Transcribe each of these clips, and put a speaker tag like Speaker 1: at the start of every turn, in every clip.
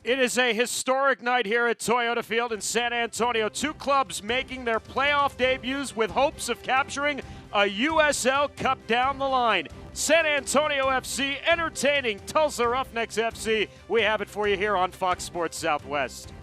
Speaker 1: It is a historic night here at Toyota Field in San Antonio. Two clubs making their playoff debuts with hopes of capturing a USL Cup down the line. San Antonio FC entertaining Tulsa Roughnecks FC. We have it for you here on Fox Sports Southwest.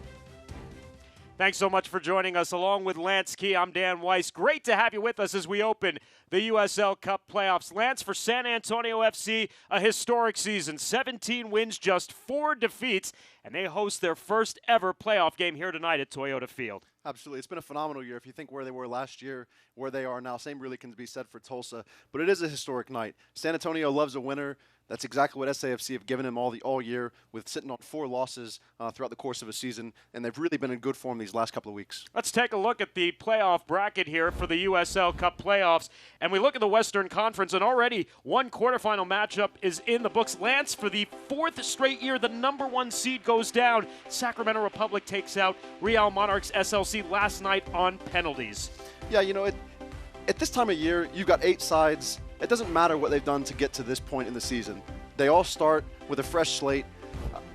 Speaker 1: Thanks so much for joining us. Along with Lance Key, I'm Dan Weiss. Great to have you with us as we open the USL Cup playoffs. Lance, for San Antonio FC, a historic season. 17 wins, just 4 defeats, and they host their first ever playoff game here tonight at Toyota Field.
Speaker 2: Absolutely. It's been a phenomenal year. If you think where they were last year, where they are now, same really can be said for Tulsa. But it is a historic night. San Antonio loves a winner. That's exactly what SAFC have given him all year, with sitting on 4 losses throughout the course of a season, and they've really been in good form these last couple of weeks.
Speaker 1: Let's take a look at the playoff bracket here for the USL Cup playoffs, and we look at the Western Conference, and already one quarterfinal matchup is in the books. Lance, for the 4th straight year, the number 1 seed goes down. Sacramento Republic takes out Real Monarchs SLC last night on penalties.
Speaker 2: Yeah, you know, at this time of year, you've got 8 sides. It doesn't matter what they've done to get to this point in the season. They all start with a fresh slate.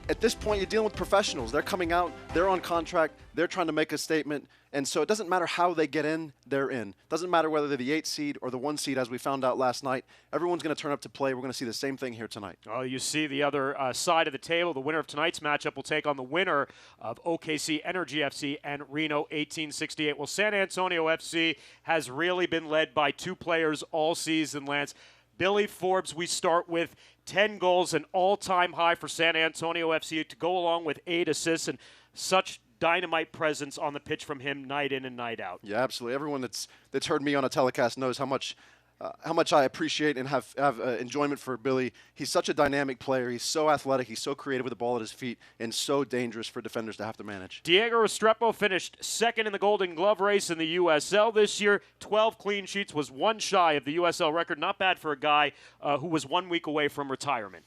Speaker 2: At this point, you're dealing with professionals. They're coming out, they're on contract, they're trying to make a statement, and so it doesn't matter how they get in, they're in. Doesn't matter whether they're the 8 seed or the 1 seed, as we found out last night. Everyone's going to turn up to play. We're going to see the same thing here tonight.
Speaker 1: Oh, you see the other side of the table. The winner of tonight's matchup will take on the winner of OKC Energy FC and Reno 1868. Well, San Antonio FC has really been led by 2 players all season, Lance. Billy Forbes, we start with 10 goals, an all-time high for San Antonio FC, to go along with 8 assists, and such dynamite presence on the pitch from him night in and night out.
Speaker 2: Yeah, absolutely. Everyone that's heard me on a telecast knows how much I appreciate and have enjoyment for Billy. He's such a dynamic player. He's so athletic. He's so creative with the ball at his feet, and so dangerous for defenders to have to manage.
Speaker 1: Diego Restrepo finished 2nd in the Golden Glove race in the USL this year. 12 clean sheets, was 1 shy of the USL record. Not bad for a guy who was 1 week away from retirement.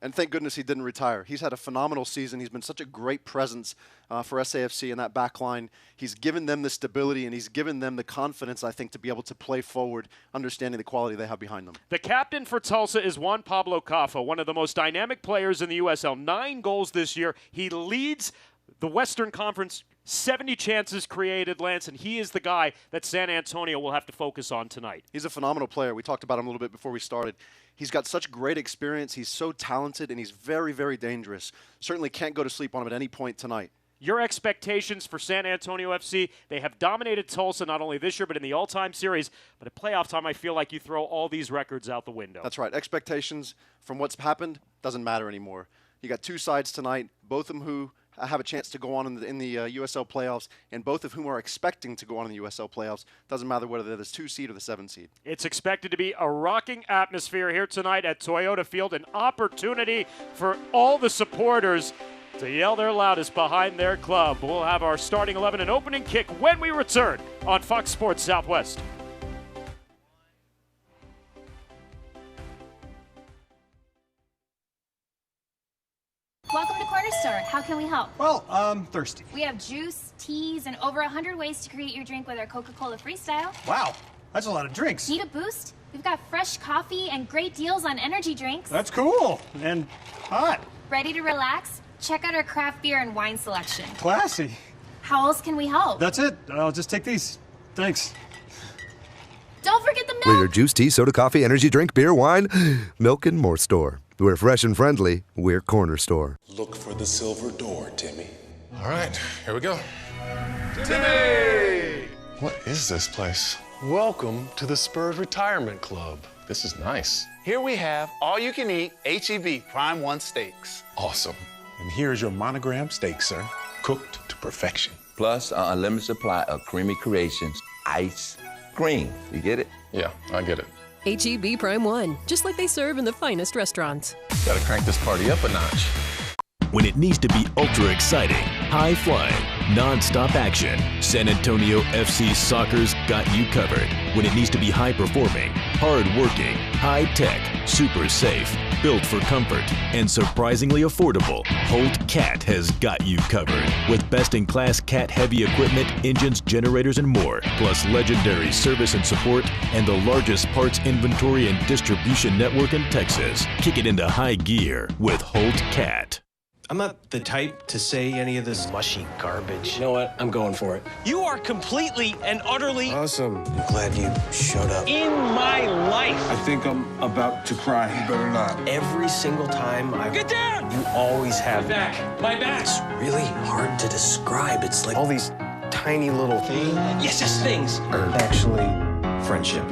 Speaker 2: And thank goodness he didn't retire. He's had a phenomenal season. He's been such a great presence for SAFC in that back line. He's given them the stability, and he's given them the confidence, I think, to be able to play forward, understanding the quality they have behind them.
Speaker 1: The captain for Tulsa is Juan Pablo Caffa, one of the most dynamic players in the USL. 9 goals this year. He leads the Western Conference, 70 chances created, Lance, and he is the guy that San Antonio will have to focus on tonight.
Speaker 2: He's a phenomenal player. We talked about him a little bit before we started. He's got such great experience. He's so talented, and he's very, very dangerous. Certainly can't go to sleep on him at any point tonight.
Speaker 1: Your expectations for San Antonio FC, they have dominated Tulsa not only this year but in the all-time series, but at playoff time I feel like you throw all these records out the window.
Speaker 2: That's right. Expectations from what's happened doesn't matter anymore. You got 2 sides tonight, both of them who have a chance to go on in the USL playoffs, and both of whom are expecting to go on in the USL playoffs. Doesn't matter whether they're the 2 seed or the 7 seed.
Speaker 1: It's expected to be a rocking atmosphere here tonight at Toyota Field, an opportunity for all the supporters to yell their loudest behind their club. We'll have our starting 11 and opening kick when we return on Fox Sports Southwest.
Speaker 3: Welcome to Corner Store. How can we help?
Speaker 4: Well, I'm thirsty.
Speaker 3: We have juice, teas, and over 100 ways to create your drink with our Coca-Cola Freestyle.
Speaker 4: Wow, that's a lot of drinks.
Speaker 3: Need a boost? We've got fresh coffee and great deals on energy drinks.
Speaker 4: That's cool and hot.
Speaker 3: Ready to relax? Check out our craft beer and wine selection.
Speaker 4: Classy.
Speaker 3: How else can we help?
Speaker 4: That's it. I'll just take these. Thanks.
Speaker 3: Don't forget the milk.
Speaker 5: We're your juice, tea, soda, coffee, energy drink, beer, wine, milk, and more store. We're fresh and friendly. We're Corner Store.
Speaker 6: Look for the silver door, Timmy.
Speaker 7: All right, here we go.
Speaker 6: Timmy!
Speaker 7: What is this place? Welcome to the Spurs Retirement Club. This is nice.
Speaker 8: Here we have all-you-can-eat H-E-B Prime 1 steaks.
Speaker 7: Awesome. And here's your monogram steak, sir. Cooked to perfection.
Speaker 9: Plus an unlimited supply of Creamy Creations ice cream. You get it?
Speaker 7: Yeah, I get it.
Speaker 10: H-E-B Prime 1, just like they serve in the finest restaurants.
Speaker 7: Gotta crank this party up a notch.
Speaker 11: When it needs to be ultra exciting, high flying, non-stop action, San Antonio FC Soccer's got you covered. When it needs to be high performing, hard working, high tech, super safe, built for comfort, and surprisingly affordable, Holt Cat has got you covered. With best-in-class cat-heavy equipment, engines, generators, and more, plus legendary service and support, and the largest parts inventory and distribution network in Texas. Kick it into high gear with Holt Cat.
Speaker 12: I'm not the type to say any of this mushy garbage.
Speaker 13: You know what? I'm going for it.
Speaker 12: You are completely and utterly
Speaker 13: Awesome.
Speaker 12: I'm glad you showed up.
Speaker 13: In my life.
Speaker 14: I think I'm about to cry. You better not.
Speaker 12: Every single time I
Speaker 13: Get down!
Speaker 12: You always have
Speaker 13: My back. My back.
Speaker 12: It's really hard to describe. It's like all these tiny little things.
Speaker 13: Yes, things.
Speaker 12: Are actually friendship.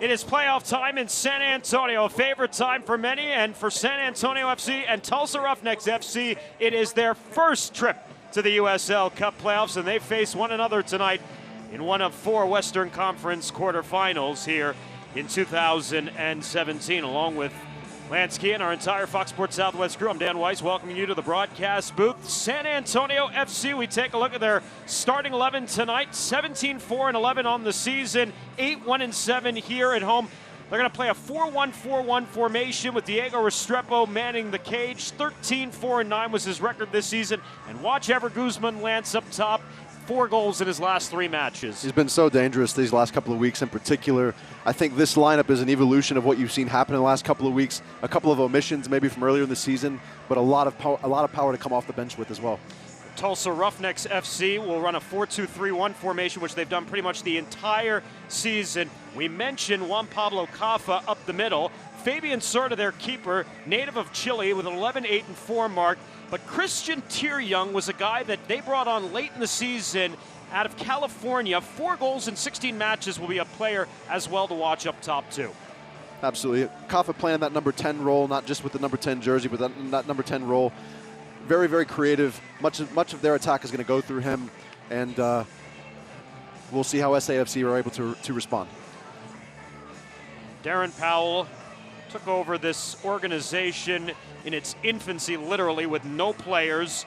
Speaker 1: It is playoff time in San Antonio, a favorite time for many, and for San Antonio FC and Tulsa Roughnecks FC, it is their first trip to the USL Cup playoffs, and they face one another tonight in one of 4 Western Conference quarterfinals here in 2017, along with Lance Key and our entire Fox Sports Southwest crew. I'm Dan Weiss, welcoming you to the broadcast booth. San Antonio FC, we take a look at their starting 11 tonight. 17-4-11 on the season, 8-1-7 here at home. They're going to play a 4-1-4-1 formation with Diego Restrepo manning the cage. 13-4-9 was his record this season. And watch Ever Guzman Lance up top. 4 goals in his last 3 matches.
Speaker 2: He's been so dangerous these last couple of weeks in particular. I think this lineup is an evolution of what you've seen happen in the last couple of weeks. A couple of omissions maybe from earlier in the season, but a lot of power to come off the bench with as well.
Speaker 1: Tulsa Roughnecks FC will run a 4-2-3-1 formation, which they've done pretty much the entire season. We mentioned Juan Pablo Caffa up the middle. Fabian Serta, their keeper, native of Chile, with an 11-8-4 mark. But Christian Tieryoung was a guy that they brought on late in the season out of California. 4 goals in 16 matches, will be a player as well to watch up top too.
Speaker 2: Absolutely. Caffa playing that number 10 role, not just with the number 10 jersey, but that number 10 role. Very, very creative. Much of their attack is going to go through him, and we'll see how SAFC are able to respond.
Speaker 1: Darren Powell took over this organization in its infancy, literally, with no players,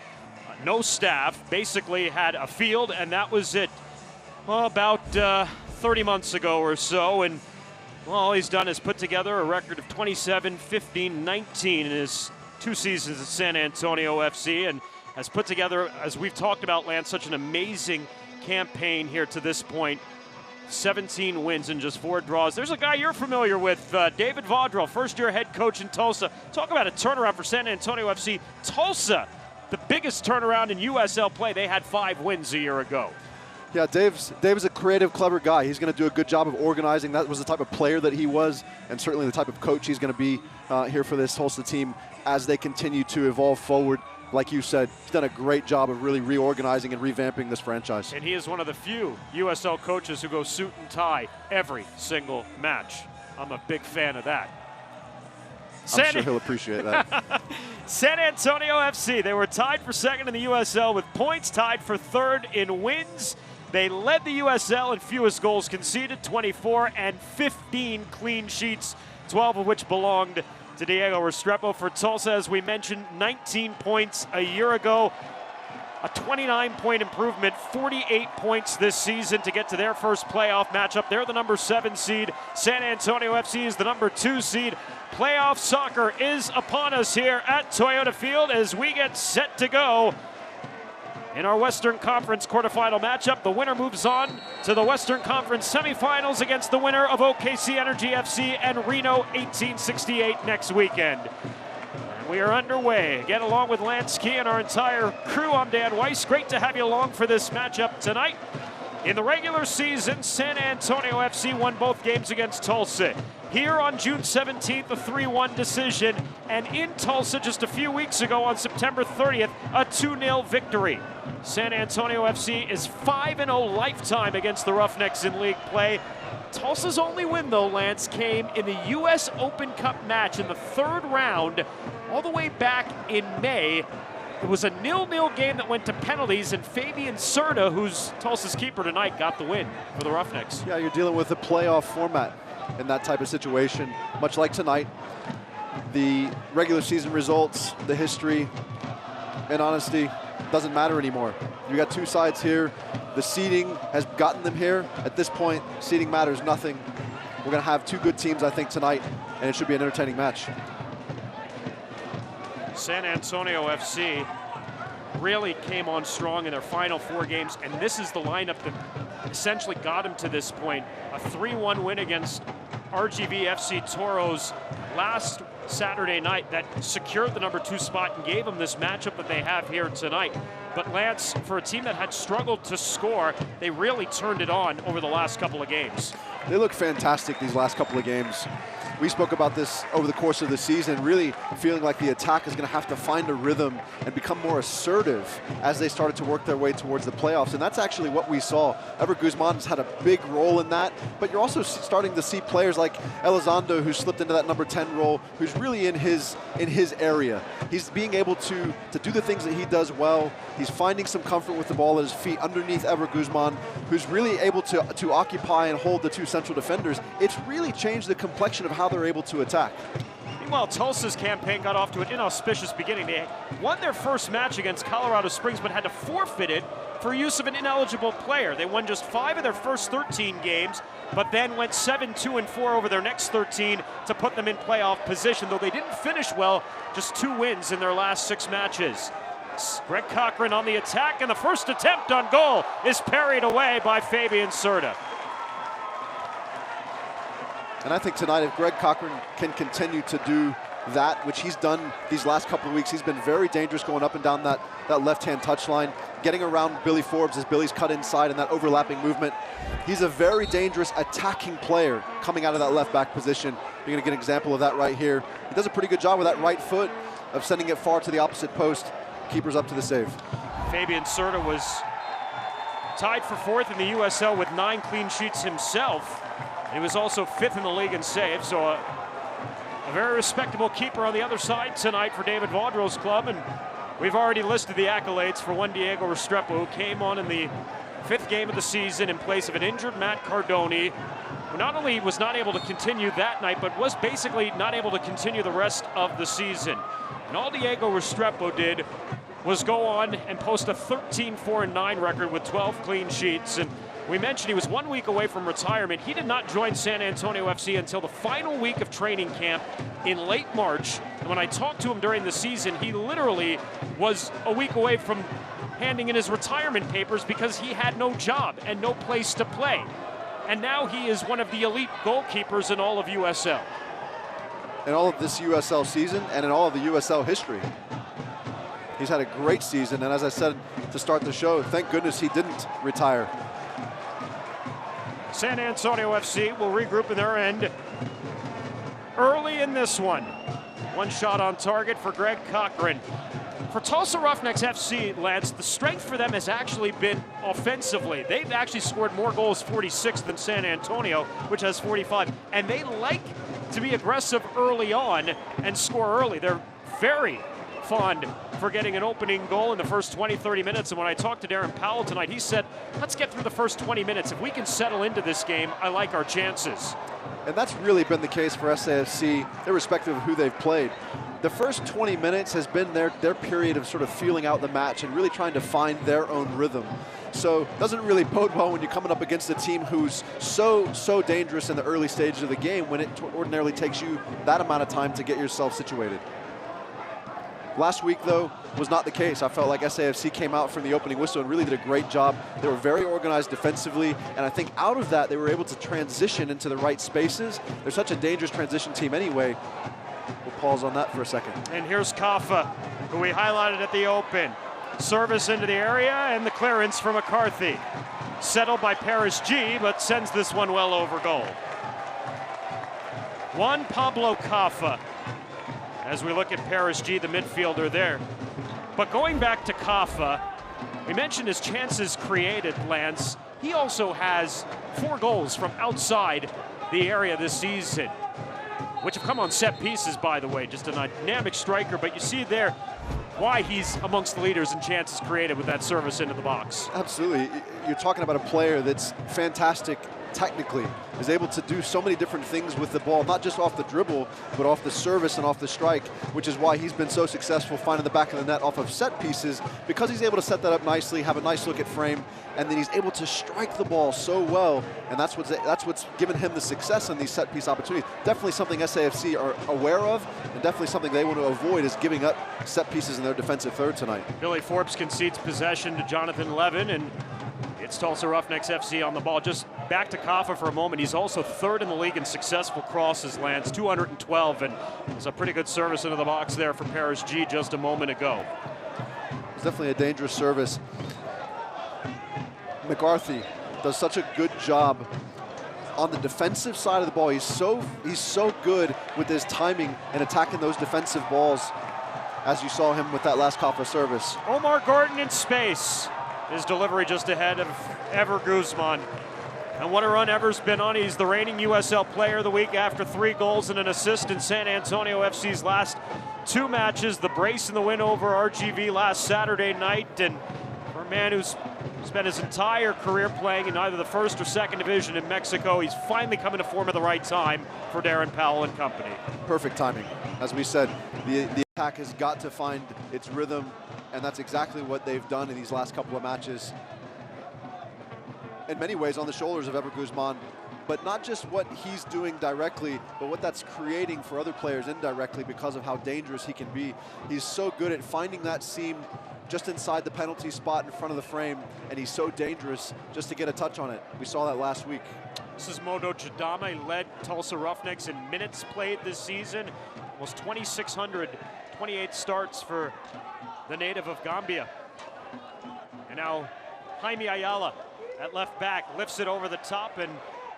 Speaker 1: no staff, basically had a field, and that was it. Well, about 30 months ago or so, and well, all he's done is put together a record of 27, 15, 19 in his 2 seasons at San Antonio FC, and has put together, as we've talked about, Lance, such an amazing campaign here to this point. 17 wins and just 4 draws. There's a guy you're familiar with, David Vaudrell, first-year head coach in Tulsa. Talk about a turnaround for San Antonio FC. Tulsa, the biggest turnaround in USL play. They had 5 wins a year ago.
Speaker 2: Yeah, Dave's a creative, clever guy. He's going to do a good job of organizing. That was the type of player that he was, and certainly the type of coach he's going to be here for this Tulsa team as they continue to evolve forward. Like you said, he's done a great job of really reorganizing and revamping this franchise.
Speaker 1: And he is one of the few USL coaches who go suit and tie every single match. I'm a big fan of that.
Speaker 2: I'm sure he'll appreciate that.
Speaker 1: San Antonio FC, they were tied for 2nd in the USL with points, tied for 3rd in wins. They led the USL in fewest goals conceded, 24, and 15 clean sheets, 12 of which belonged to Diego Restrepo. For Tulsa, as we mentioned, 19 points a year ago. a 29-point improvement, 48 points this season to get to their first playoff matchup. They're the number 7 seed. San Antonio FC is the number 2 seed. Playoff soccer is upon us here at Toyota Field as we get set to go. In our Western Conference quarterfinal matchup, the winner moves on to the Western Conference semifinals against the winner of OKC Energy FC and Reno 1868 next weekend. And we are underway. Again, along with Lance Key and our entire crew, I'm Dan Weiss. Great to have you along for this matchup tonight. In the regular season, San Antonio FC won both games against Tulsa. Here on June 17th, a 3-1 decision, and in Tulsa just a few weeks ago on September 30th, a 2-0 victory. San Antonio FC is 5-0 lifetime against the Roughnecks in league play. Tulsa's only win, though, Lance, came in the U.S. Open Cup match in the 3rd round, all the way back in May. It was a 0-0 game that went to penalties, and Fabian Serta, who's Tulsa's keeper tonight, got the win for the Roughnecks.
Speaker 2: Yeah, you're dealing with a playoff format in that type of situation, much like tonight. The regular season results, the history, in honesty, doesn't matter anymore. You got 2 sides here. The seeding has gotten them here. At this point, seeding matters nothing. We're going to have 2 good teams, I think, tonight, and it should be an entertaining match.
Speaker 1: San Antonio FC really came on strong in their final 4 games, and this is the lineup that essentially got them to this point. A 3-1 win against RGV FC Toros last Saturday night that secured the number 2 spot and gave them this matchup that they have here tonight. But Lance, for a team that had struggled to score, they really turned it on over the last couple of games.
Speaker 2: They look fantastic these last couple of games. We spoke about this over the course of the season, really feeling like the attack is going to have to find a rhythm and become more assertive as they started to work their way towards the playoffs. And that's actually what we saw. Ever Guzman's had a big role in that, but you're also starting to see players like Elizondo, who slipped into that number 10 role, who's really in his area. He's being able to do the things that he does well. He's finding some comfort with the ball at his feet underneath Ever Guzman, who's really able to occupy and hold the 2 central defenders. It's really changed the complexion of how they're able to attack.
Speaker 1: Meanwhile, Tulsa's campaign got off to an inauspicious beginning. They won their first match against Colorado Springs, but had to forfeit it for use of an ineligible player. They won just 5 of their first 13 games, but then went 7-2-4 over their next 13 to put them in playoff position, though they didn't finish well, just 2 wins in their last 6 matches. Greg Cochran on the attack, and the first attempt on goal is parried away by Fabian Serta.
Speaker 2: And I think tonight, if Greg Cochran can continue to do that, which he's done these last couple of weeks, he's been very dangerous going up and down that left-hand touchline, getting around Billy Forbes as Billy's cut inside in that overlapping movement. He's a very dangerous attacking player coming out of that left-back position. You're going to get an example of that right here. He does a pretty good job with that right foot of sending it far to the opposite post. Keeper's up to the save.
Speaker 1: Fabian Serta was tied for 4th in the USL with 9 clean sheets himself. He was also 5th in the league in saves, so a very respectable keeper on the other side tonight for David Vaudreuil's club. And we've already listed the accolades for one Diego Restrepo, who came on in the 5th game of the season in place of an injured Matt Cardoni, who not only was not able to continue that night, but was basically not able to continue the rest of the season. And all Diego Restrepo did was go on and post a 13-4-9 record with 12 clean sheets. And we mentioned he was 1 week away from retirement. He did not join San Antonio FC until the final week of training camp in late March. And when I talked to him during the season, he literally was a week away from handing in his retirement papers because he had no job and no place to play. And now he is one of the elite goalkeepers in all of USL.
Speaker 2: In all of this USL season and in all of the USL history. He's had a great season, and as I said to start the show, thank goodness he didn't retire.
Speaker 1: San Antonio FC will regroup in their end early in this one. One shot on target for Greg Cochran. For Tulsa Roughnecks FC, Lance, the strength for them has actually been offensively. They've actually scored more goals, 46, than San Antonio, which has 45. And they like to be aggressive early on and score early. They're very, fond for getting an opening goal in the first 20, 30 minutes. And when I talked to Darren Powell tonight, he said, let's get through the first 20 minutes. If we can settle into this game, I like our chances.
Speaker 2: And that's really been the case for SAFC, irrespective of who they've played. The first 20 minutes has been their period of sort of feeling out the match and really trying to find their own rhythm. So it doesn't really bode well when you're coming up against a team who's so dangerous in the early stages of the game when it ordinarily takes you that amount of time to get yourself situated. Last week, though, was not the case. I felt like SAFC came out from the opening whistle and really did a great job. They were very organized defensively, and I think out of that, they were able to transition into the right spaces. They're such a dangerous transition team anyway. We'll pause on that for a second.
Speaker 1: And here's Kaffa, who we highlighted at the open. Service into the area, and the clearance from McCarthy. Settled by Paris G, but sends this one well over goal. Juan Pablo Kaffa, as we look at Paris G, the midfielder there. But going back to Kaffa, we mentioned his chances created, Lance. He also has 4 goals from outside the area this season, which have come on set pieces, by the way. Just a dynamic striker, but you see there why he's amongst the leaders in chances created with that service into the box.
Speaker 2: Absolutely. You're talking about a player that's fantastic technically, is able to do so many different things with the ball, not just off the dribble, but off the service and off the strike, which is why he's been so successful finding the back of the net off of set pieces, because he's able to set that up nicely, have a nice look at frame, and then he's able to strike the ball so well, and that's what's given him the success in these set piece opportunities. Definitely something SAFC are aware of, and definitely something they want to avoid is giving up set pieces in their defensive third tonight.
Speaker 1: Billy Forbes concedes possession to Jonathan Levin, and it's Tulsa Roughnecks FC on the ball. Just back to Kaffa for a moment. He's also 3rd in the league in successful crosses, Lance, 212, and there's a pretty good service into the box there for Paris G just a moment ago.
Speaker 2: It's definitely a dangerous service. Mccarthy does such a good job on the defensive side of the ball. He's so good with his timing and attacking those defensive balls, as you saw him with that last Kaffa service.
Speaker 1: Omar Gordon in space. His delivery just ahead of Ever Guzman. And what a run Ever's been on. He's the reigning USL Player of the Week after 3 goals and an assist in San Antonio FC's last 2 matches. The brace and the win over RGV last Saturday night. And for a man who's spent his entire career playing in either the 1st or 2nd division in Mexico, he's finally coming to form at the right time for Darren Powell and company.
Speaker 2: Perfect timing. As we said, the attack has got to find its rhythm, and that's exactly what they've done in these last couple of matches. In many ways on the shoulders of Ever Guzman, but not just what he's doing directly, but what that's creating for other players indirectly because of how dangerous he can be. He's so good at finding that seam just inside the penalty spot in front of the frame, and he's so dangerous just to get a touch on it. We saw that last week.
Speaker 1: This is Modo Chidama. He led Tulsa Roughnecks in minutes played this season. Almost 2,600, 28 starts for the native of Gambia. And now Jaime Ayala at left back lifts it over the top and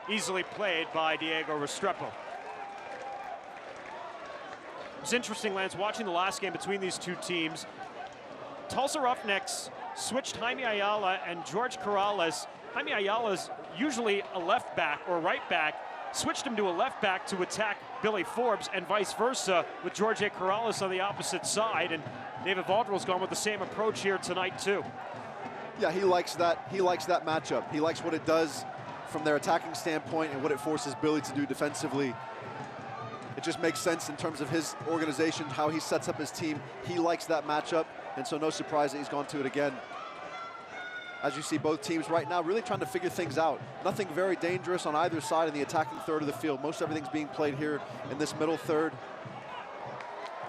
Speaker 1: easily played by Diego Restrepo. It was interesting, Lance, watching the last game between these two teams. Tulsa Roughnecks switched Jaime Ayala and George Corrales. Jaime Ayala's usually a left back or right back, switched him to a left back to attack Billy Forbes, and vice versa with George Corrales on the opposite side. And David Valdrell's gone with the same approach here tonight too.
Speaker 2: Yeah, he likes that matchup. He likes what it does from their attacking standpoint and what it forces Billy to do defensively. It just makes sense in terms of his organization, how he sets up his team. He likes that matchup, and so no surprise that he's gone to it again. As you see, both teams right now really trying to figure things out. Nothing very dangerous on either side in the attacking third of the field. Most everything's being played here in this middle third.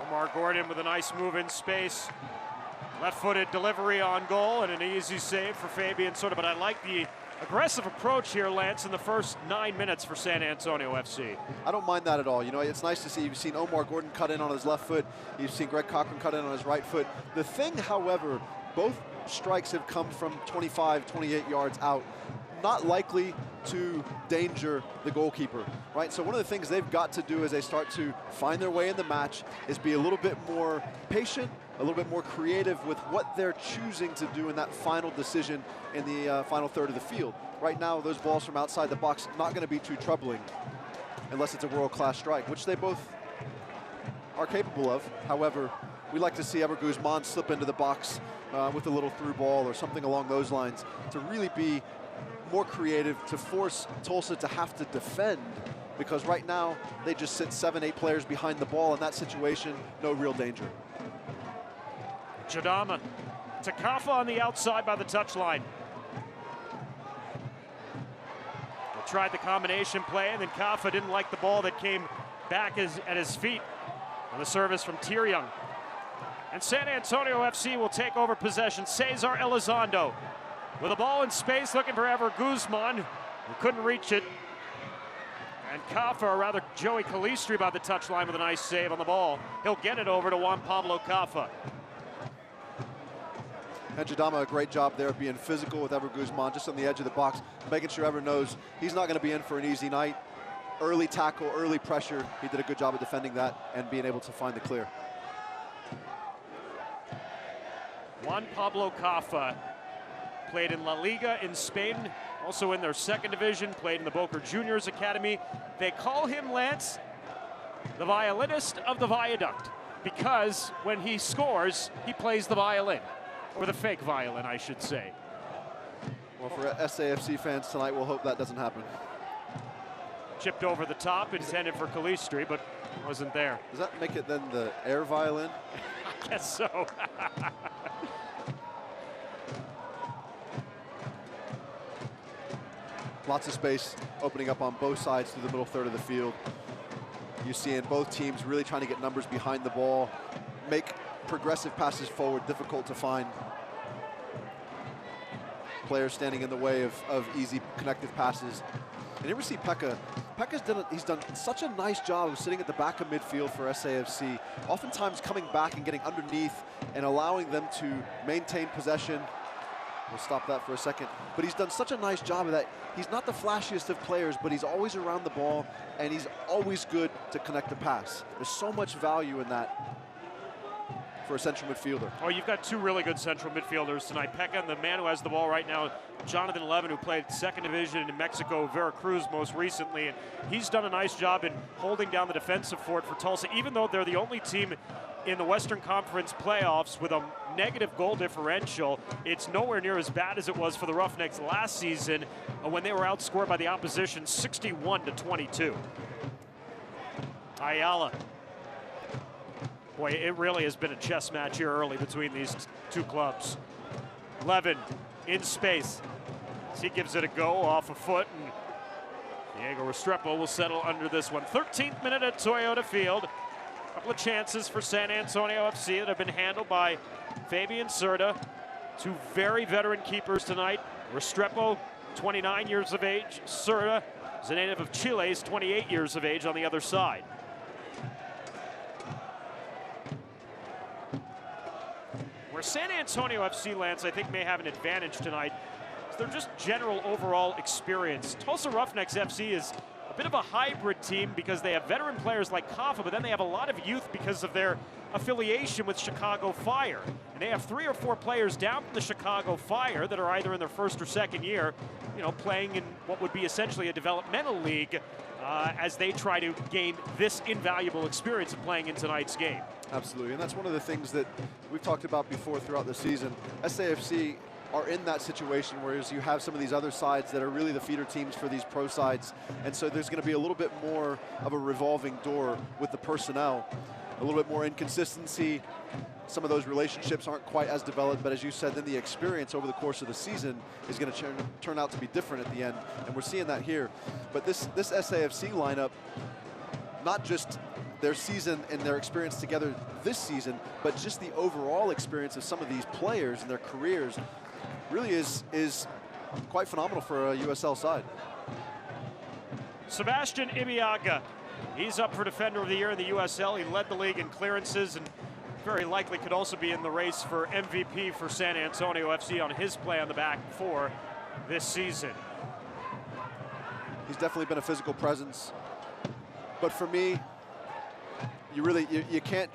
Speaker 1: Omar Gordon with a nice move in space. Left-footed delivery on goal and an easy save for Fabian Soto. But I like the aggressive approach here, Lance, in the first 9 minutes for San Antonio FC.
Speaker 2: I don't mind that at all. You know, it's nice to see. You've seen Omar Gordon cut in on his left foot. You've seen Greg Cochran cut in on his right foot. The thing, however, both strikes have come from 25, 28 yards out. Not likely to danger the goalkeeper, right? So one of the things they've got to do as they start to find their way in the match is be a little bit more patient, a little bit more creative with what they're choosing to do in that final decision in the final third of the field. Right now, those balls from outside the box not going to be too troubling unless it's a world-class strike, which they both are capable of. However, We like to see Ever Guzman slip into the box with a little through ball or something along those lines to really be more creative, to force Tulsa to have to defend, because right now they just sit 7-8 players behind the ball. In that situation, no real danger.
Speaker 1: Jadama to Kafa on the outside by the touchline. They tried the combination play, and then Kafa didn't like the ball that came back at his feet on the service from Tyryong. And San Antonio FC will take over possession. Cesar Elizondo with a ball in space, looking for Ever Guzman, who couldn't reach it. And Kafa, or rather Joey Calistri, by the touchline with a nice save on the ball. He'll get it over to Juan Pablo Kafa.
Speaker 2: And Jadama, a great job there being physical with Ever Guzman, just on the edge of the box, making sure Ever knows he's not going to be in for an easy night. Early tackle, early pressure. He did a good job of defending that and being able to find the clear.
Speaker 1: Juan Pablo Kafa played in La Liga in Spain, also in their second division, played in the Boca Juniors Academy. They call him, Lance, the violinist of the viaduct, because when he scores, he plays the violin, or the fake violin, I should say.
Speaker 2: Well, for SAFC fans tonight, we'll hope that doesn't happen.
Speaker 1: Chipped over the top, intended for Calistri, but wasn't there.
Speaker 2: Does that make it then the air violin?
Speaker 1: I guess so.
Speaker 2: Lots of space opening up on both sides through the middle third of the field. You're seeing both teams really trying to get numbers behind the ball, make progressive passes forward difficult to find. Players standing in the way of easy connective passes. And you ever see Pekka? He's done such a nice job of sitting at the back of midfield for SAFC, oftentimes coming back and getting underneath and allowing them to maintain possession. We'll stop that for a second. But he's done such a nice job of that. He's not the flashiest of players, but he's always around the ball, and he's always good to connect the pass. There's so much value in that for a central midfielder.
Speaker 1: Oh, you've got two really good central midfielders tonight. Pekka, and the man who has the ball right now, Jonathan Levin, who played second division in Mexico, Veracruz most recently. And he's done a nice job in holding down the defensive fort for Tulsa, even though they're the only team in the Western Conference playoffs with a negative goal differential. It's nowhere near as bad as it was for the Roughnecks last season when they were outscored by the opposition 61-22. Ayala. Boy, it really has been a chess match here early between these two clubs. Levin in space. As he gives it a go off a foot, and Diego Restrepo will settle under this one. 13th minute at Toyota Field. A couple of chances for San Antonio FC that have been handled by Fabian Cerda. Two very veteran keepers tonight. Restrepo, 29 years of age. Cerda is a native of Chile, is 28 years of age on the other side. Where San Antonio FC, Lance, I think may have an advantage tonight is their just general overall experience. Tulsa Roughnecks FC is a bit of a hybrid team because they have veteran players like Kafa, but then they have a lot of youth because of their affiliation with Chicago Fire. And they have 3 or 4 players down from the Chicago Fire that are either in their first or second year, you know, playing in what would be essentially a developmental league as they try to gain this invaluable experience of playing in tonight's game.
Speaker 2: Absolutely, and that's one of the things that we've talked about before throughout the season. SAFC are in that situation, whereas you have some of these other sides that are really the feeder teams for these pro sides, and so there's going to be a little bit more of a revolving door with the personnel, a little bit more inconsistency. Some of those relationships aren't quite as developed, but as you said, then the experience over the course of the season is going to turn out to be different at the end, and we're seeing that here. But this SAFC lineup, not just their season and their experience together this season, but just the overall experience of some of these players and their careers really is quite phenomenal for a USL side.
Speaker 1: Sebastian Ibiaga, he's up for Defender of the Year in the USL. He led the league in clearances and very likely could also be in the race for MVP for San Antonio FC on his play on the back four this season.
Speaker 2: He's definitely been a physical presence, but for me, you can't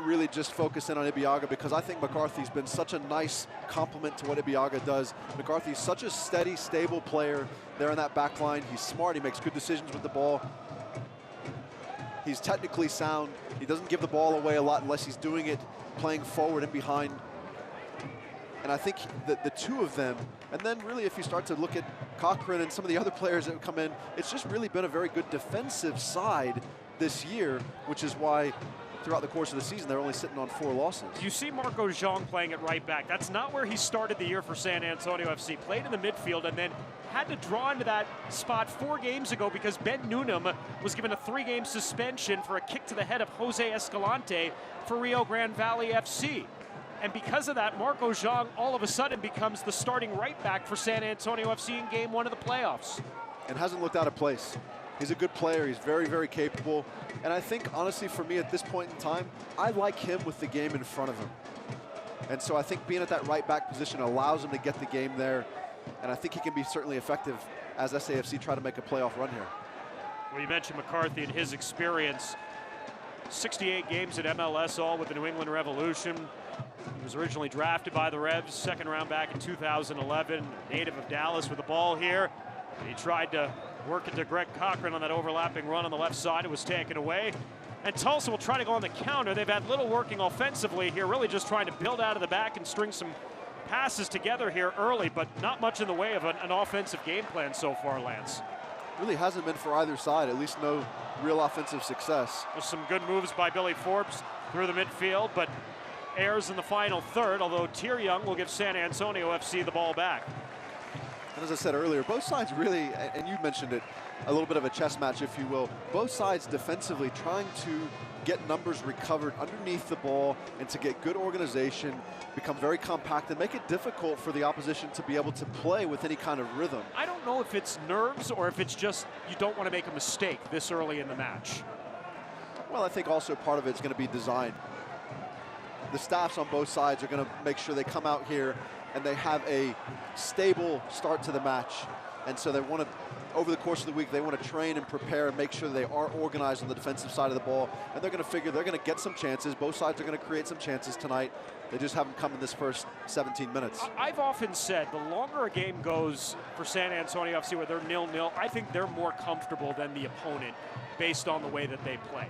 Speaker 2: really just focus in on Ibiaga, because I think McCarthy's been such a nice complement to what Ibiaga does. McCarthy's such a steady, stable player there in that back line. He's smart, he makes good decisions with the ball. He's technically sound. He doesn't give the ball away a lot unless he's doing it playing forward and behind. And I think that the two of them, and then really if you start to look at Cochran and some of the other players that have come in, it's just really been a very good defensive side this year, which is why throughout the course of the season, they're only sitting on 4 losses.
Speaker 1: You see Marco Jean playing at right back. That's not where he started the year for San Antonio FC. Played in the midfield and then had to draw into that spot 4 games ago because Ben Noonan was given a 3-game suspension for a kick to the head of Jose Escalante for Rio Grande Valley FC. And because of that, Marco Jean all of a sudden becomes the starting right back for San Antonio FC in Game 1 of the playoffs.
Speaker 2: And hasn't looked out of place. He's a good player. He's very, very capable. And I think, honestly, for me at this point in time, I like him with the game in front of him. And so I think being at that right back position allows him to get the game there. And I think he can be certainly effective as SAFC try to make a playoff run here.
Speaker 1: Well, you mentioned McCarthy and his experience. 68 games at MLS, all with the New England Revolution. He was originally drafted by the Revs, second round back in 2011. Native of Dallas with the ball here. He tried to work it to Greg Cochran on that overlapping run on the left side. It was taken away. And Tulsa will try to go on the counter. They've had little working offensively here, really just trying to build out of the back and string some passes together here early, but not much in the way of an offensive game plan so far, Lance.
Speaker 2: Really hasn't been for either side, at least no real offensive success.
Speaker 1: There's some good moves by Billy Forbes through the midfield, but errors in the final third, although Tier Young will give San Antonio FC the ball back.
Speaker 2: And as I said earlier, both sides really, and you mentioned it, a little bit of a chess match, if you will. Both sides defensively trying to get numbers recovered underneath the ball and to get good organization, become very compact, and make it difficult for the opposition to be able to play with any kind of rhythm.
Speaker 1: I don't know if it's nerves or if it's just you don't want to make a mistake this early in the match.
Speaker 2: Well, I think also part of it's going to be design. The staffs on both sides are going to make sure they come out here and they have a stable start to the match. And so they want to, over the course of the week, they want to train and prepare and make sure they are organized on the defensive side of the ball. And they're going to figure they're going to get some chances. Both sides are going to create some chances tonight. They just haven't come in this first 17 minutes.
Speaker 1: I've often said the longer a game goes for San Antonio FC where they're 0-0, I think they're more comfortable than the opponent based on the way that they play.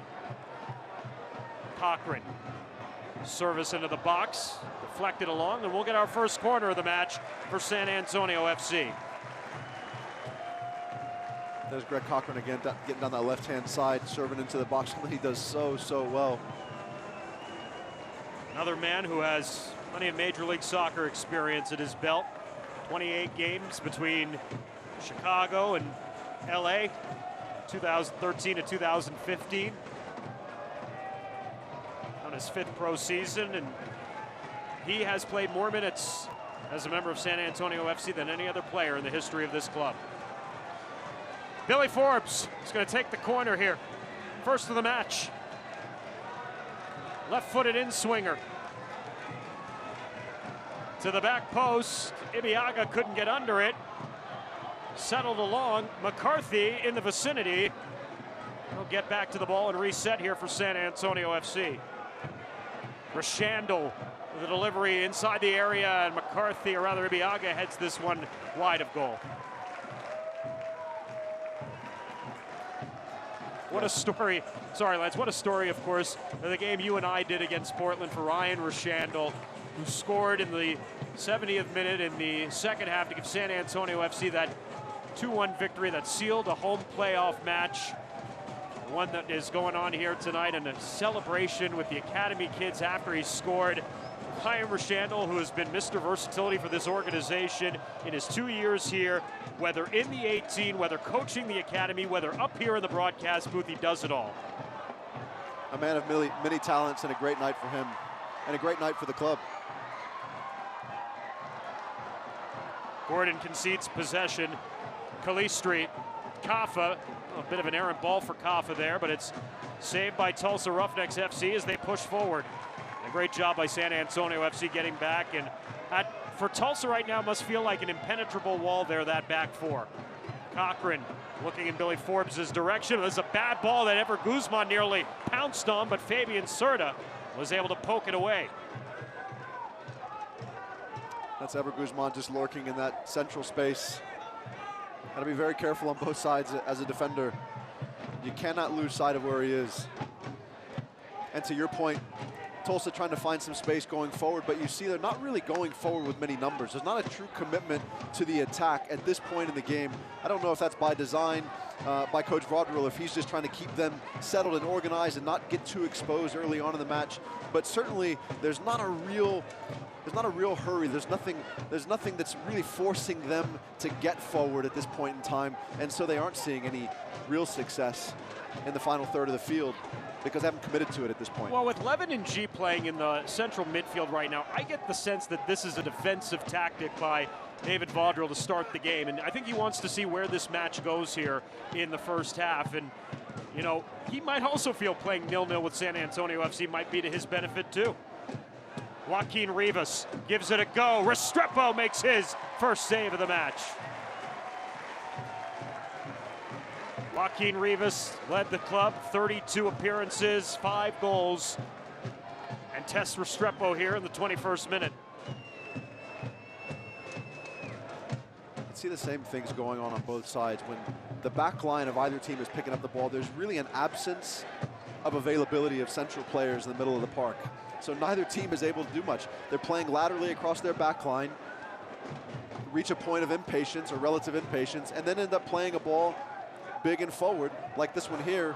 Speaker 1: Cochran. Service into the box, deflected along, and we'll get our first corner of the match for San Antonio FC.
Speaker 2: There's Greg Cochran again, getting down that left-hand side, serving into the box. He does so well.
Speaker 1: Another man who has plenty of Major League Soccer experience at his belt. 28 games between Chicago and LA, 2013 to 2015. On his 5th pro season, and he has played more minutes as a member of San Antonio FC than any other player in the history of this club. Billy Forbes is going to take the corner here. First of the match. Left-footed in-swinger. To the back post. Ibiaga couldn't get under it. Settled along. McCarthy in the vicinity. He'll get back to the ball and reset here for San Antonio FC. Restrepo with a delivery inside the area, and McCarthy, or rather Ibiaga, heads this one wide of goal. What a story. Sorry, Lance. What a story, of course, of the game you and I did against Portland for Ryan Restrepo, who scored in the 70th minute in the second half to give San Antonio FC that 2-1 victory that sealed a home playoff match. One that is going on here tonight, and a celebration with the Academy kids after he scored. Ryan Restrepo, who has been Mr. Versatility for this organization in his 2 years here, whether in the 18, whether coaching the Academy, whether up here in the broadcast booth, he does it all.
Speaker 2: A man of many talents, and a great night for him, and a great night for the club.
Speaker 1: Gordon concedes possession. Calistri, Kaffa, a bit of an errant ball for Kaffa there, but it's saved by Tulsa Roughnecks FC as they push forward. A great job by San Antonio FC getting back, and for Tulsa right now must feel like an impenetrable wall there, that back four. Cochran looking in Billy Forbes' direction. There's a bad ball that Ever Guzman nearly pounced on, but Fabian Serta was able to poke it away.
Speaker 2: That's Ever Guzman just lurking in that central space. Got to be very careful on both sides as a defender. You cannot lose sight of where he is. And to your point, Tulsa trying to find some space going forward, but you see they're not really going forward with many numbers. There's not a true commitment to the attack at this point in the game. I don't know if that's by design by Coach Vaudreuil, if he's just trying to keep them settled and organized and not get too exposed early on in the match. But certainly there's not a real hurry. There's nothing that's really forcing them to get forward at this point in time, and so they aren't seeing any real success in the final third of the field because they haven't committed to it at this point.
Speaker 1: Well, with Levin and G playing in the central midfield right now, I get the sense that this is a defensive tactic by David Vaudreuil to start the game, and I think he wants to see where this match goes here in the first half. And you know, he might also feel playing 0-0 with San Antonio FC might be to his benefit too. Joaquin Rivas gives it a go. Restrepo makes his first save of the match. Joaquin Rivas led the club, 32 appearances, 5 goals, and tests Restrepo here in the 21st minute.
Speaker 2: You see the same things going on both sides. When the back line of either team is picking up the ball, there's really an absence of availability of central players in the middle of the park. So neither team is able to do much. They're playing laterally across their back line, reach a point of impatience or relative impatience, and then end up playing a ball big and forward, like this one here,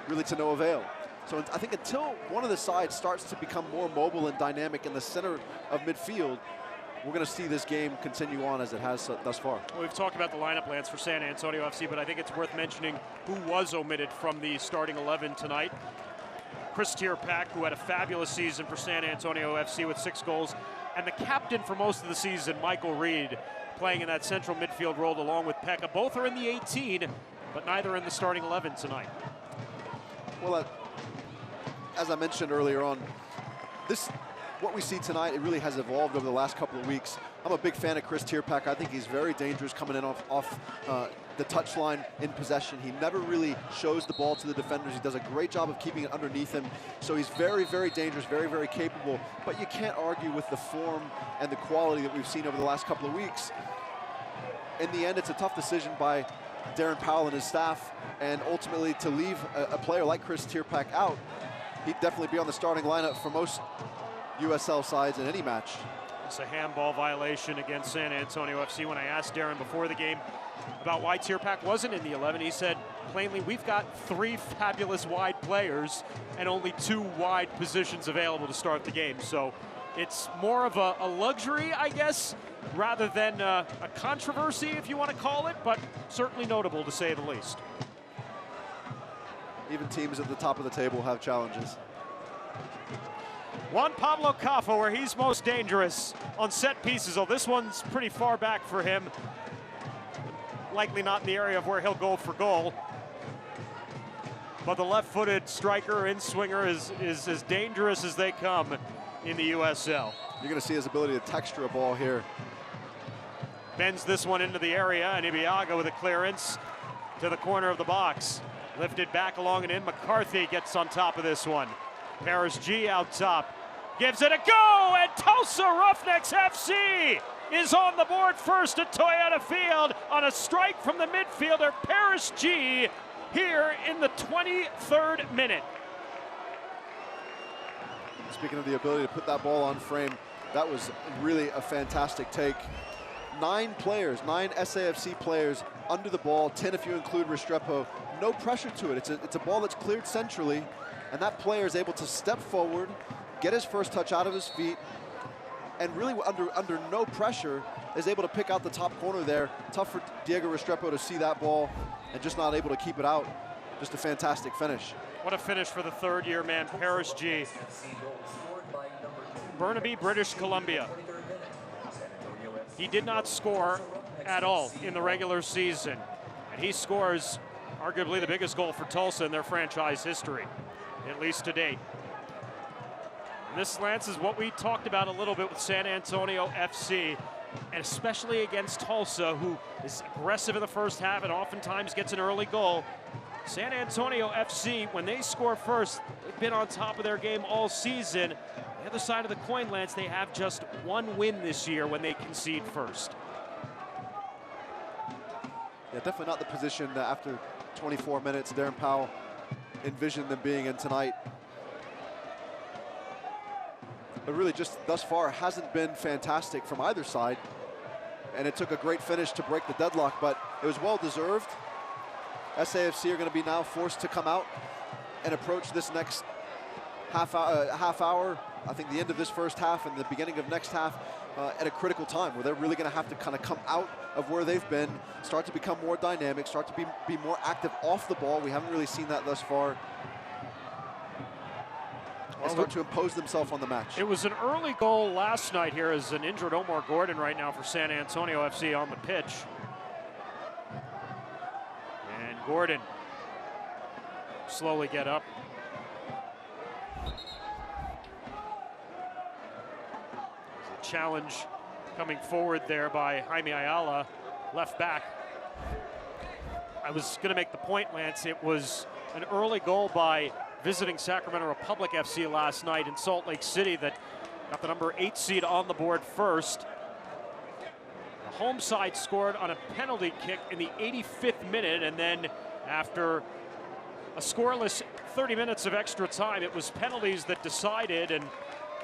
Speaker 2: really to no avail. So I think until one of the sides starts to become more mobile and dynamic in the center of midfield, we're going to see this game continue on as it has thus far.
Speaker 1: Well, we've talked about the lineup, Lance, for San Antonio FC, but I think it's worth mentioning who was omitted from the starting 11 tonight. Chris Tierpak, who had a fabulous season for San Antonio FC with 6 goals, and the captain for most of the season, Michael Reed, playing in that central midfield role along with Pekka. Both are in the 18, but neither in the starting 11 tonight.
Speaker 2: Well, as I mentioned earlier on, what we see tonight, it really has evolved over the last couple of weeks. I'm a big fan of Chris Tierpak. I think he's very dangerous coming in off the touchline in possession. He never really shows the ball to the defenders. He does a great job of keeping it underneath him. So he's very, very dangerous, very, very capable. But you can't argue with the form and the quality that we've seen over the last couple of weeks. In the end, it's a tough decision by Darren Powell and his staff, and ultimately to leave a player like Chris Tierpak out, he'd definitely be on the starting lineup for most USL sides in any match.
Speaker 1: It's a handball violation against San Antonio FC. When I asked Darren before the game about why Tierpak wasn't in the 11, he said, plainly, we've got 3 fabulous wide players and only 2 wide positions available to start the game. So it's more of a luxury, I guess, rather than a controversy, if you want to call it, but certainly notable to say the least.
Speaker 2: Even teams at the top of the table have challenges.
Speaker 1: Juan Pablo Caffa, where he's most dangerous on set pieces. Oh, this one's pretty far back for him. Likely not in the area of where he'll go for goal. But the left-footed striker, in-swinger, is as dangerous as they come in the USL.
Speaker 2: You're going to see his ability to texture a ball here.
Speaker 1: Bends this one into the area, and Ibiaga with a clearance to the corner of the box. Lifted back along and in. McCarthy gets on top of this one. Paris G out top. Gives it a go, and Tulsa Roughnecks FC is on the board first at Toyota Field on a strike from the midfielder Paris G here in the 23rd minute.
Speaker 2: Speaking of the ability to put that ball on frame, that was really a fantastic take. 9 players, 9 SAFC players under the ball, 10 if you include Restrepo. No pressure to it. It's a ball that's cleared centrally, and that player is able to step forward, get his first touch out of his feet, and really under no pressure is able to pick out the top corner there. Tough for Diego Restrepo to see that ball and just not able to keep it out. Just a fantastic finish.
Speaker 1: What a finish for the third-year man, Paris G. Burnaby, British Columbia. He did not score at all in the regular season, and he scores arguably the biggest goal for Tulsa in their franchise history, at least to date. And this, Lance, is what we talked about a little bit with San Antonio FC, and especially against Tulsa, who is aggressive in the first half and oftentimes gets an early goal. San Antonio FC, when they score first, they've been on top of their game all season. The other side of the coin, Lance, they have just 1 win this year when they concede first.
Speaker 2: Yeah, definitely not the position that after 24 minutes Darren Powell envisioned them being in tonight. But really just thus far hasn't been fantastic from either side. And it took a great finish to break the deadlock, but it was well deserved. SAFC are going to be now forced to come out and approach this next half hour, I think the end of this first half and the beginning of next half, at a critical time where they're really going to have to kind of come out of where they've been, start to become more dynamic, start to be more active off the ball. We haven't really seen that thus far. And start to impose themselves on the match.
Speaker 1: It was an early goal last night here as an injured Omar Gordon right now for San Antonio FC on the pitch. And Gordon slowly get up. There's a challenge coming forward there by Jaime Ayala, left back. I was going to make the point, Lance, it was an early goal by visiting Sacramento Republic FC last night in Salt Lake City that got the number 8 seed on the board first. The home side scored on a penalty kick in the 85th minute, and then after a scoreless 30 minutes of extra time, it was penalties that decided, and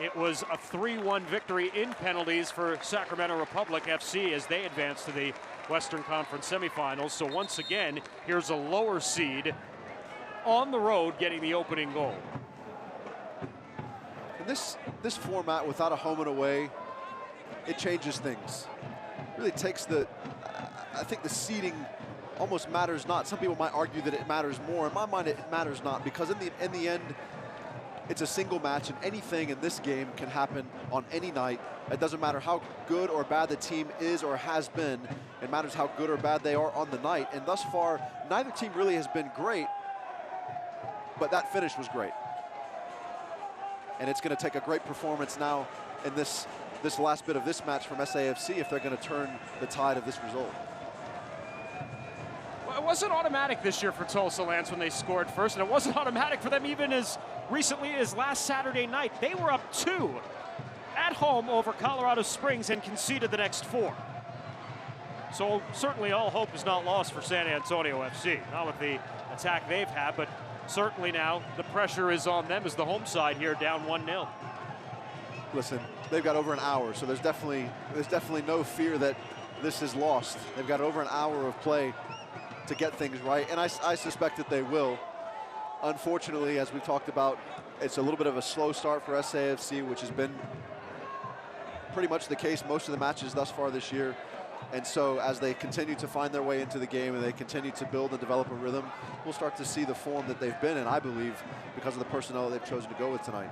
Speaker 1: it was a 3-1 victory in penalties for Sacramento Republic FC as they advance to the Western Conference semifinals. So once again, here's a lower seed on the road getting the opening goal.
Speaker 2: And this format without a home and away, it changes things. It really takes I think the seeding almost matters not. Some people might argue that it matters more. In my mind, it matters not, because in the end, it's a single match, and anything in this game can happen on any night. It doesn't matter how good or bad the team is or has been. It matters how good or bad they are on the night. And thus far, neither team really has been great, but that finish was great. And it's going to take a great performance now in this last bit of this match from SAFC if they're going to turn the tide of this result.
Speaker 1: Well, it wasn't automatic this year for Tulsa, Lance, when they scored first, and it wasn't automatic for them even as recently as last Saturday night. They were up 2 at home over Colorado Springs and conceded the next 4. So certainly all hope is not lost for San Antonio FC, not with the attack they've had, but certainly now the pressure is on them as the home side here down 1-0.
Speaker 2: Listen, they've got over an hour, so there's definitely no fear that this is lost. They've got over an hour of play to get things right, and I suspect that they will. Unfortunately, as we've talked about, it's a little bit of a slow start for SAFC, which has been pretty much the case most of the matches thus far this year. And so as they continue to find their way into the game and they continue to build and develop a rhythm, we'll start to see the form that they've been in, I believe, because of the personnel they've chosen to go with tonight.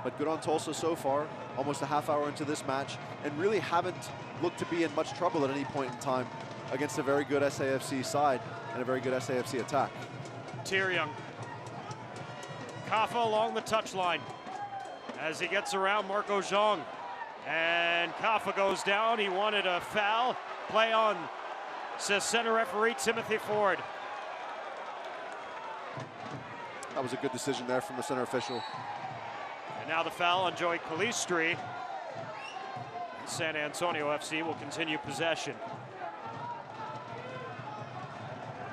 Speaker 2: But good on Tulsa so far, almost a half hour into this match, and really haven't looked to be in much trouble at any point in time against a very good SAFC side and a very good SAFC attack.
Speaker 1: Tyrion. Kaffa along the touchline as he gets around Marco Zhang. And Kaffa goes down. He wanted a foul. Play on, says center referee Timothy Ford.
Speaker 2: That was a good decision there from the center official.
Speaker 1: And now the foul on Joey Calistri. San Antonio FC will continue possession.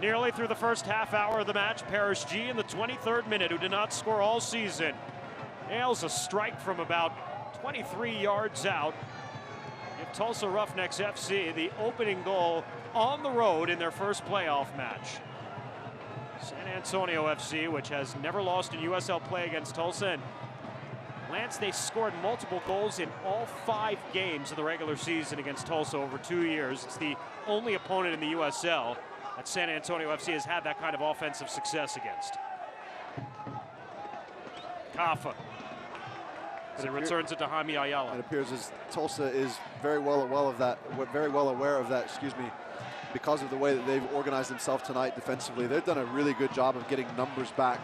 Speaker 1: Nearly through the first half hour of the match, Parrish G in the 23rd minute, who did not score all season, nails a strike from about 23 yards out. Give Tulsa Roughnecks FC the opening goal on the road in their first playoff match. San Antonio FC, which has never lost in USL play against Tulsa, and Lance, they scored multiple goals in all 5 games of the regular season against Tulsa over 2 years. It's the only opponent in the USL that San Antonio FC has had that kind of offensive success against. Kaffa. As it returns it to Jaime Ayala.
Speaker 2: It appears as Tulsa is very well aware of that, because of the way that they've organized themselves tonight defensively. They've done a really good job of getting numbers back.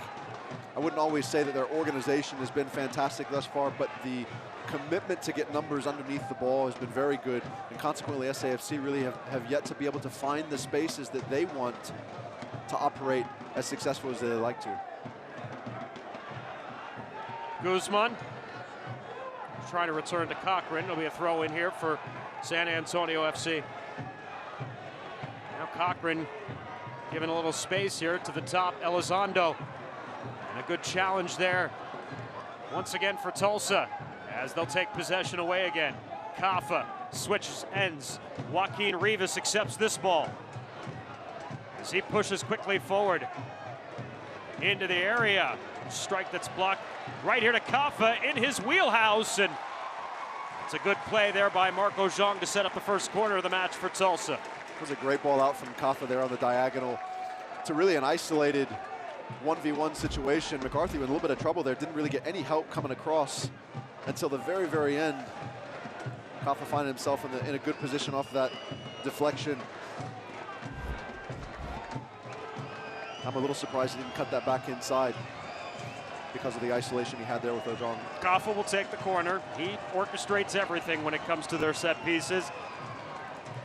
Speaker 2: I wouldn't always say that their organization has been fantastic thus far, but the commitment to get numbers underneath the ball has been very good, and consequently SAFC really have yet to be able to find the spaces that they want to operate as successful as they like to.
Speaker 1: Guzman trying to return to Cochran. It'll be a throw in here for San Antonio FC. Cochran giving a little space here to the top, Elizondo. And a good challenge there once again for Tulsa as they'll take possession away again. Kafa switches ends. Joaquin Rivas accepts this ball as he pushes quickly forward into the area. Strike that's blocked right here to Kafa in his wheelhouse, and it's a good play there by Marco Zhang to set up the first corner of the match for Tulsa.
Speaker 2: It was a great ball out from Kafa there on the diagonal to really an isolated 1v1 situation. Mccarthy with a little bit of trouble there, didn't really get any help coming across until the very, very end. Kafa finding himself in a good position off that deflection. I'm a little surprised he didn't cut that back inside because of the isolation he had there with Ojong.
Speaker 1: Kafa will take the corner. He orchestrates everything when it comes to their set pieces.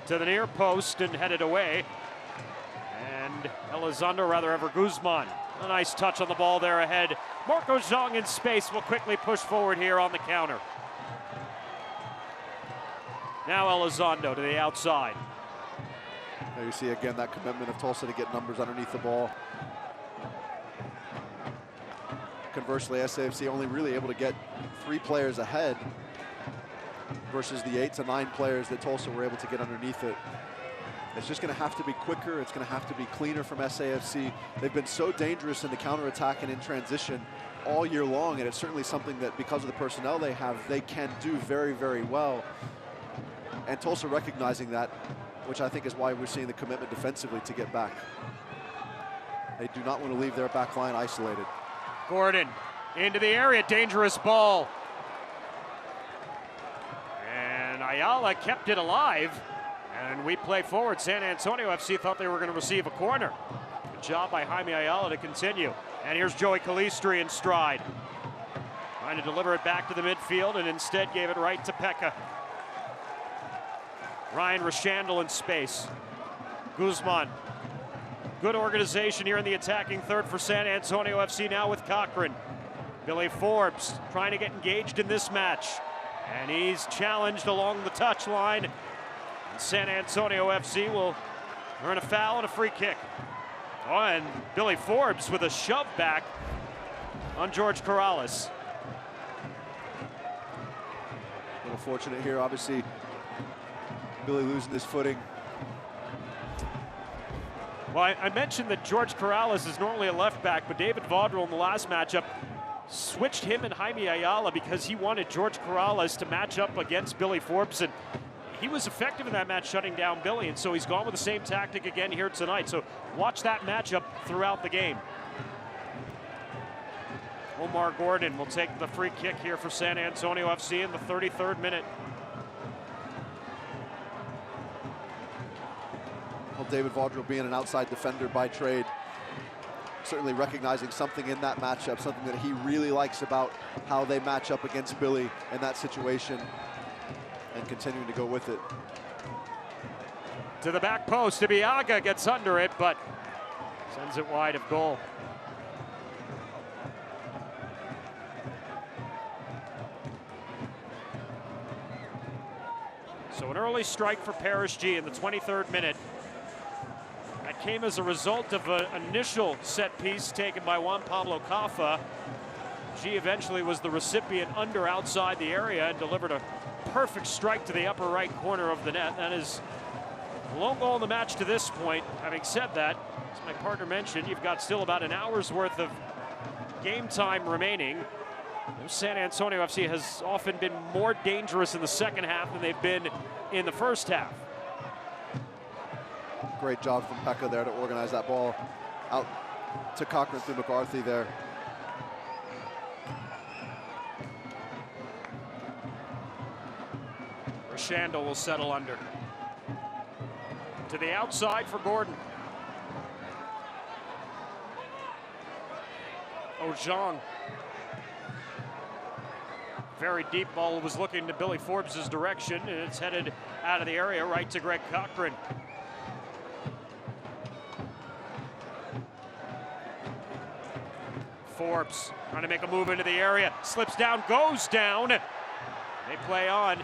Speaker 1: To the near post and headed away. And Elizondo, rather ever Guzman. A nice touch on the ball there ahead. Marco Zhang in space will quickly push forward here on the counter. Now Elizondo to the outside.
Speaker 2: There you see again that commitment of Tulsa to get numbers underneath the ball. Conversely, SAFC only really able to get 3 players ahead versus the 8 to 9 players that Tulsa were able to get underneath it. It's just going to have to be quicker. It's going to have to be cleaner from SAFC. They've been so dangerous in the counterattack and in transition all year long, and it's certainly something that, because of the personnel they have, they can do very, very well. And Tulsa recognizing that, which I think is why we're seeing the commitment defensively to get back. They do not want to leave their back line isolated.
Speaker 1: Gordon into the area, dangerous ball. And Ayala kept it alive. And we play forward. San Antonio FC thought they were going to receive a corner. Good job by Jaime Ayala to continue. And here's Joey Calistri in stride. Trying to deliver it back to the midfield and instead gave it right to Pekka. Ryan Rashandel in space. Guzman. Good organization here in the attacking third for San Antonio FC now with Cochran. Billy Forbes trying to get engaged in this match. And he's challenged along the touchline. San Antonio FC will earn a foul and a free kick. Oh, and Billy Forbes with a shove back on George Corrales.
Speaker 2: A little fortunate here, obviously. Billy losing his footing.
Speaker 1: Well, I mentioned that George Corrales is normally a left back, but David Vaudrell in the last matchup switched him and Jaime Ayala because he wanted George Corrales to match up against Billy Forbes, and he was effective in that match shutting down Billy, and so he's gone with the same tactic again here tonight. So watch that matchup throughout the game. Omar Gordon will take the free kick here for San Antonio FC in the 33rd minute.
Speaker 2: Well, David Vaudrell being an outside defender by trade, certainly recognizing something in that matchup, something that he really likes about how they match up against Billy in that situation, and continuing to go with it.
Speaker 1: To the back post, Ibiaga gets under it, but sends it wide of goal. So an early strike for Parish G in the 23rd minute. That came as a result of an initial set piece taken by Juan Pablo Kafa. G eventually was the recipient under outside the area and delivered a perfect strike to the upper right corner of the net. That is the lone goal in the match to this point. Having said that, as my partner mentioned, you've got still about an hour's worth of game time remaining. San Antonio FC has often been more dangerous in the second half than they've been in the first half.
Speaker 2: Great job from Pekka there to organize that ball out to Cochran through McCarthy there.
Speaker 1: Rashandel will settle under. To the outside for Gordon. Ojong. Very deep ball was looking to Billy Forbes' direction, and it's headed out of the area right to Greg Cochran. Forbes trying to make a move into the area, slips down, goes down. They play on.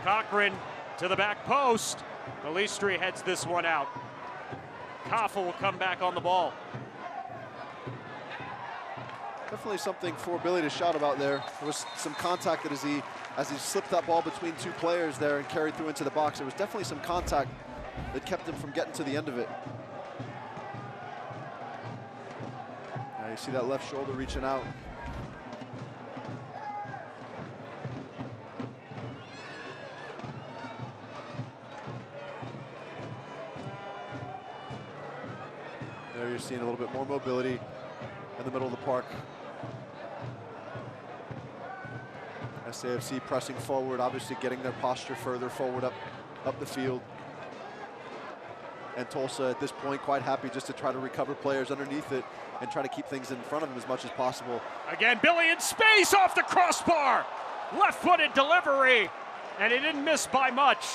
Speaker 1: Cochran to the back post. Calistri heads this one out. Kaffa will come back on the ball.
Speaker 2: Definitely something for Billy to shout about there. There was some contact that as he slipped that ball between two players there and carried through into the box. There was definitely some contact that kept him from getting to the end of it. Now you see that left shoulder reaching out. There you're seeing a little bit more mobility in the middle of the park. SAFC pressing forward, obviously getting their posture further forward up the field. And Tulsa at this point quite happy just to try to recover players underneath it and try to keep things in front of them as much as possible.
Speaker 1: Again, Billy in space off the crossbar. Left-footed delivery, and he didn't miss by much.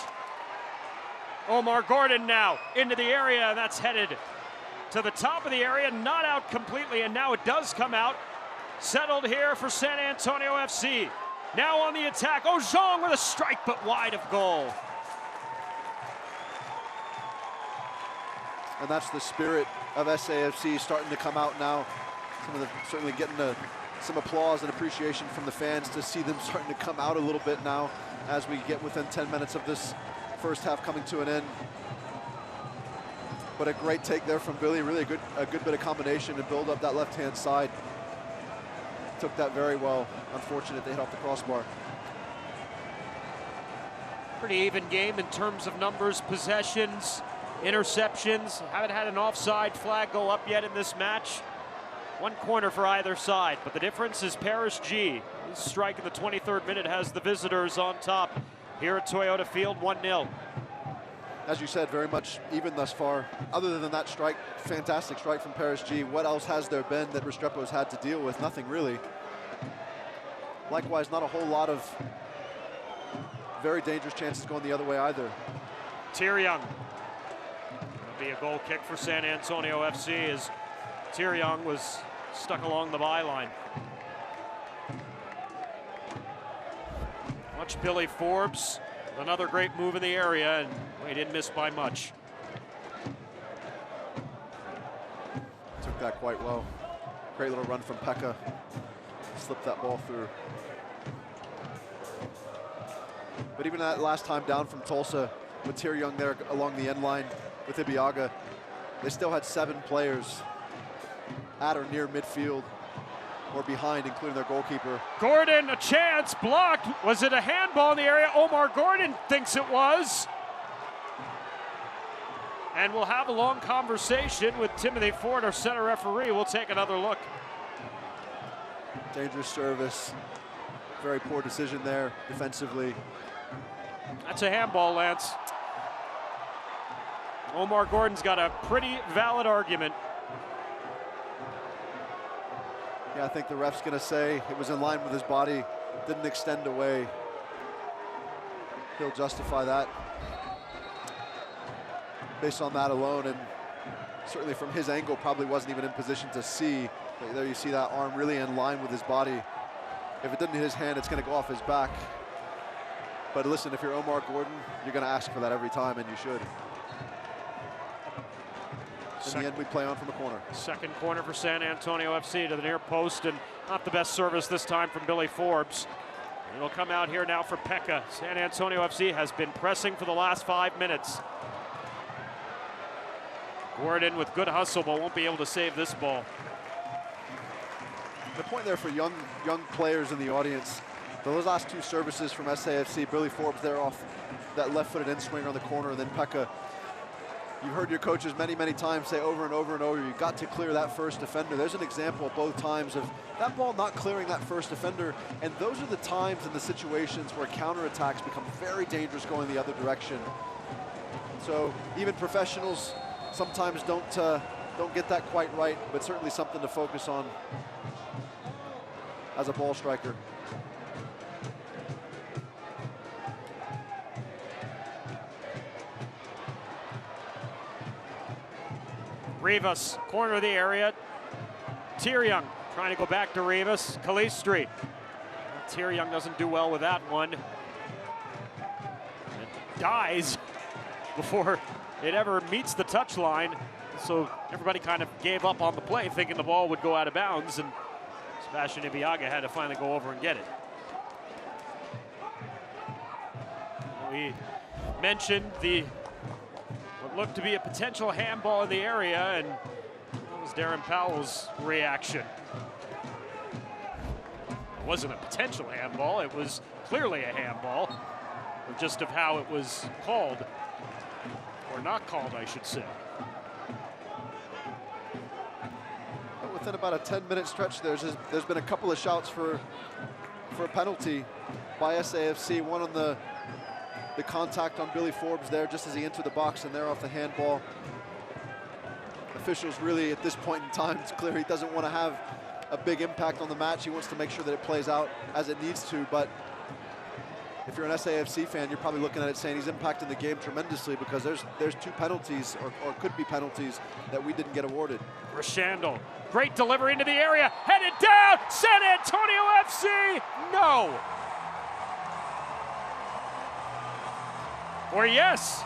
Speaker 1: Omar Gordon now into the area, that's headed to the top of the area, not out completely, and now it does come out. Settled here for San Antonio FC. Now on the attack, Ojong with a strike, but wide of goal.
Speaker 2: And that's the spirit of SAFC starting to come out now. Certainly getting some applause and appreciation from the fans to see them starting to come out a little bit now as we get within 10 minutes of this first half coming to an end. But a great take there from Billy, really a good bit of combination to build up that left-hand side. Took that very well. Unfortunate they hit off the crossbar.
Speaker 1: Pretty even game in terms of numbers, possessions, interceptions. Haven't had an offside flag go up yet in this match. One corner for either side, but the difference is Paris G. His strike in the 23rd minute has the visitors on top here at Toyota Field, 1-0.
Speaker 2: As you said, very much even thus far. Other than that strike, fantastic strike from Paris G. What else has there been that Restrepo's had to deal with? Nothing really. Likewise, not a whole lot of very dangerous chances going the other way either.
Speaker 1: Tyr-Young. It'll be a goal kick for San Antonio FC as Tyr-Young was stuck along the byline. Watch Billy Forbes. Another great move in the area, and he didn't miss by much.
Speaker 2: Took that quite well. Great little run from Pekka. Slipped that ball through. But even that last time down from Tulsa, with Tyr-Young there along the end line with Ibiaga, they still had 7 players at or near midfield or behind, including their goalkeeper.
Speaker 1: Gordon, a chance, blocked. Was it a handball in the area? Omar Gordon thinks it was. And we'll have a long conversation with Timothy Ford, our center referee. We'll take another look.
Speaker 2: Dangerous service. Very poor decision there defensively.
Speaker 1: That's a handball, Lance. Omar Gordon's got a pretty valid argument.
Speaker 2: Yeah, I think the ref's gonna say it was in line with his body, didn't extend away. He'll justify that based on that alone, and certainly from his angle probably wasn't even in position to see. But there you see that arm really in line with his body. If it didn't hit his hand, it's gonna go off his back. But listen, if you're Omar Gordon, you're gonna ask for that every time, and you should. In the end, we play on from a corner.
Speaker 1: Second corner for San Antonio FC to the near post, and not the best service this time from Billy Forbes. It'll come out here now for Pekka. San Antonio FC has been pressing for the last 5 minutes. Gordon with good hustle, but won't be able to save this ball.
Speaker 2: The point there for young players in the audience, those last 2 services from SAFC, Billy Forbes there off that left-footed in-swinger on the corner, and then Pekka. You've heard your coaches many, many times say over and over and over, you've got to clear that first defender. There's an example both times of that ball not clearing that first defender, and those are the times and the situations where counterattacks become very dangerous going the other direction. So even professionals sometimes don't get that quite right, but certainly something to focus on as a ball striker.
Speaker 1: Rivas, corner of the area. Tyr-Young trying to go back to Rivas. Calistri. Tyr-Young doesn't do well with that one. It dies before it ever meets the touchline. So everybody kind of gave up on the play, thinking the ball would go out of bounds, and Sebastian Ibeagha had to finally go over and get it. We mentioned what looked to be a potential handball in the area, and that was Darren Powell's reaction. It wasn't a potential handball, it was clearly a handball, or just of how it was called, or not called, I should say.
Speaker 2: Within about a 10-minute stretch, there's been a couple of shouts for a penalty by SAFC. One on the contact on Billy Forbes there just as he entered the box, and there off the handball. Officials really, at this point in time, it's clear he doesn't want to have a big impact on the match. He wants to make sure that it plays out as it needs to, but if you're an SAFC fan, you're probably looking at it saying he's impacting the game tremendously, because there's two penalties, or could be penalties, that we didn't get awarded.
Speaker 1: Restrepo, great delivery into the area, headed down, San Antonio FC, no. Or yes.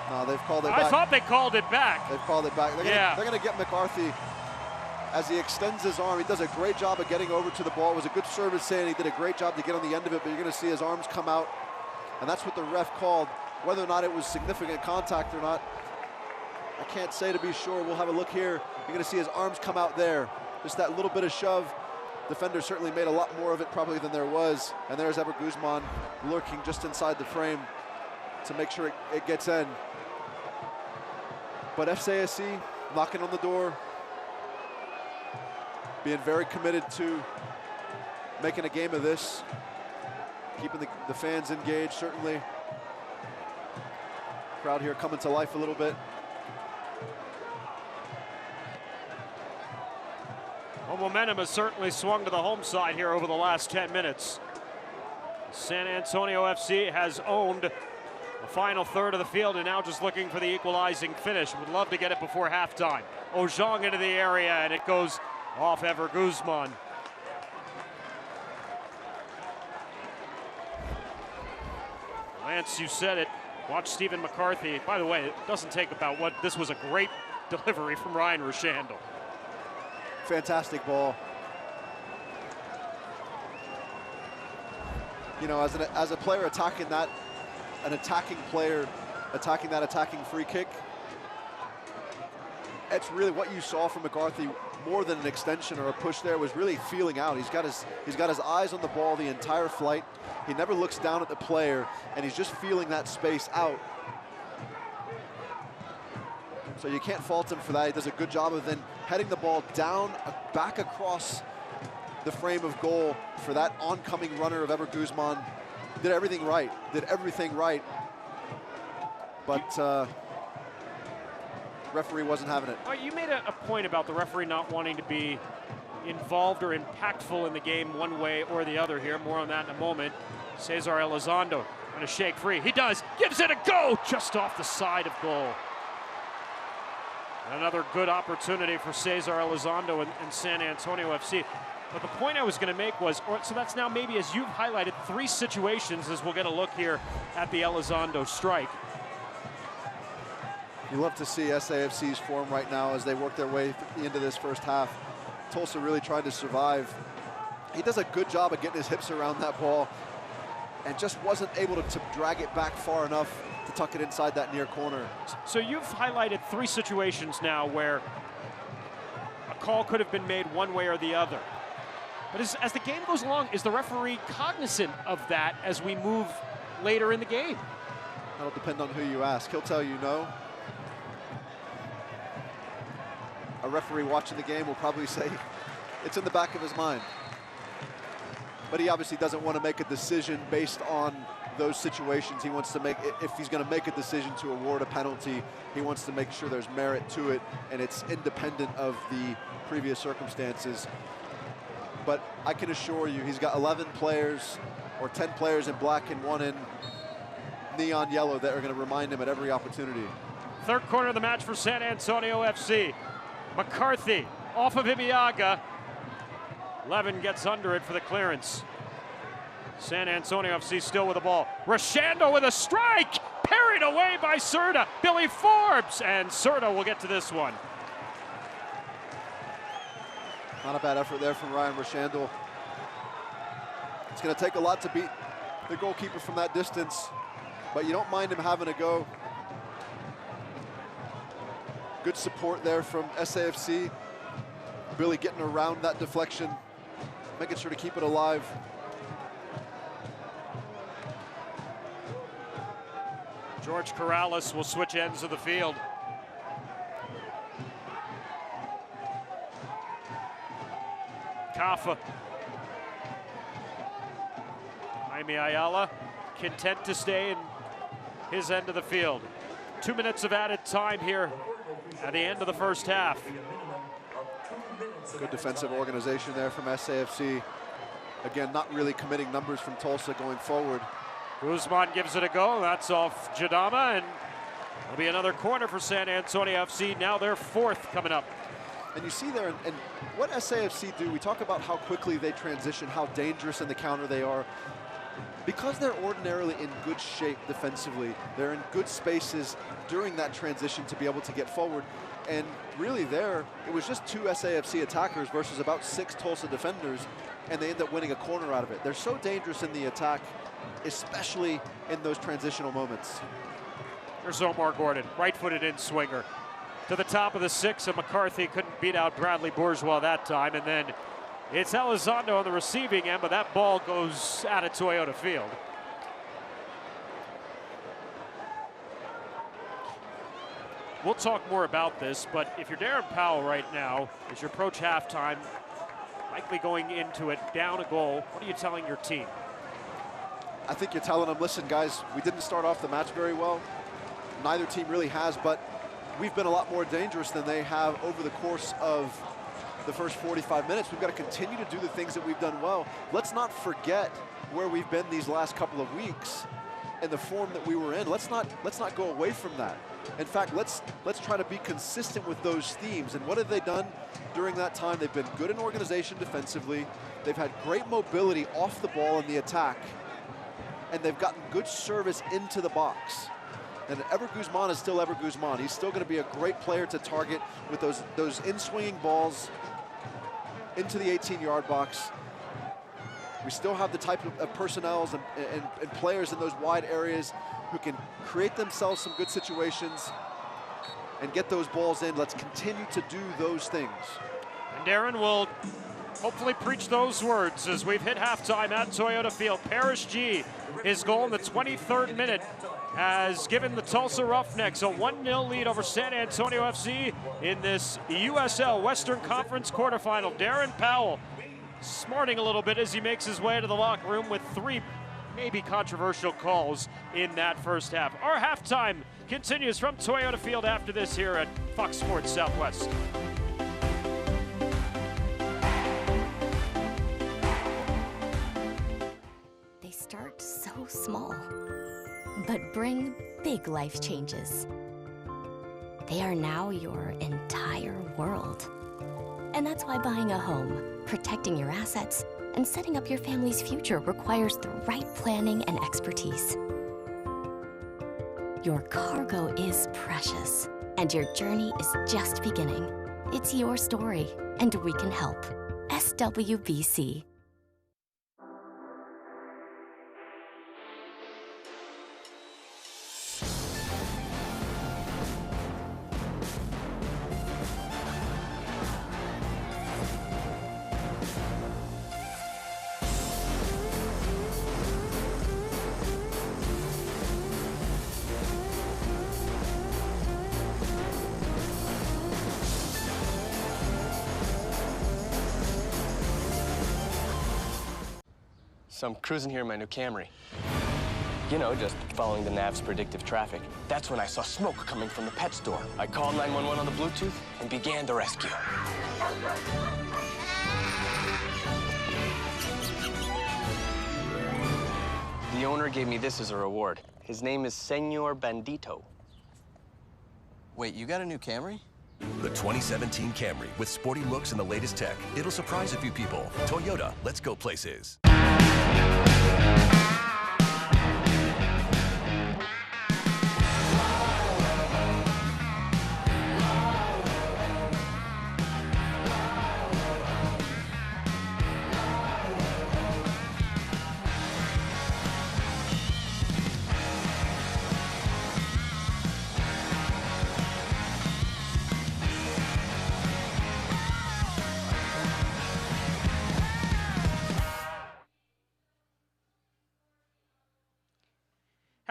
Speaker 2: No, they've called it back.
Speaker 1: I thought they called it back.
Speaker 2: They've called it back. They're going to get Mccarthy as he extends his arm. He does a great job of getting over to the ball. It was a good service in. He did a great job to get on the end of it, but you're going to see his arms come out, and that's what the ref called. Whether or not it was significant contact or not, I can't say to be sure. We'll have a look here. You're going to see his arms come out there. Just that little bit of shove. Defender certainly made a lot more of it probably than there was. And there's Ever Guzman lurking just inside the frame to make sure it gets in. But FCSC knocking on the door, being very committed to making a game of this, keeping the fans engaged, certainly. Crowd here coming to life a little bit.
Speaker 1: Well, momentum has certainly swung to the home side here over the last 10 minutes. San Antonio FC has owned the final third of the field and now just looking for the equalizing finish. Would love to get it before halftime. Ojong into the area, and it goes off Ever Guzman. Lance, you said it. Watch Stephen McCarthy. By the way, it doesn't take about what this was a great delivery from Ryan Rochandle.
Speaker 2: Fantastic ball. You know, as a player attacking that, an attacking player attacking that attacking free kick, it's really what you saw from McCarthy, more than an extension or a push there, was really feeling out. He's got his eyes on the ball the entire flight. He never looks down at the player, and he's just feeling that space out. So you can't fault him for that. He does a good job of then heading the ball down, back across the frame of goal for that oncoming runner of Ever Guzman. Did everything right, but referee wasn't having it.
Speaker 1: You made a point about the referee not wanting to be involved or impactful in the game one way or the other here. More on that in a moment. Cesar Elizondo going to shake free. He does, gives it a go, just off the side of goal. Another good opportunity for Cesar Elizondo and San Antonio FC. But the point I was going to make was, so that's now maybe, as you've highlighted, 3 situations as we'll get a look here at the Elizondo strike.
Speaker 2: You love to see SAFC's form right now as they work their way into this first half. Tulsa really tried to survive. He does a good job of getting his hips around that ball and just wasn't able to drag it back far enough to tuck it inside that near corner.
Speaker 1: So you've highlighted 3 situations now where a call could have been made one way or the other. But as the game goes along, is the referee cognizant of that as we move later in the game?
Speaker 2: That'll depend on who you ask. He'll tell you no. A referee watching the game will probably say it's in the back of his mind. But he obviously doesn't want to make a decision based on those situations. He wants to make, if he's going to make a decision to award a penalty, he wants to make sure there's merit to it and it's independent of the previous circumstances. But I can assure you, he's got 11 players or 10 players in black and 1 in neon yellow that are going to remind him at every opportunity.
Speaker 1: Third quarter of the match for San Antonio FC. McCarthy off of Ibeagha. Levin gets under it for the clearance. San Antonio FC still with the ball. Rochandle with a strike. Parrott carried away by Serta. Billy Forbes, and Serta will get to this one.
Speaker 2: Not a bad effort there from Ryan Rochandel. It's going to take a lot to beat the goalkeeper from that distance, but you don't mind him having a go. Good support there from SAFC. Billy getting around that deflection, making sure to keep it alive.
Speaker 1: George Corrales will switch ends of the field. Kafa. Jaime Ayala content to stay in his end of the field. 2 minutes of added time here at the end of the first half.
Speaker 2: Good defensive organization there from SAFC. Again, not really committing numbers from Tulsa going forward.
Speaker 1: Guzman gives it a go. That's off Jadama, and it'll be another corner for San Antonio FC. Now they're fourth coming up.
Speaker 2: And you see there, and what SAFC do, we talk about how quickly they transition, how dangerous in the counter they are. Because they're ordinarily in good shape defensively, they're in good spaces during that transition to be able to get forward. And really there, it was just 2 SAFC attackers versus about 6 Tulsa defenders, and they end up winning a corner out of it. They're so dangerous in the attack, especially in those transitional moments.
Speaker 1: Here's Omar Gordon, right-footed in swinger. To the top of the 6, and McCarthy couldn't beat out Bradley Bourgeois that time. And then it's Elizondo on the receiving end, but that ball goes out of Toyota Field. We'll talk more about this, but if you're Darren Powell right now, as you approach halftime, likely going into it down a goal, what are you telling your team?
Speaker 2: I think you're telling them, listen, guys, we didn't start off the match very well. Neither team really has, but we've been a lot more dangerous than they have over the course of the first 45 minutes. We've got to continue to do the things that we've done well. Let's not forget where we've been these last couple of weeks and the form that we were in. Let's not go away from that. In fact, let's try to be consistent with those themes. And what have they done during that time? They've been good in organization defensively. They've had great mobility off the ball in the attack. And they've gotten good service into the box. And Ever Guzman is still Ever Guzman. He's still going to be a great player to target with those in-swinging balls into the 18-yard box. We still have the type of personnels and players in those wide areas who can create themselves some good situations and get those balls in. Let's continue to do those things.
Speaker 1: And Darren will hopefully preach those words as we've hit halftime at Toyota Field. Parrish G, his goal in the 23rd minute, has given the Tulsa Roughnecks a 1-0 lead over San Antonio FC in this USL Western Conference Quarterfinal. Darren Powell smarting a little bit as he makes his way to the locker room with 3 maybe controversial calls in that first half. Our halftime continues from Toyota Field after this here at Fox Sports Southwest.
Speaker 15: They start so small, but bring big life changes. They are now your entire world. And that's why buying a home, protecting your assets, and setting up your family's future requires the right planning and expertise. Your cargo is precious, and your journey is just beginning. It's your story, and we can help. SWBC.
Speaker 12: So I'm cruising here in my new Camry. You know, just following the nav's predictive traffic. That's when I saw smoke coming from the pet store. I called 911 on the Bluetooth and began the rescue. The owner gave me this as a reward. His name is Senor Bandito.
Speaker 16: Wait, you got a new Camry?
Speaker 17: The 2017 Camry with sporty looks and the latest tech. It'll surprise a few people. Toyota, let's go places.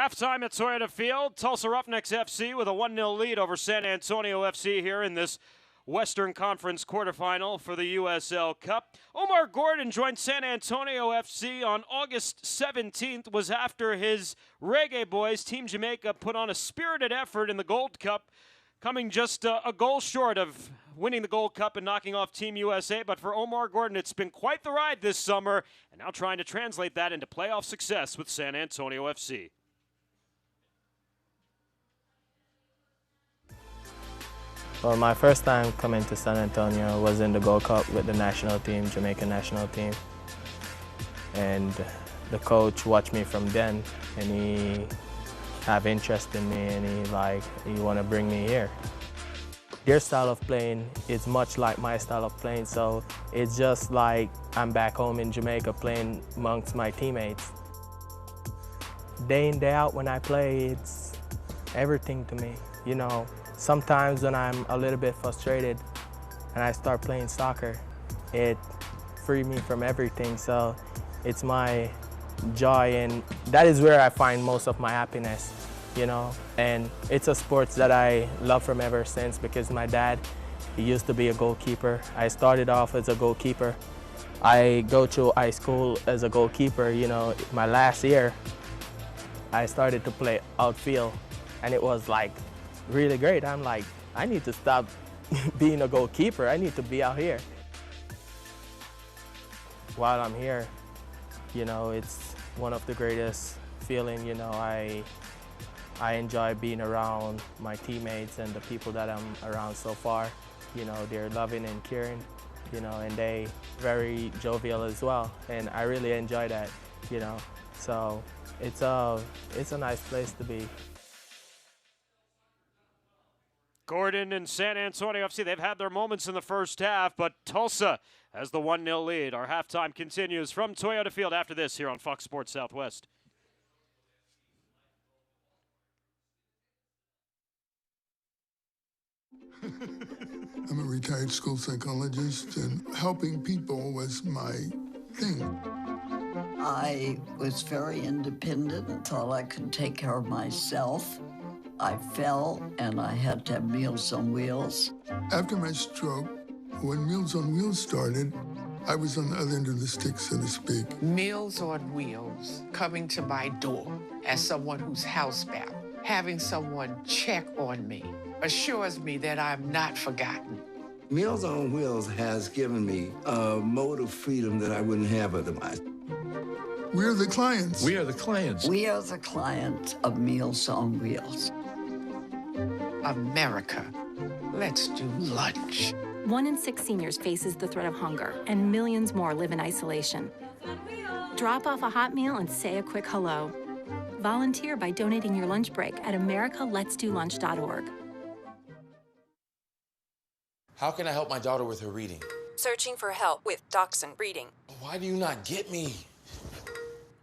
Speaker 1: Halftime at Toyota Field, Tulsa Roughnecks FC with a 1-0 lead over San Antonio FC here in this Western Conference Quarterfinal for the USL Cup. Omar Gordon joined San Antonio FC on August 17th, was after his Reggae Boys, Team Jamaica, put on a spirited effort in the Gold Cup, coming just a goal short of winning the Gold Cup and knocking off Team USA. But for Omar Gordon, it's been quite the ride this summer, and now trying to translate that into playoff success with San Antonio FC.
Speaker 12: Well, my first time coming to San Antonio was in the Gold Cup with the national team, Jamaican national team. And the coach watched me from then, and he have interest in me, and he want to bring me here. Their style of playing is much like my style of playing, so it's just like I'm back home in Jamaica playing amongst my teammates. Day in, day out when I play, it's everything to me, you know. Sometimes when I'm a little bit frustrated and I start playing soccer, it frees me from everything, so it's my joy, and that is where I find most of my happiness, you know. And it's a sport that I love from ever since, because my dad, he used to be a goalkeeper. I started off as a goalkeeper. I go to high school as a goalkeeper, you know. My last year, I started to play outfield, and it was like really great. I'm like, I need to stop being a goalkeeper. I need to be out here. While I'm here, you know, it's one of the greatest feeling, you know. I enjoy being around my teammates and the people that I'm around so far. You know, they're loving and caring, you know, and they very jovial as well. And I really enjoy that, you know. So it's a nice place to be.
Speaker 1: Gordon and San Antonio FC, they've had their moments in the first half, but Tulsa has the 1-0 lead. Our halftime continues from Toyota Field after this here on Fox Sports Southwest.
Speaker 18: I'm a retired school psychologist, and helping people was my thing.
Speaker 19: I was very independent and thought I could take care of myself. I fell, and I had to have Meals on Wheels.
Speaker 18: After my stroke, when Meals on Wheels started, I was on the other end of the stick, so to speak.
Speaker 20: Meals on Wheels, coming to my door as someone who's housebound, having someone check on me, assures me that I'm not forgotten.
Speaker 14: Meals on Wheels has given me a mode of freedom that I wouldn't have otherwise.
Speaker 18: We're the clients.
Speaker 14: We are the clients.
Speaker 19: We are the clients of Meals on Wheels.
Speaker 20: America, let's do lunch.
Speaker 21: 1 in 6 seniors faces the threat of hunger, and millions more live in isolation. Drop off a hot meal and say a quick hello. Volunteer by donating your lunch break at americaletsdolunch.org.
Speaker 22: How can I help my daughter with her reading?
Speaker 23: Searching for help with Dachshund Reading.
Speaker 22: Why do you not get me?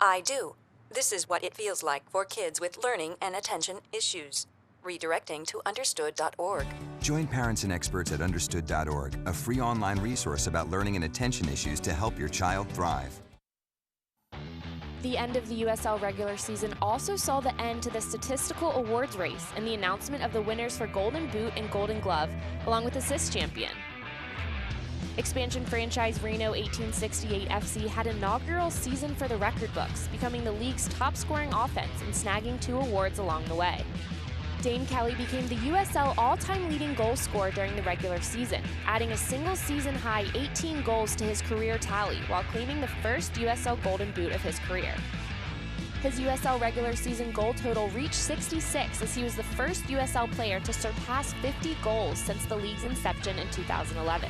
Speaker 23: I do. This is what it feels like for kids with learning and attention issues. Redirecting to understood.org.
Speaker 24: Join parents and experts at understood.org, a free online resource about learning and attention issues to help your child thrive.
Speaker 25: The end of the USL regular season also saw the end to the statistical awards race and the announcement of the winners for Golden Boot and Golden Glove, along with Assist Champion. Expansion franchise Reno 1868 FC had an inaugural season for the record books, becoming the league's top-scoring offense and snagging 2 awards along the way. Dane Kelly became the USL all-time leading goal scorer during the regular season, adding a single season-high 18 goals to his career tally while claiming the first USL Golden Boot of his career. His USL regular season goal total reached 66 as he was the first USL player to surpass 50 goals since the league's inception in 2011.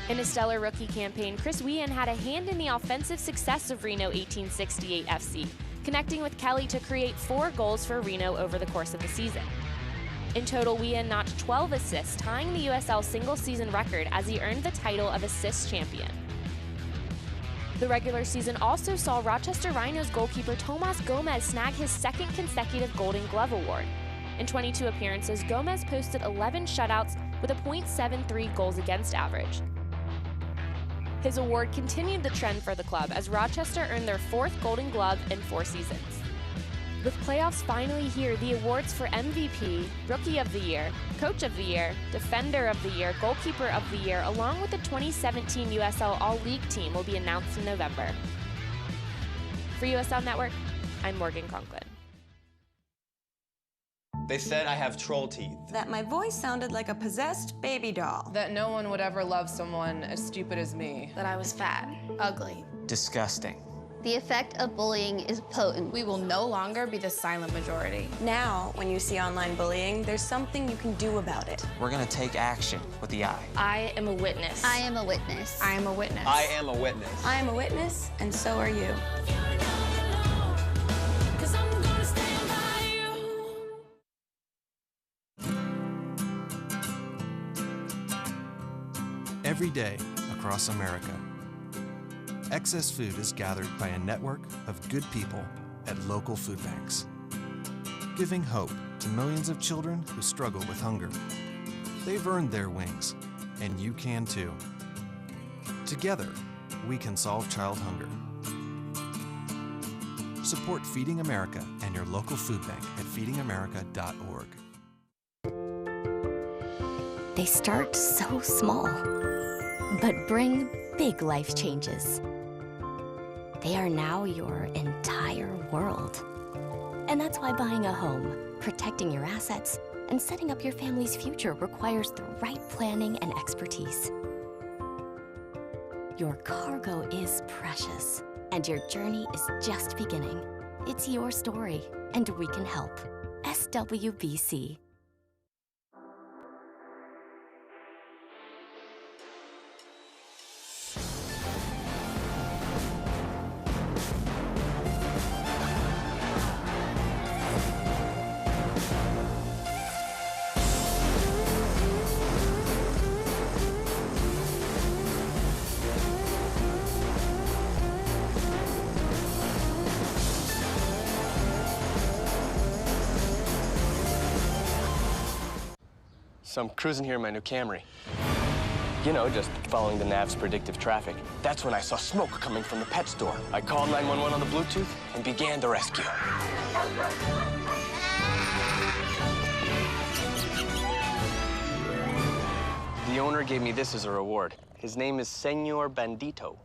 Speaker 25: In a stellar rookie campaign, Chris Whean had a hand in the offensive success of Reno 1868 FC, connecting with Kelly to create 4 goals for Reno over the course of the season. In total, Whean notched 12 assists, tying the USL single-season record as he earned the title of Assist Champion. The regular season also saw Rochester Rhinos goalkeeper Tomas Gomez snag his 2nd consecutive Golden Glove award. In 22 appearances, Gomez posted 11 shutouts with a .73 goals against average. His award continued the trend for the club as Rochester earned their 4th Golden Glove in 4 seasons. With playoffs finally here, the awards for MVP, Rookie of the Year, Coach of the Year, Defender of the Year, Goalkeeper of the Year, along with the 2017 USL All-League team will be announced in November. For USL Network, I'm Morgan Conklin.
Speaker 12: They said I have troll teeth.
Speaker 3: That my voice sounded like a possessed baby doll.
Speaker 4: That no one would ever love someone as stupid as me.
Speaker 3: That I was fat, ugly.
Speaker 12: Disgusting.
Speaker 5: The effect of bullying is potent.
Speaker 4: We will no longer be the silent majority.
Speaker 3: Now, when you see online bullying, there's something you can do about it.
Speaker 12: We're gonna take action with the I.
Speaker 3: I am a witness.
Speaker 5: I am a witness.
Speaker 4: I am a witness.
Speaker 12: I am a witness.
Speaker 3: I am a witness, and so are you.
Speaker 6: Every day across America, excess food is gathered by a network of good people at local food banks, giving hope to millions of children who struggle with hunger. They've earned their wings, and you can too. Together, we can solve child hunger. Support Feeding America and your local food bank at feedingamerica.org.
Speaker 15: They start so small, but bring big life changes. They are now your entire world. And that's why buying a home, protecting your assets, and setting up your family's future requires the right planning and expertise. Your cargo is precious, and your journey is just beginning. It's your story, and we can help. SWBC.
Speaker 12: So I'm cruising here in my new Camry. You know, just following the nav's predictive traffic. That's when I saw smoke coming from the pet store. I called 911 on the Bluetooth and began the rescue. The owner gave me this as a reward. His name is Senor Bandito.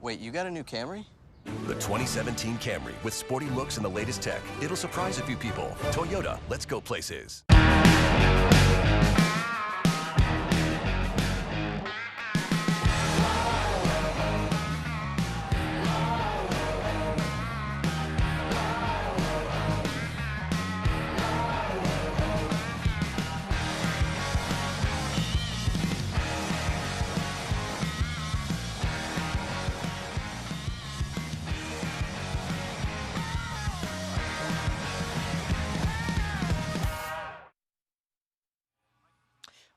Speaker 16: Wait, you got a new Camry?
Speaker 17: The 2017 Camry with sporty looks and the latest tech. It'll surprise a few people. Toyota, let's go places.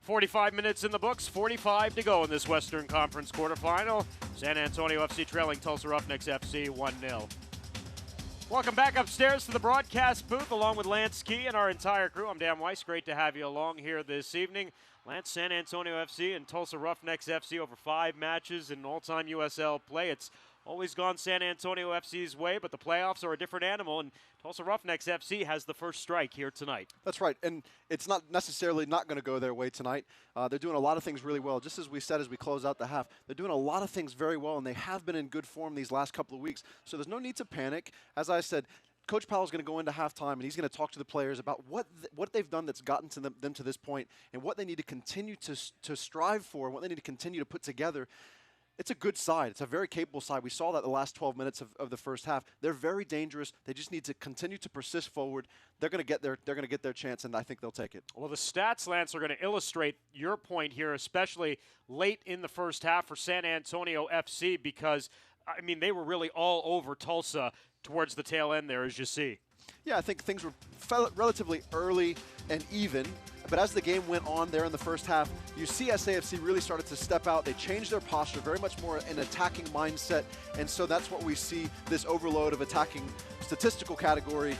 Speaker 1: .45 minutes in the books, 45 to go in this Western Conference quarterfinal. San Antonio FC trailing Tulsa Roughnecks FC 1-0. Welcome back upstairs to the broadcast booth along with Lance Key and our entire crew. I'm Dan Weiss. Great to have you along here this evening. Lance, San Antonio FC and Tulsa Roughnecks FC over 5 matches in all-time USL play. It's always gone San Antonio FC's way, but the playoffs are a different animal, and Tulsa Roughnecks FC has the first strike here tonight.
Speaker 2: That's right, and it's not necessarily not going to go their way tonight. They're doing a lot of things really well. Just as we said as we close out the half, they're doing a lot of things very well, and they have been in good form these last couple of weeks. So there's no need to panic. As I said, Coach Powell's going to go into halftime, and he's going to talk to the players about what they've done that's gotten to them to this point, and what they need to continue to strive for, and what they need to continue to put together. It's a good side. It's a very capable side. We saw that the last 12 minutes of the first half. They're very dangerous. They just need to continue to persist forward. They're going to get their chance, and I think they'll take it.
Speaker 1: Well, the stats, Lance, are going to illustrate your point here, especially late in the first half for San Antonio FC, because, I mean, they were really all over Tulsa towards the tail end there, as you see.
Speaker 2: Yeah, I think things were relatively early and even. But as the game went on there in the first half, you see SAFC really started to step out. They changed their posture, very much more an attacking mindset. And so that's what we see, this overload of attacking statistical category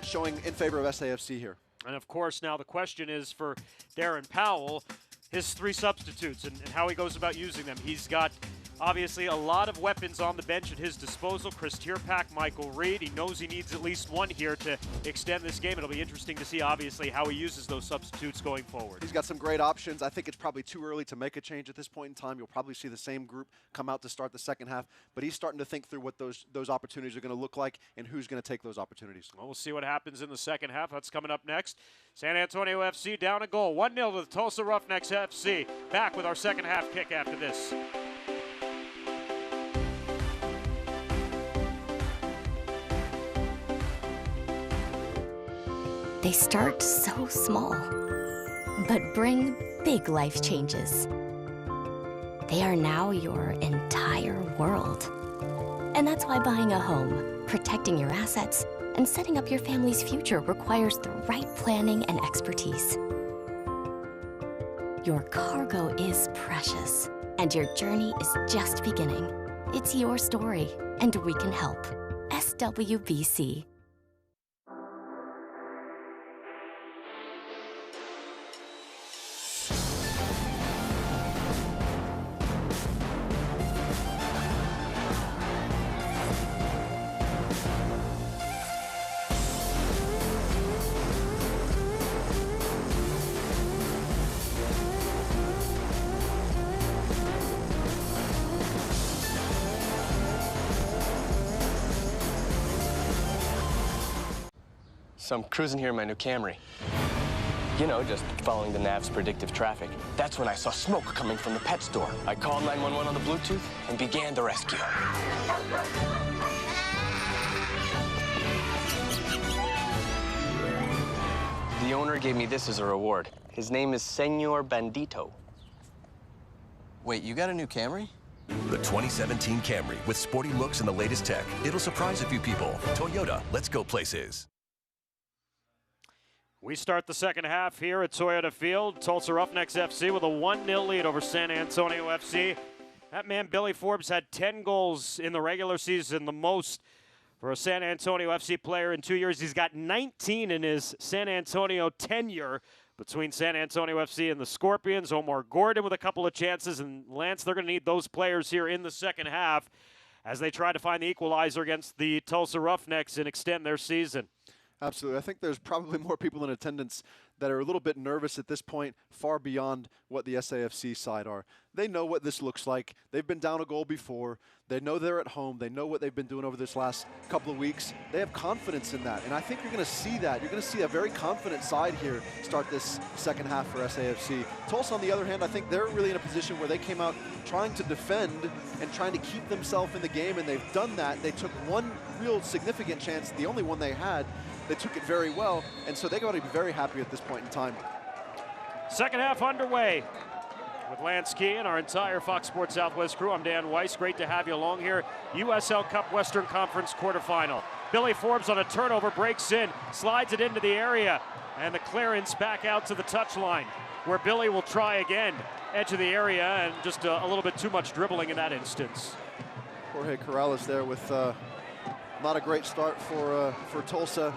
Speaker 2: showing in favor of SAFC here.
Speaker 1: And, of course, now the question is for Darren Powell, his 3 substitutes and how he goes about using them. He's got Obviously, a lot of weapons on the bench at his disposal. Chris Tierpak, Michael Reed. He knows he needs at least one here to extend this game. It'll be interesting to see, obviously, how he uses those substitutes going forward.
Speaker 2: He's got some great options. I think it's probably too early to make a change at this point in time. You'll probably see the same group come out to start the second half, but he's starting to think through what those opportunities are going to look like and who's going to take those opportunities.
Speaker 1: Well, we'll see what happens in the second half. That's coming up next. San Antonio FC down a goal. 1-0 to the Tulsa Roughnecks FC. Back with our second half kick after this.
Speaker 15: They start so small, but bring big life changes. They are now your entire world. And that's why buying a home, protecting your assets, and setting up your family's future requires the right planning and expertise. Your cargo is precious, and your journey is just beginning. It's your story, and we can help. SWBC.
Speaker 12: So I'm cruising here in my new Camry. You know, just following the nav's predictive traffic. That's when I saw smoke coming from the pet store. I called 911 on the Bluetooth and began the rescue. The owner gave me this as a reward. His name is Senor Bandito.
Speaker 16: Wait, you got a new Camry?
Speaker 17: The 2017 Camry with sporty looks and the latest tech. It'll surprise a few people. Toyota, let's go places.
Speaker 1: We start the second half here at Toyota Field. Tulsa Roughnecks FC with a 1-0 lead over San Antonio FC. That man, Billy Forbes, had 10 goals in the regular season, the most for a San Antonio FC player in 2 years. He's got 19 in his San Antonio tenure between San Antonio FC and the Scorpions. Omar Gordon with a couple of chances, and Lance, they're going to need those players here in the second half as they try to find the equalizer against the Tulsa Roughnecks and extend their season.
Speaker 2: Absolutely. I think there's probably more people in attendance that are a little bit nervous at this point, far beyond what the SAFC side are. They know what this looks like. They've been down a goal before. They know they're at home. They know what they've been doing over this last couple of weeks. They have confidence in that, and I think you're going to see that. You're going to see a very confident side here start this second half for SAFC. Tulsa, on the other hand, I think they're really in a position where they came out trying to defend and trying to keep themselves in the game, and they've done that. They took one real significant chance, the only one they had. They took it very well, and so they got to be very happy at this point in time.
Speaker 1: Second half underway with Lance Key and our entire Fox Sports Southwest crew. I'm Dan Weiss. Great to have you along here. USL Cup Western Conference Quarterfinal. Billy Forbes on a turnover, breaks in, slides it into the area, and the clearance back out to the touchline, where Billy will try again. Edge of the area, and just a little bit too much dribbling in that instance.
Speaker 2: Jorge Corrales there with not a great start for Tulsa.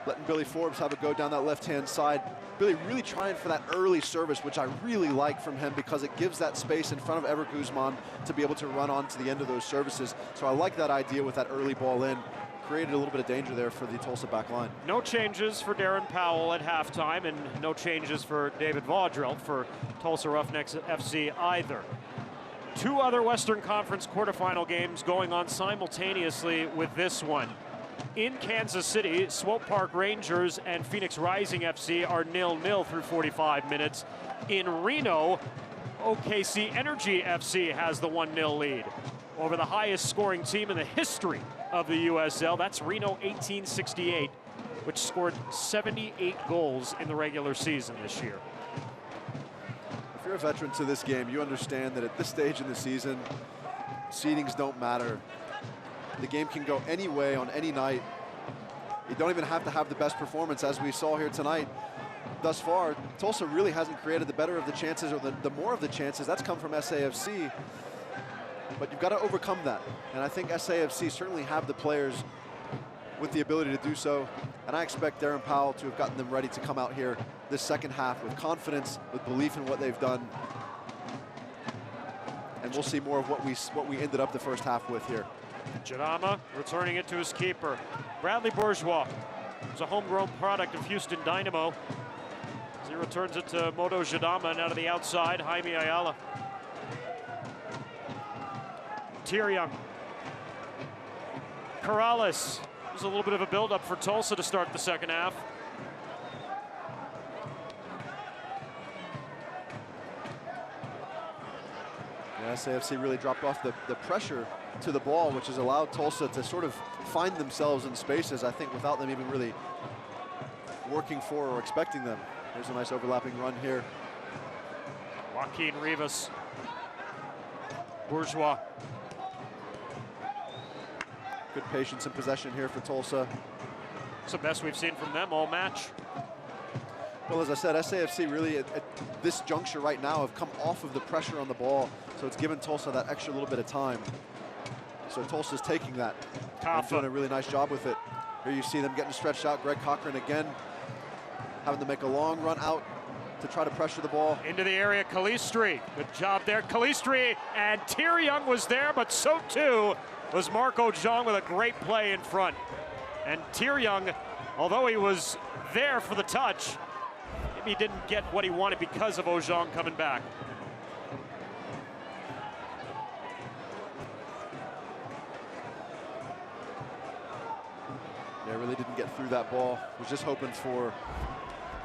Speaker 2: Letting Billy Forbes have a go down that left-hand side. Billy really trying for that early service, which I really like from him because it gives that space in front of Ever Guzman to be able to run on to the end of those services. So I like that idea with that early ball in. Created a little bit of danger there for the Tulsa back line.
Speaker 1: No changes for Darren Powell at halftime, and no changes for David Vaudrell for Tulsa Roughnecks FC either. Two other Western Conference quarterfinal games going on simultaneously with this one. In Kansas City, Swope Park Rangers and Phoenix Rising FC are 0-0 through 45 minutes. In Reno, OKC Energy FC has the 1-0 lead over the highest scoring team in the history of the USL. That's Reno 1868, which scored 78 goals in the regular season this year.
Speaker 2: If you're a veteran to this game, you understand that at this stage in the season, seedings don't matter. The game can go any way on any night. You don't even have to have the best performance, as we saw here tonight. Thus far, Tulsa really hasn't created the better of the chances, or the more of the chances. That's come from SAFC. But you've got to overcome that. And I think SAFC certainly have the players with the ability to do so. And I expect Darren Powell to have gotten them ready to come out here this second half with confidence, with belief in what they've done, and we'll see more of what we ended up the first half with here.
Speaker 1: Jadama returning it to his keeper. Bradley Bourgeois is a homegrown product of Houston Dynamo. As he returns it to Moto Jadama, and out of the outside, Jaime Ayala. Tyrion. Corrales. There's a little bit of a build-up for Tulsa to start the second half.
Speaker 2: Yeah, SAFC really dropped off the pressure to the ball, which has allowed Tulsa to sort of find themselves in spaces, I think, without them even really working for or expecting them. There's a nice overlapping run here.
Speaker 1: Joaquin Rivas. Bourgeois.
Speaker 2: Good patience and possession here for Tulsa.
Speaker 1: It's the best we've seen from them all match.
Speaker 2: Well, as I said, SAFC really at this juncture right now have come off of the pressure on the ball, so it's given Tulsa that extra little bit of time. So Tulsa's taking that and doing a really nice job with it. Here you see them getting stretched out. Greg Cochran again having to make a long run out to try to pressure the ball.
Speaker 1: Into the area, Calistri. Good job there, Calistri. And Tyrion was there, but so too was Marco Jong with a great play in front. And Tyrion, although he was there for the touch, maybe he didn't get what he wanted because of Ojong coming back.
Speaker 2: Yeah, really didn't get through that ball. Was just hoping for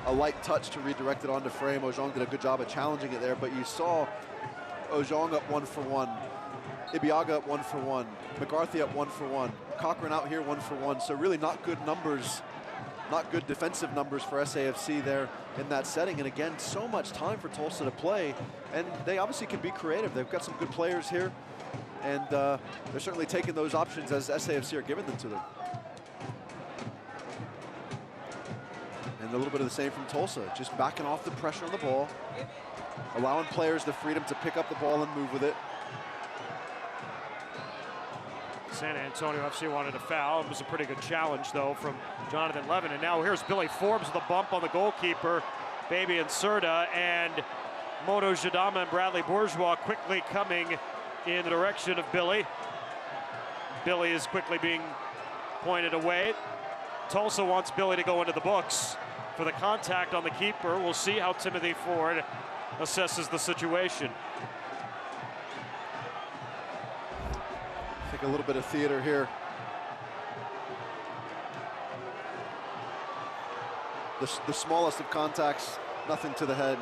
Speaker 2: a light touch to redirect it onto frame. Ojong did a good job of challenging it there, but you saw Ojong up 1-for-1. Ibiaga up 1-for-1. Mccarthy up 1-for-1. Cochran out here 1-for-1. So really not good numbers, not good defensive numbers for SAFC there in that setting. And again, so much time for Tulsa to play. And they obviously can be creative. They've got some good players here. And they're certainly taking those options as SAFC are giving them to them. And a little bit of the same from Tulsa, just backing off the pressure on the ball, allowing players the freedom to pick up the ball and move with it.
Speaker 1: San Antonio FC wanted a foul. It was a pretty good challenge, though, from Jonathan Levin. And now here's Billy Forbes with a bump on the goalkeeper, Baby Inserta, and Moto Jadama and Bradley Bourgeois quickly coming in the direction of Billy. Billy is quickly being pointed away. Tulsa wants Billy to go into the books for the contact on the keeper. We'll see how Timothy Ford assesses the situation.
Speaker 2: I think a little bit of theater here. The smallest of contacts, nothing to the head.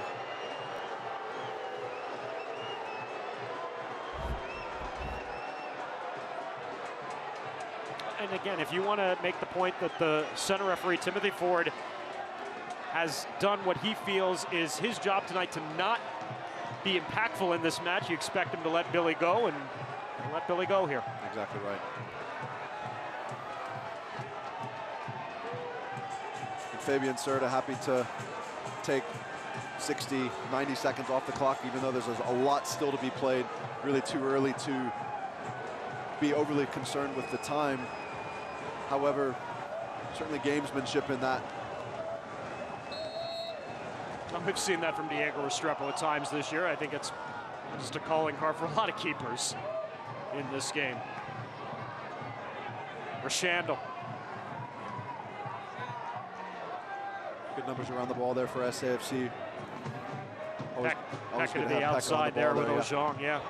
Speaker 1: And again, if you want to make the point that the center referee, Timothy Ford, has done what he feels is his job tonight to not be impactful in this match, you expect him to let Billy go, and let Billy go here.
Speaker 2: Exactly right. And Fabian Serta happy to take 60, 90 seconds off the clock, even though there's a lot still to be played. Really too early to be overly concerned with the time. However, certainly gamesmanship in that.
Speaker 1: We've seen that from Diego Restrepo at times this year. I think it's just a calling card for a lot of keepers in this game. Rashandel.
Speaker 2: Good numbers around the ball there for SAFC.
Speaker 1: Back into the outside there with Ojong, yeah.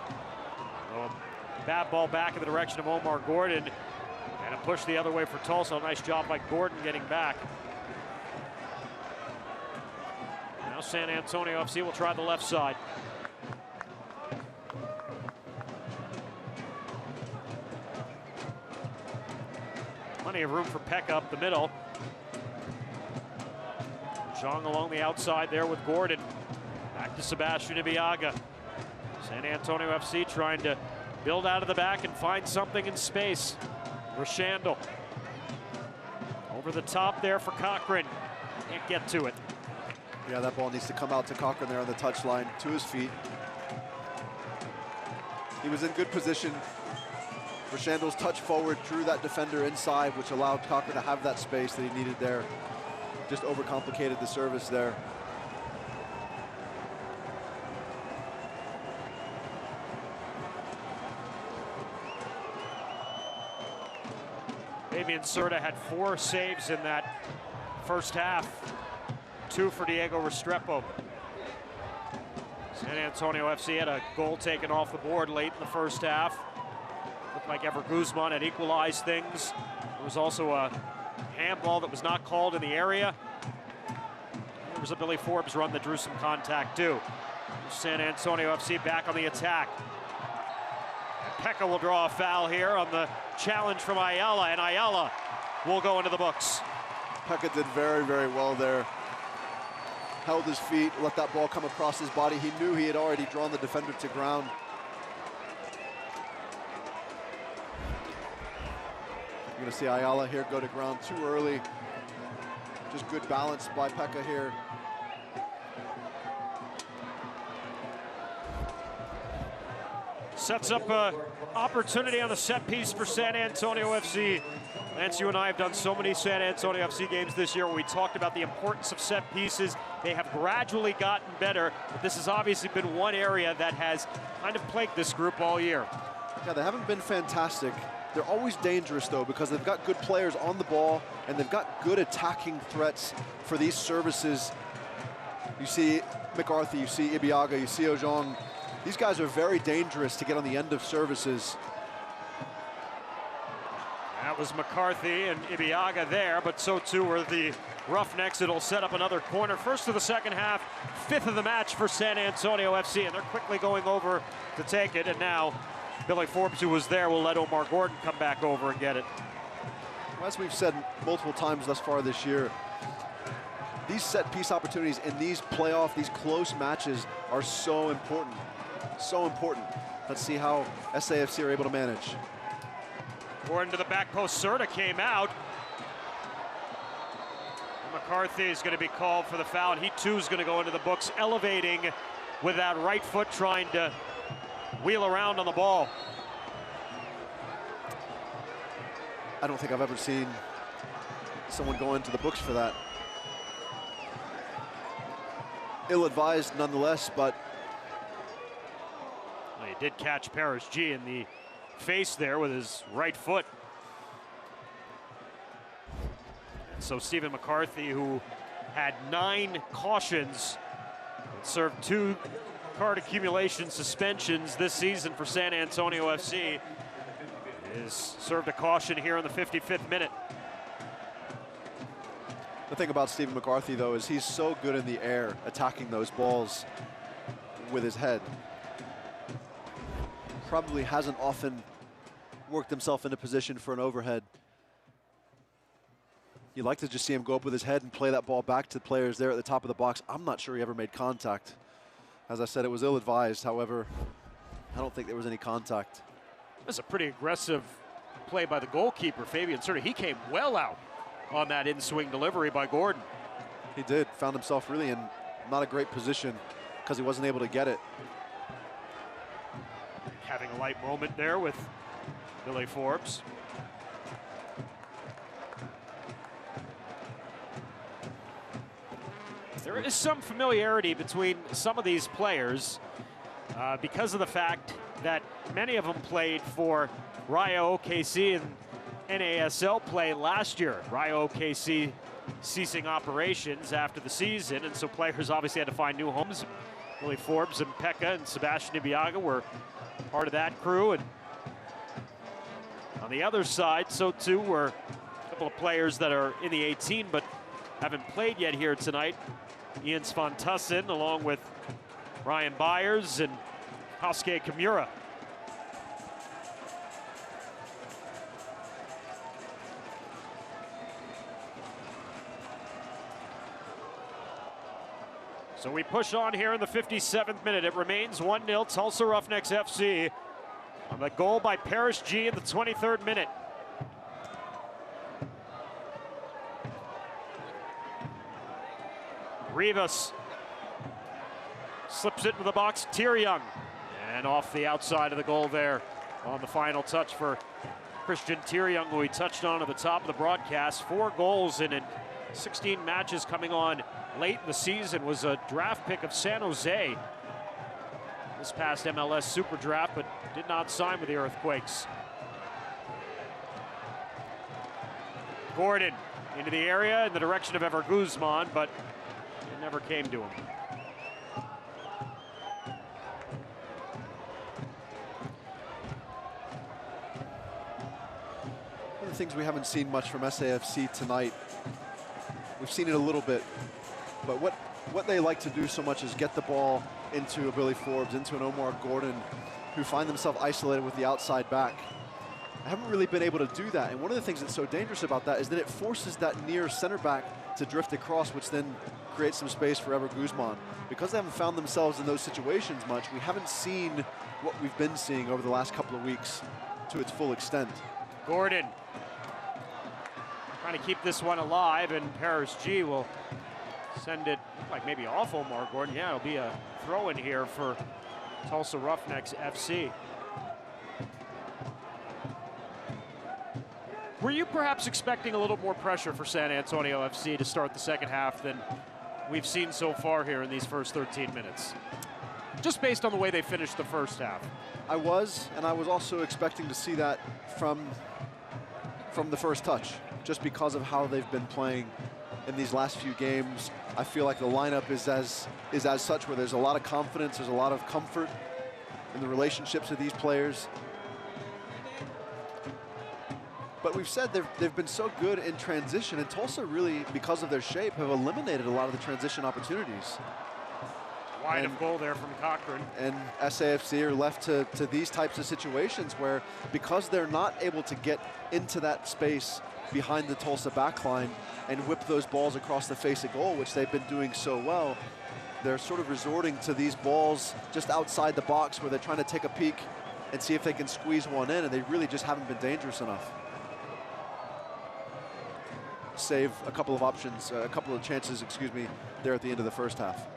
Speaker 1: Bad ball back in the direction of Omar Gordon. And a push the other way for Tulsa. Nice job by Gordon getting back. Now San Antonio FC will try the left side. Plenty of room for Peck up the middle. Zhang along the outside there with Gordon. Back to Sebastian Ibiaga. San Antonio FC trying to build out of the back and find something in space. Rashandel. Over the top there for Cochran. Can't get to it.
Speaker 2: Yeah, that ball needs to come out to Cochran there on the touchline, to his feet. He was in good position. Rashandel's touch forward drew that defender inside, which allowed Cochran to have that space that he needed there. Just overcomplicated the service there.
Speaker 1: Fabian Serta had 4 saves in that first half. 2 for Diego Restrepo. San Antonio FC had a goal taken off the board late in the first half. Looked like Ever Guzman had equalized things. There was also a handball that was not called in the area. There was a Billy Forbes run that drew some contact too. San Antonio FC back on the attack. Pekka will draw a foul here on the challenge from Ayala, and Ayala will go into the books.
Speaker 2: Pekka did very, very well there. Held his feet, let that ball come across his body. He knew he had already drawn the defender to ground. You're gonna see Ayala here go to ground too early. Just good balance by Pekka here.
Speaker 1: Sets up an opportunity on the set piece for San Antonio FC. Lance, you and I have done so many San Antonio FC games this year where we talked about the importance of set pieces. They have gradually gotten better, but this has obviously been one area that has kind of plagued this group all year.
Speaker 2: Yeah, they haven't been fantastic. They're always dangerous, though, because they've got good players on the ball, and they've got good attacking threats for these services. You see McCarthy, you see Ibiaga, you see Ojong. These guys are very dangerous to get on the end of services.
Speaker 1: That was McCarthy and Ibiaga there, but so too were the Roughnecks. It'll set up another corner. First of the second half, 5th of the match for San Antonio FC, and they're quickly going over to take it, and now Billy Forbes, who was there, will let Omar Gordon come back over and get it.
Speaker 2: As we've said multiple times thus far this year, these set piece opportunities in these playoff, these close matches are so important. So important. Let's see how SAFC are able to manage.
Speaker 1: Gordon to the back post. Serta came out. McCarthy is going to be called for the foul. He too is going to go into the books, elevating with that right foot, trying to wheel around on the ball.
Speaker 2: I don't think I've ever seen someone go into the books for that. Ill-advised nonetheless, but
Speaker 1: well, he did catch Paris G in the face there with his right foot. And so Stephen McCarthy, who had 9 cautions, served 2 card accumulation suspensions this season for San Antonio FC, is served a caution here in the 55th minute.
Speaker 2: The thing about Stephen McCarthy, though, is he's so good in the air, attacking those balls with his head. Probably hasn't often worked himself into position for an overhead. You'd like to just see him go up with his head and play that ball back to the players there at the top of the box. I'm not sure he ever made contact. As I said, it was ill-advised. However, I don't think there was any contact.
Speaker 1: That's a pretty aggressive play by the goalkeeper, Fabian Serta. He came well out on that in-swing delivery by Gordon.
Speaker 2: He did. Found himself really in not a great position because he wasn't able to get it.
Speaker 1: Having a light moment there with Billy Forbes. There is some familiarity between some of these players because of the fact that many of them played for Rayo OKC in NASL play last year. Rayo OKC ceasing operations after the season, and so players obviously had to find new homes. Billy Forbes and Pekka and Sebastian Ibiaga were part of that crew, and on the other side, so too were a couple of players that are in the 18 but haven't played yet here tonight. Ian Svantussin along with Ryan Byers and Hasuke Kimura. So we push on here in the 57th minute. It remains 1-0 Tulsa Roughnecks FC on the goal by Paris G in the 23rd minute. Rivas slips it into the box. Tyr-Young, and off the outside of the goal there on the final touch for Christian Tyr-Young, who we touched on at the top of the broadcast. 4 goals in 16 matches coming on late in the season. Was a draft pick of San Jose this past MLS Super Draft, but did not sign with the Earthquakes. Gordon into the area in the direction of Ever Guzman, but it never came to him.
Speaker 2: One of the things we haven't seen much from SAFC tonight, we've seen it a little bit, but what they like to do so much is get the ball into a Billy Forbes, into an Omar Gordon, who find themselves isolated with the outside back. I haven't really been able to do that, and one of the things that's so dangerous about that is that it forces that near center back to drift across, which then creates some space for Ever Guzman. Because they haven't found themselves in those situations much, we haven't seen what we've been seeing over the last couple of weeks to its full extent.
Speaker 1: Gordon trying to keep this one alive, and Paris G will send it like maybe off Omar Gordon. Yeah, it'll be a throw in here for Tulsa Roughnecks FC. Were you perhaps expecting a little more pressure for San Antonio FC to start the second half than we've seen so far here in these first 13 minutes? Just based on the way they finished the first half.
Speaker 2: I was, and I was also expecting to see that from the first touch, just because of how they've been playing in these last few games. I feel like the lineup is as such, where there's a lot of confidence, there's a lot of comfort in the relationships of these players. But we've said they've been so good in transition, and Tulsa really, because of their shape, have eliminated a lot of the transition opportunities.
Speaker 1: Wide of goal there from Cochran.
Speaker 2: And SAFC are left to these types of situations where, because they're not able to get into that space behind the Tulsa backline and whip those balls across the face of goal, which they've been doing so well, they're sort of resorting to these balls just outside the box where they're trying to take a peek and see if they can squeeze one in, and they really just haven't been dangerous enough. Save a couple of options, a couple of chances, excuse me, there at the end of the first half.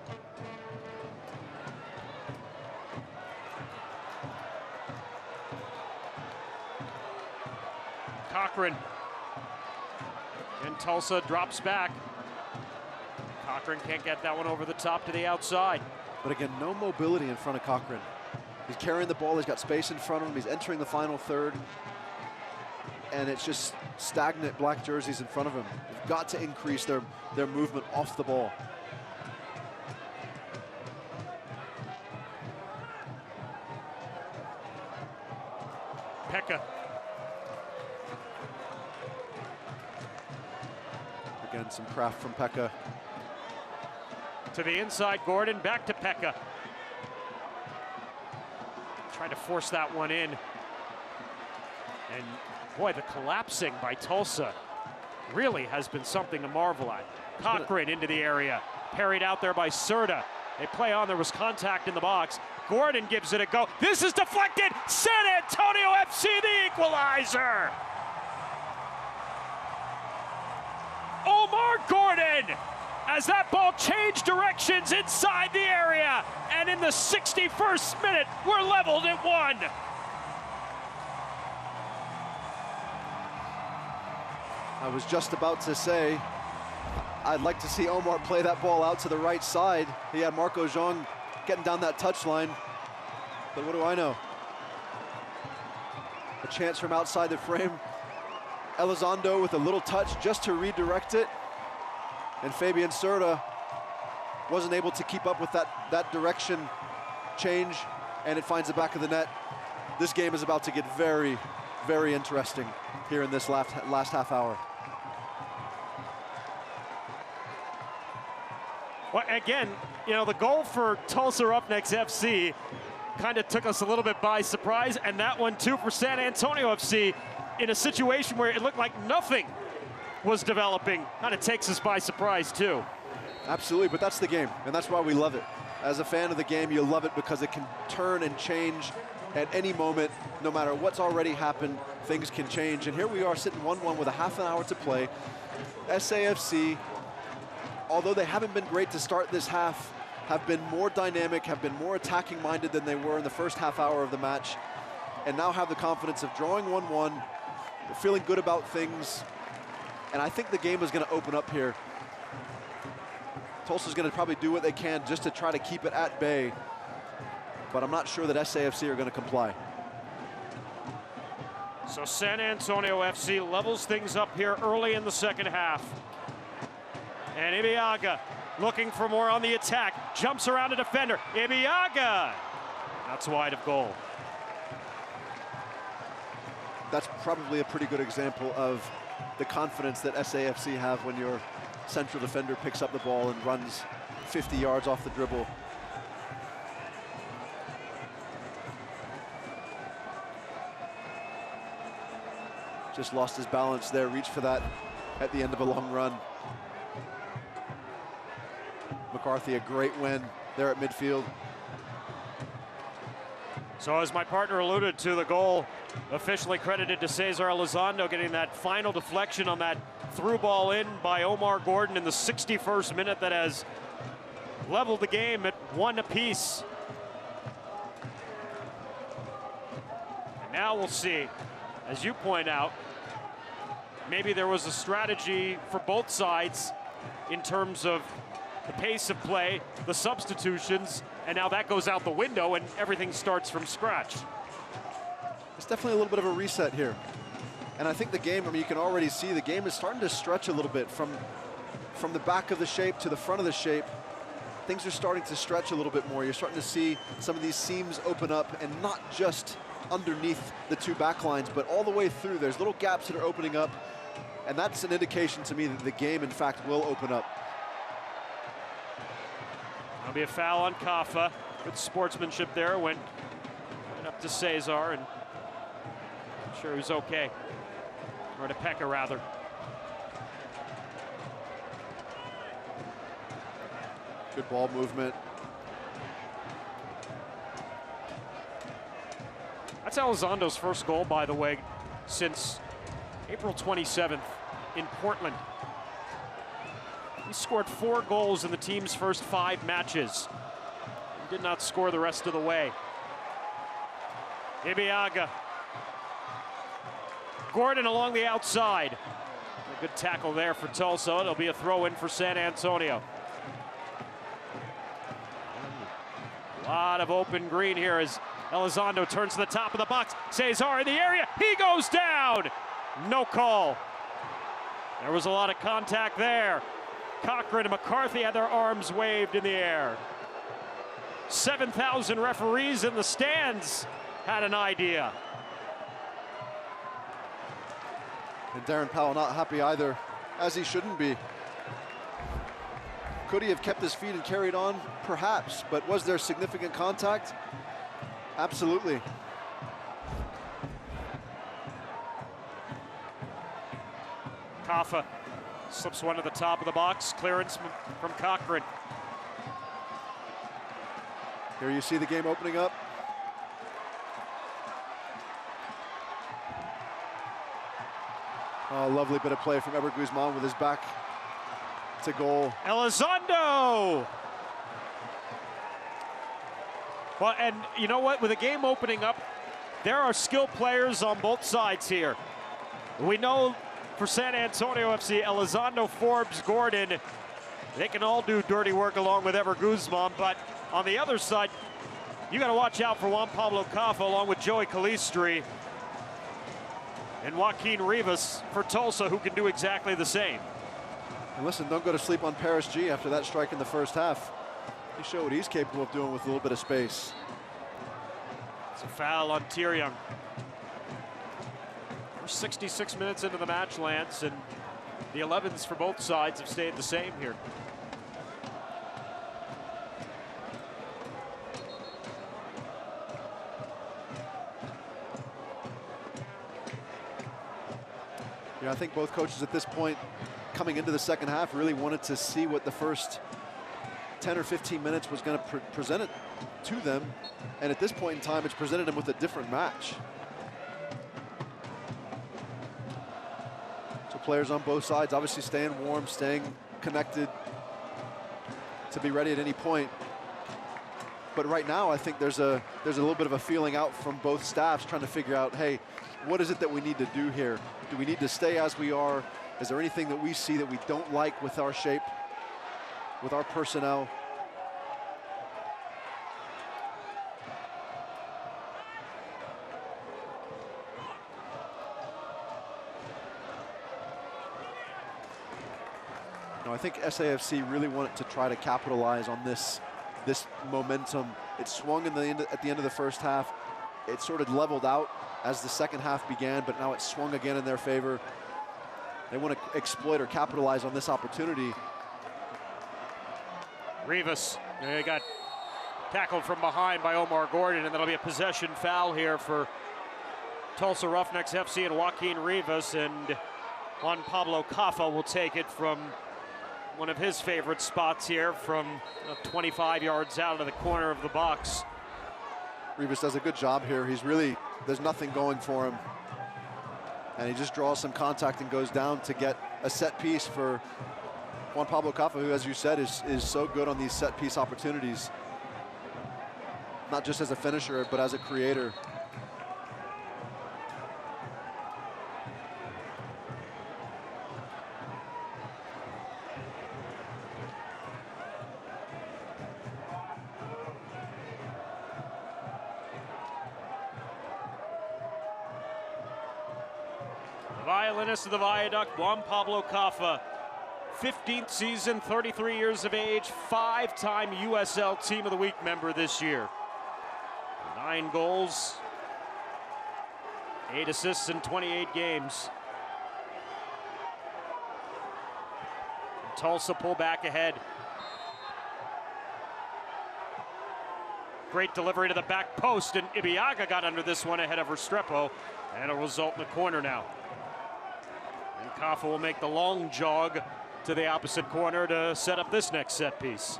Speaker 1: Cochran. And Tulsa drops back. Cochran can't get that one over the top to the outside.
Speaker 2: But again, no mobility in front of Cochran. He's carrying the ball, he's got space in front of him, he's entering the final third. And it's just stagnant black jerseys in front of him. They've got to increase their movement off the ball.
Speaker 1: Pekka.
Speaker 2: Again, some craft from Pekka.
Speaker 1: To the inside, Gordon, back to Pekka. Trying to force that one in. And boy, the collapsing by Tulsa really has been something to marvel at. Cochran into the area, parried out there by Serta. They play on, there was contact in the box. Gordon gives it a go. This is deflected. San Antonio FC, the equalizer. Omar Gordon, as that ball changed directions inside the area. And in the 61st minute, we're leveled at 1.
Speaker 2: I was just about to say, I'd like to see Omar play that ball out to the right side. He had Marco Jean getting down that touchline, but what do I know? A chance from outside the frame. Elizondo with a little touch just to redirect it, and Fabian Serta wasn't able to keep up with that direction change, and it finds the back of the net. This game is about to get very, very interesting here in this last half hour.
Speaker 1: Well, again, you know, the goal for Tulsa Roughnecks FC kind of took us a little bit by surprise, and that one too for San Antonio FC in a situation where it looked like nothing was developing. Kind of takes us by surprise too.
Speaker 2: Absolutely, but that's the game, and that's why we love it. As a fan of the game, you love it because it can turn and change at any moment. No matter what's already happened, things can change. And here we are sitting 1-1 with a half an hour to play. SAFC, although they haven't been great to start this half, have been more dynamic, have been more attacking minded than they were in the first half hour of the match, and now have the confidence of drawing 1-1. They're feeling good about things, and I think the game is going to open up here. Tulsa's going to probably do what they can just to try to keep it at bay, but I'm not sure that SAFC are going to comply.
Speaker 1: So San Antonio FC levels things up here early in the second half. And Ibeagha looking for more on the attack. Jumps around a defender. Ibeagha! That's wide of goal.
Speaker 2: That's probably a pretty good example of the confidence that SAFC have when your central defender picks up the ball and runs 50 yards off the dribble. Just lost his balance there, reached for that at the end of a long run. Mccarthy, a great win there at midfield.
Speaker 1: So as my partner alluded to, the goal officially credited to Cesar Elizondo, getting that final deflection on that through ball in by Omar Gordon in the 61st minute that has leveled the game at 1 apiece. And now we'll see, as you point out, maybe there was a strategy for both sides in terms of the pace of play, the substitutions, and now that goes out the window and everything starts from scratch.
Speaker 2: It's definitely a little bit of a reset here. And I think the game, I mean, you can already see the game is starting to stretch a little bit from the back of the shape to the front of the shape. Things are starting to stretch a little bit more. You're starting to see some of these seams open up, and not just underneath the two back lines, but all the way through. There's little gaps that are opening up, and that's an indication to me that the game, in fact, will open up.
Speaker 1: There'll be a foul on Kafa. Good sportsmanship there. Went up to Cesar, and I'm sure he was okay. Or to Pekka, rather.
Speaker 2: Good ball movement.
Speaker 1: That's Elizondo's first goal, by the way, since April 27th in Portland. He scored 4 goals in the team's first 5 matches. He did not score the rest of the way. Ibeagha. Gordon along the outside. A good tackle there for Tulsa. It'll be a throw-in for San Antonio. A lot of open green here as Elizondo turns to the top of the box. Cesar in the area. He goes down. No call. There was a lot of contact there. Cochran and McCarthy had their arms waved in the air. 7,000 referees in the stands had an idea.
Speaker 2: And Darren Powell not happy either, as he shouldn't be. Could he have kept his feet and carried on? Perhaps, but was there significant contact? Absolutely.
Speaker 1: Kafa slips one to the top of the box. Clearance from Cochran.
Speaker 2: Here you see the game opening up. Oh, lovely bit of play from Eber Guzman with his back to goal.
Speaker 1: Elizondo! Well, and you know what? With the game opening up, there are skilled players on both sides here. We know for San Antonio FC, Elizondo, Forbes, Gordon, they can all do dirty work along with Eber Guzman, but on the other side, you got to watch out for Juan Pablo Kafa along with Joey Calistri and Joaquin Rivas for Tulsa, who can do exactly the same.
Speaker 2: And listen, don't go to sleep on Paris G after that strike in the first half. He showed what he's capable of doing with a little bit of space.
Speaker 1: It's a foul on Tyrion. We're 66 minutes into the match, Lance, and the 11s for both sides have stayed the same here.
Speaker 2: Yeah, I think both coaches at this point, coming into the second half, really wanted to see what the first 10 or 15 minutes was going to present it to them. And at this point in time, it's presented them with a different match. So players on both sides obviously staying warm, staying connected to be ready at any point. But right now, I think there's a little bit of a feeling out from both staffs trying to figure out, hey, what is it that we need to do here? Do we need to stay as we are? Is there anything that we see that we don't like with our shape, with our personnel? You know, I think SAFC really wanted to try to capitalize on this momentum. It swung at the end of the first half. It sort of leveled out as the second half began, but now it swung again in their favor. They want to exploit or capitalize on this opportunity.
Speaker 1: Rivas, he got tackled from behind by Omar Gordon, and that'll be a possession foul here for Tulsa Roughnecks FC and Joaquin Rivas, and Juan Pablo Caffa will take it from one of his favorite spots here from 25 yards out of the corner of the box.
Speaker 2: Rivas does a good job here. There's nothing going for him. And he just draws some contact and goes down to get a set piece for Juan Pablo Caffa, who, as you said, is so good on these set piece opportunities. Not just as a finisher, but as a creator.
Speaker 1: Violinist of the Viaduct, Juan Pablo Caffa, 15th season, 33 years of age, 5-time USL Team of the Week member this year. 9 goals, 8 assists in 28 games. And Tulsa pull back ahead. Great delivery to the back post, and Ibiaga got under this one ahead of Restrepo, and it'll result in a corner now. And Caffa will make the long jog to the opposite corner to set up this next set piece.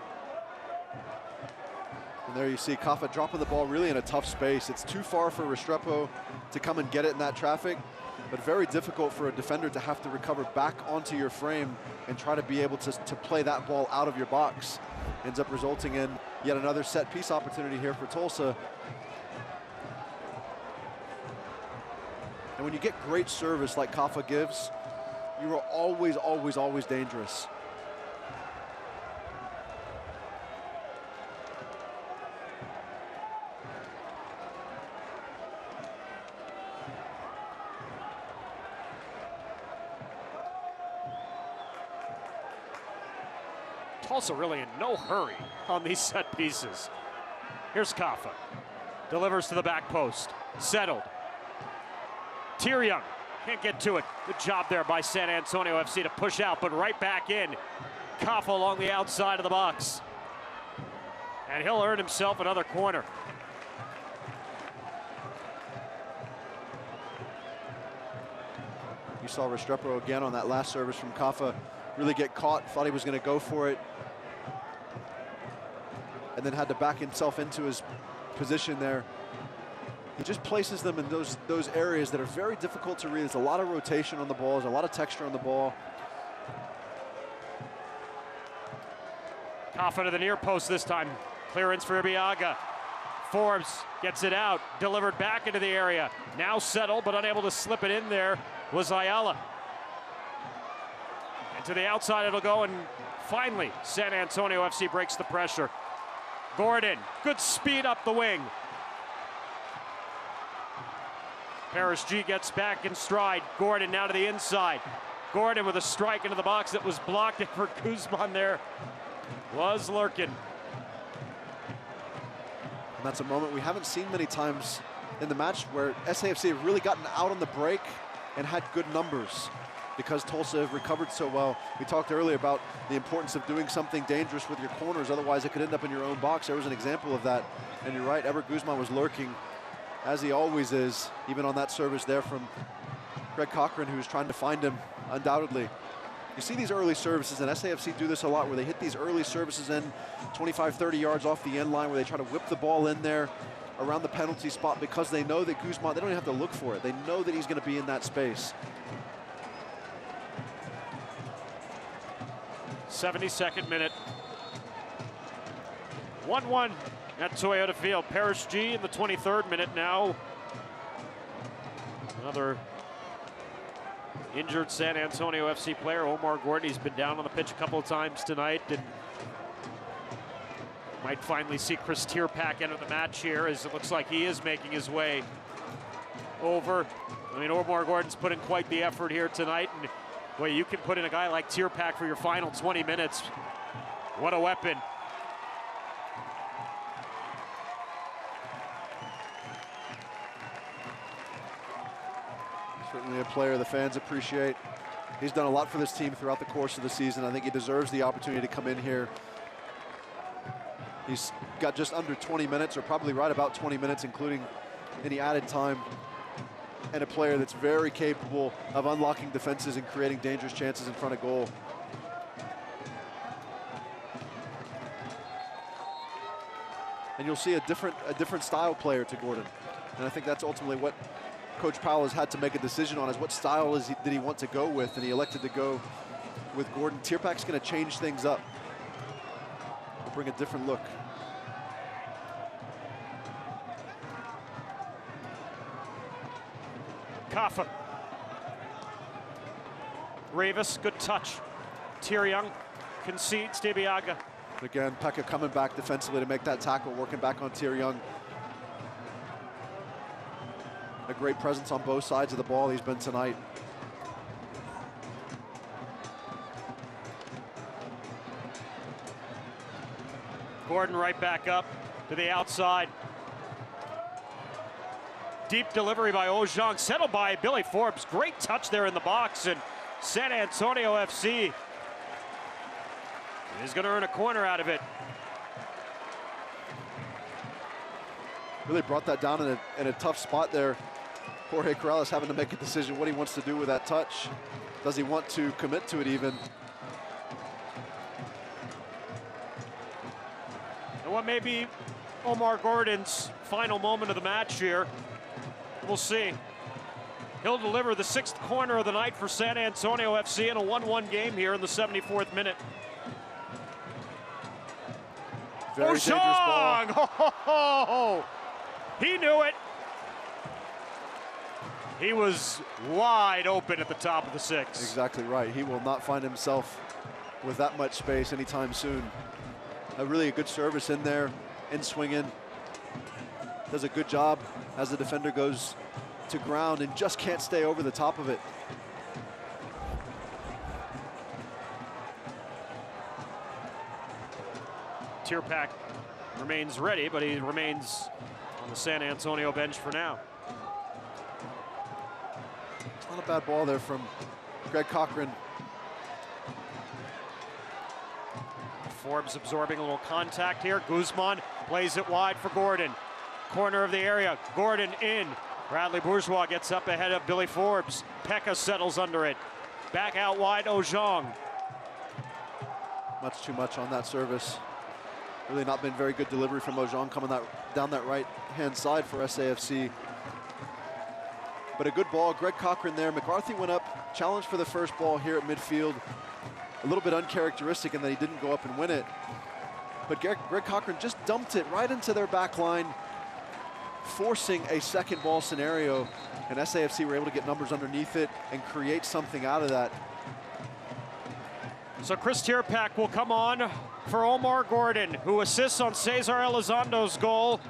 Speaker 2: And there you see Caffa dropping the ball really in a tough space. It's too far for Restrepo to come and get it in that traffic, but very difficult for a defender to have to recover back onto your frame and try to be able to play that ball out of your box. Ends up resulting in yet another set piece opportunity here for Tulsa. And when you get great service like Caffa gives, you are always, always, always dangerous.
Speaker 1: Tulsa really in no hurry on these set pieces. Here's Caffa. Delivers to the back post. Settled. Tyryoung can't get to it. Good job there by San Antonio FC to push out, but right back in. Caffa along the outside of the box. And he'll earn himself another corner.
Speaker 2: You saw Restrepo again on that last service from Caffa really get caught, thought he was going to go for it, and then had to back himself into his position there. He just places them in those areas that are very difficult to read. There's a lot of rotation on the ball, there's a lot of texture on the ball.
Speaker 1: Caffa to the near post this time. Clearance for Ibiaga. Forbes gets it out, delivered back into the area. Now settled, but unable to slip it in there was Ayala. And to the outside it'll go, and finally San Antonio FC breaks the pressure. Gordon, good speed up the wing. Paris G gets back in stride. Gordon now to the inside. Gordon with a strike into the box that was blocked, and for Guzman there was lurking.
Speaker 2: And that's a moment we haven't seen many times in the match where SAFC have really gotten out on the break and had good numbers because Tulsa have recovered so well. We talked earlier about the importance of doing something dangerous with your corners, otherwise it could end up in your own box. There was an example of that, and you're right, Ever Guzman was lurking, as he always is, even on that service there from Greg Cochran, who was trying to find him, undoubtedly. You see these early services, and SAFC do this a lot, where they hit these early services in 25, 30 yards off the end line, where they try to whip the ball in there around the penalty spot because they know that Guzman, they don't even have to look for it. They know that he's going to be in that space.
Speaker 1: 72nd minute. 1-1 at Toyota Field. Paris G in the 23rd minute now. Another injured San Antonio FC player, Omar Gordon. He's been down on the pitch a couple of times tonight, and might finally see Chris Tierpak enter the match here, as it looks like he is making his way over. I mean, Omar Gordon's put in quite the effort here tonight, and Well, you can put in a guy like Tierpak for your final 20 minutes. What a weapon.
Speaker 2: Certainly a player the fans appreciate. He's done a lot for this team throughout the course of the season. I think he deserves the opportunity to come in here. He's got just under 20 minutes, or probably right about 20 minutes, including any added time. And a player that's very capable of unlocking defenses and creating dangerous chances in front of goal. And you'll see a different style player to Gordon. And I think that's ultimately what Coach Powell has had to make a decision on, is what style did he want to go with, and he elected to go with Gordon. Tierpak's going to change things up. He'll bring a different look.
Speaker 1: Kaffa. Rivas, good touch. Tyrion concedes. Debiaga.
Speaker 2: Again, Pekka coming back defensively to make that tackle, working back on Tyrion. A great presence on both sides of the ball he's been tonight.
Speaker 1: Gordon right back up to the outside. Deep delivery by Ojong, settled by Billy Forbes. Great touch there in the box, and San Antonio FC is going to earn a corner out of it.
Speaker 2: Really brought that down in a tough spot there. Jorge Corrales having to make a decision what he wants to do with that touch. Does he want to commit to it even?
Speaker 1: And what may be Omar Gordon's final moment of the match here, we'll see. He'll deliver the 6th corner of the night for San Antonio FC in a 1-1 game here in the 74th minute.
Speaker 2: Very dangerous ball.
Speaker 1: Ho, ho, ho. He knew it. He was wide open at the top of the 6.
Speaker 2: Exactly right. He will not find himself with that much space anytime soon. Really a good service in there, in swinging. Does a good job as the defender goes to ground and just can't stay over the top of it.
Speaker 1: Tierpak remains ready, but he remains on the San Antonio bench for now.
Speaker 2: It's not a bad ball there from Greg Cochran.
Speaker 1: Forbes absorbing a little contact here. Guzman plays it wide for Gordon. Corner of the area, Gordon in. Bradley Bourgeois gets up ahead of Billy Forbes. Pekka settles under it. Back out wide, Ojong.
Speaker 2: Much too much on that service. Really not been very good delivery from Ojong coming down that right-hand side for SAFC. But a good ball, Greg Cochran there. McCarthy went up, challenged for the first ball here at midfield. A little bit uncharacteristic in that he didn't go up and win it. But Greg Cochran just dumped it right into their back line, forcing a second ball scenario. And SAFC were able to get numbers underneath it and create something out of that.
Speaker 1: So Chris Tierpak will come on for Omar Gordon, who assists on Cesar Elizondo's goal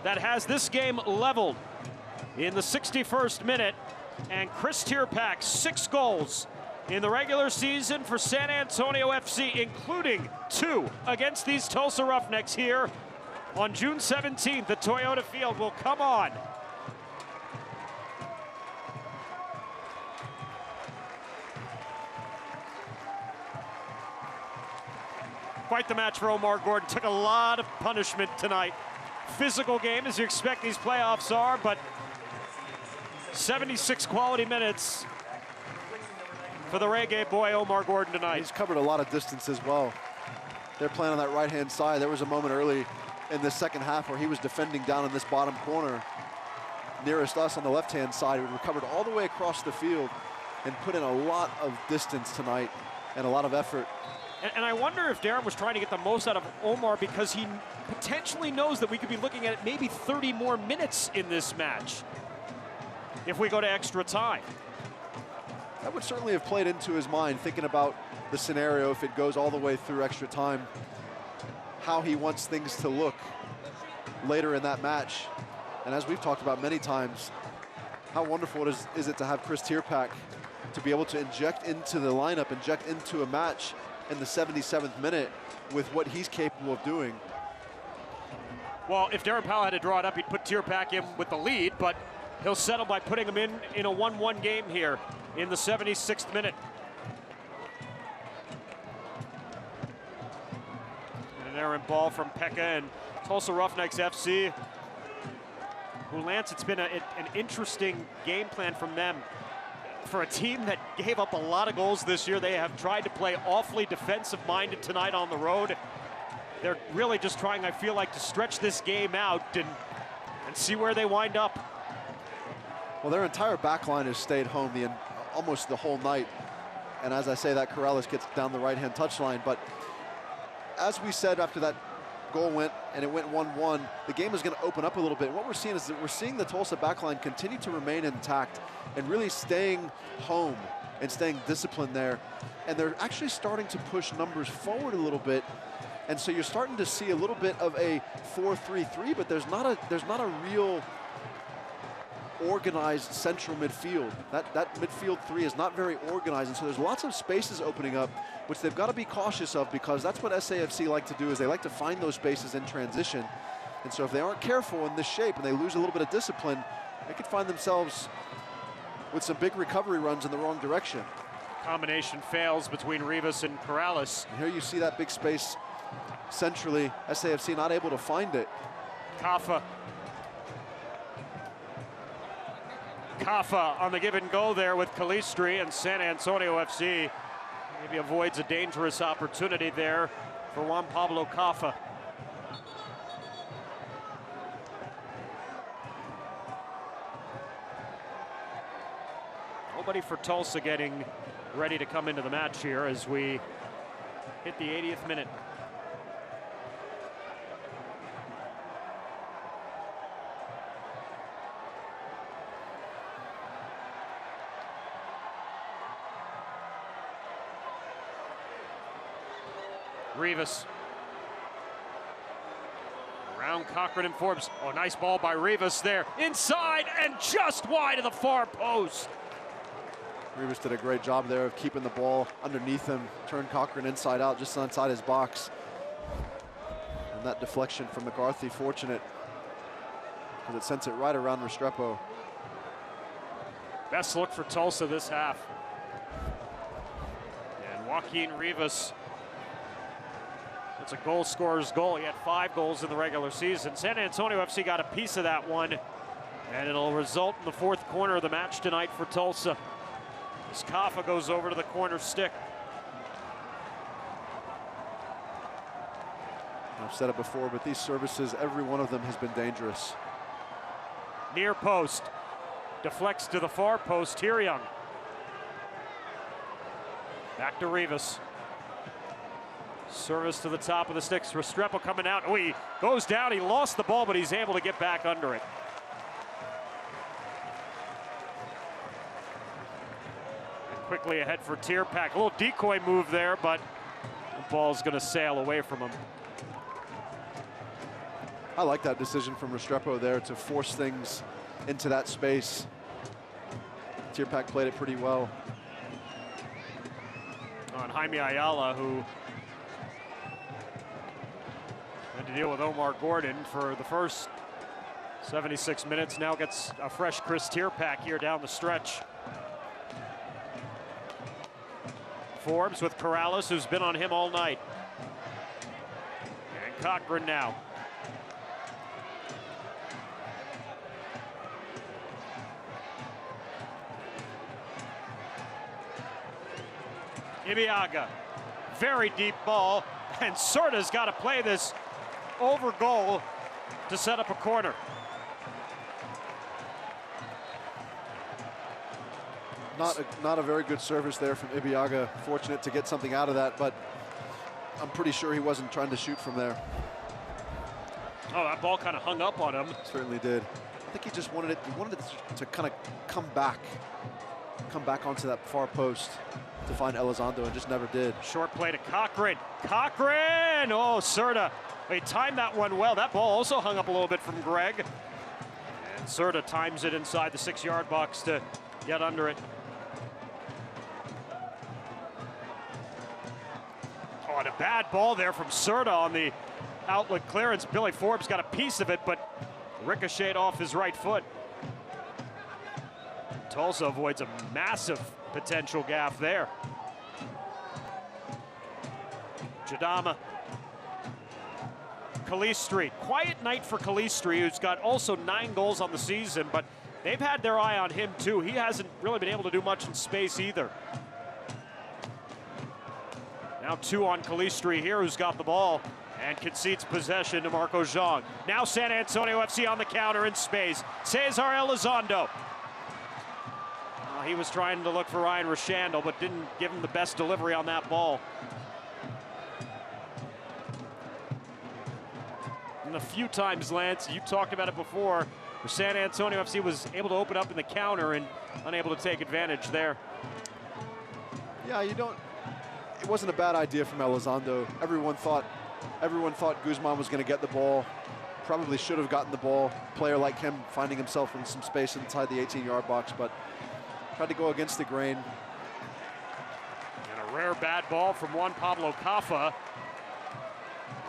Speaker 1: that has this game leveled in the 61st minute. And Chris Tierpak, 6 goals in the regular season for San Antonio FC, including 2 against these Tulsa Roughnecks here on June 17th at Toyota Field, will come on. Quite the match for Omar Gordon. Took a lot of punishment tonight. Physical game, as you expect these playoffs are, but 76 quality minutes for the reggae boy Omar Gordon tonight.
Speaker 2: He's covered a lot of distance as well. They're playing on that right-hand side. There was a moment early in the second half where he was defending down in this bottom corner nearest us on the left-hand side. He recovered all the way across the field and put in a lot of distance tonight and a lot of effort.
Speaker 1: And I wonder if Darren was trying to get the most out of Omar because he potentially knows that we could be looking at maybe 30 more minutes in this match if we go to extra time.
Speaker 2: That would certainly have played into his mind, thinking about the scenario if it goes all the way through extra time, how he wants things to look later in that match. And as we've talked about many times, how wonderful is it to have Chris Tierpak to be able to inject into the lineup, inject into a match in the 77th minute with what he's capable of doing.
Speaker 1: Well, if Darren Powell had to draw it up, he'd put Tierpak in with the lead, but he'll settle by putting him in a 1-1 game here in the 76th minute. And an errant ball from Pekka and Tulsa Roughnecks FC. Who, Lance, it's been an interesting game plan from them. For a team that gave up a lot of goals this year, they have tried to play awfully defensive-minded tonight on the road. They're really just trying, I feel like, to stretch this game out and see where they wind up.
Speaker 2: Well, their entire back line has stayed home almost the whole night. And as I say, that Corrales gets down the right-hand touchline. But as we said after that goal went, and it went 1-1, the game is going to open up a little bit. And what we're seeing is that we're seeing the Tulsa backline continue to remain intact and really staying home and staying disciplined there. And they're actually starting to push numbers forward a little bit. And so you're starting to see a little bit of a 4-3-3, but there's not a real organized central midfield. That midfield three is not very organized, and so there's lots of spaces opening up, which they've got to be cautious of, because that's what SAFC like to do, is they like to find those spaces in transition. And so if they aren't careful in this shape and they lose a little bit of discipline, they could find themselves with some big recovery runs in the wrong direction.
Speaker 1: Combination fails between Rivas and Corrales.
Speaker 2: And here you see that big space centrally, SAFC not able to find it.
Speaker 1: Kaffa on the give and go there with Calistri, and San Antonio FC maybe avoids a dangerous opportunity there for Juan Pablo Kaffa. Nobody for Tulsa getting ready to come into the match here as we hit the 80th minute. Rivas. Around Cochran and Forbes. Oh, nice ball by Rivas there. Inside and just wide of the far post.
Speaker 2: Rivas did a great job there of keeping the ball underneath him, turned Cochran inside out, just inside his box. And that deflection from McCarthy, fortunate, because it sent it right around Restrepo.
Speaker 1: Best look for Tulsa this half. And Joaquin Rivas, it's a goal scorer's goal. He had 5 goals in the regular season. San Antonio FC got a piece of that one, and it'll result in the 4th corner of the match tonight for Tulsa. As Kaffa goes over to the corner stick.
Speaker 2: I've said it before, but these services, every one of them has been dangerous.
Speaker 1: Near post. Deflects to the far post. Tyrion. Back to Rivas. Service to the top of the sticks. Restrepo coming out. Oh, he goes down. He lost the ball, but he's able to get back under it. Quickly ahead for Tierpak. A little decoy move there, but the ball's going to sail away from him.
Speaker 2: I like that decision from Restrepo there to force things into that space. Tierpak played it pretty well.
Speaker 1: On Jaime Ayala, who had to deal with Omar Gordon for the first 76 minutes, now gets a fresh Chris Tierpak here down the stretch. Forbes with Corrales, who's been on him all night. And Cochran now. Ibiaga, very deep ball, and Serta's got to play this over goal to set up a corner.
Speaker 2: Not a very good service there from Ibiaga. Fortunate to get something out of that, but I'm pretty sure he wasn't trying to shoot from there.
Speaker 1: Oh, that ball kind of hung up on him.
Speaker 2: Certainly did. I think he just wanted it. He wanted it to kind of come back onto that far post to find Elizondo, and just never did.
Speaker 1: Short play to Cochran. Cochran! Oh, Serta. He timed that one well. That ball also hung up a little bit from Greg. And Serta times it inside the 6-yard box to get under it. Oh, and a bad ball there from Serta on the outlet clearance. Billy Forbes got a piece of it, but ricocheted off his right foot. Tulsa avoids a massive potential gaffe there. Jadama. Calistri. Quiet night for Calistri, who's got also 9 goals on the season, but they've had their eye on him too. He hasn't really been able to do much in space either. Now 2 on Calistri here, who's got the ball and concedes possession to Marco Jean. Now San Antonio FC on the counter in space. Cesar Elizondo. He was trying to look for Ryan Rashandel, but didn't give him the best delivery on that ball. And a few times, Lance, you talked about it before, where San Antonio FC was able to open up in the counter and unable to take advantage there.
Speaker 2: Yeah, it wasn't a bad idea from Elizondo. Everyone thought Guzman was going to get the ball. Probably should have gotten the ball. A player like him finding himself in some space inside the 18-yard box, but tried to go against the grain.
Speaker 1: And a rare bad ball from Juan Pablo Caffa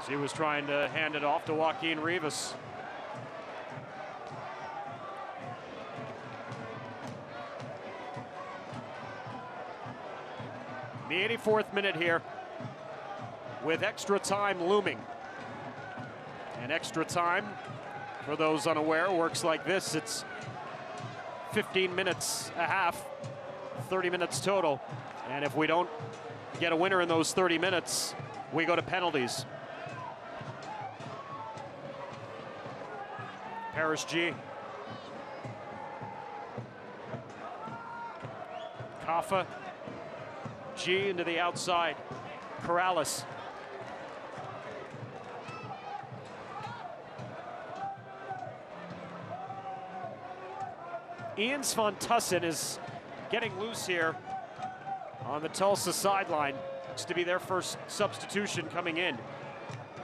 Speaker 1: as he was trying to hand it off to Joaquin Rivas. The 84th minute here with extra time looming. And extra time, for those unaware, works like this. It's 15 minutes a half, 30 minutes total. And if we don't get a winner in those 30 minutes, we go to penalties. Paris G. Caffa. G into the outside. Corrales. Ian Svantussen is getting loose here on the Tulsa sideline. Looks to be their first substitution coming in.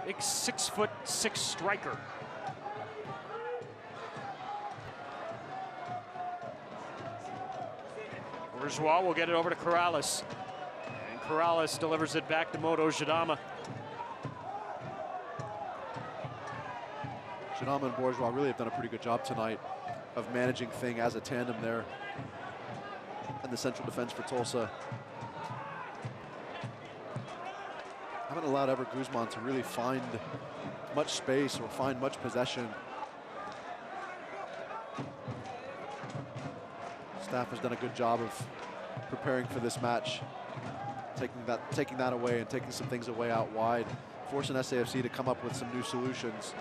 Speaker 1: Big 6'6" striker. Bourgeois will get it over to Corrales. And Corrales delivers it back to Moto Jadama.
Speaker 2: Jadama and Bourgeois really have done a pretty good job tonight of managing thing as a tandem there in the central defense for Tulsa. Haven't allowed Ever Guzman to really find much space or find much possession. Staff has done a good job of preparing for this match, taking that away and taking some things away out wide, forcing SAFC to come up with some new solutions.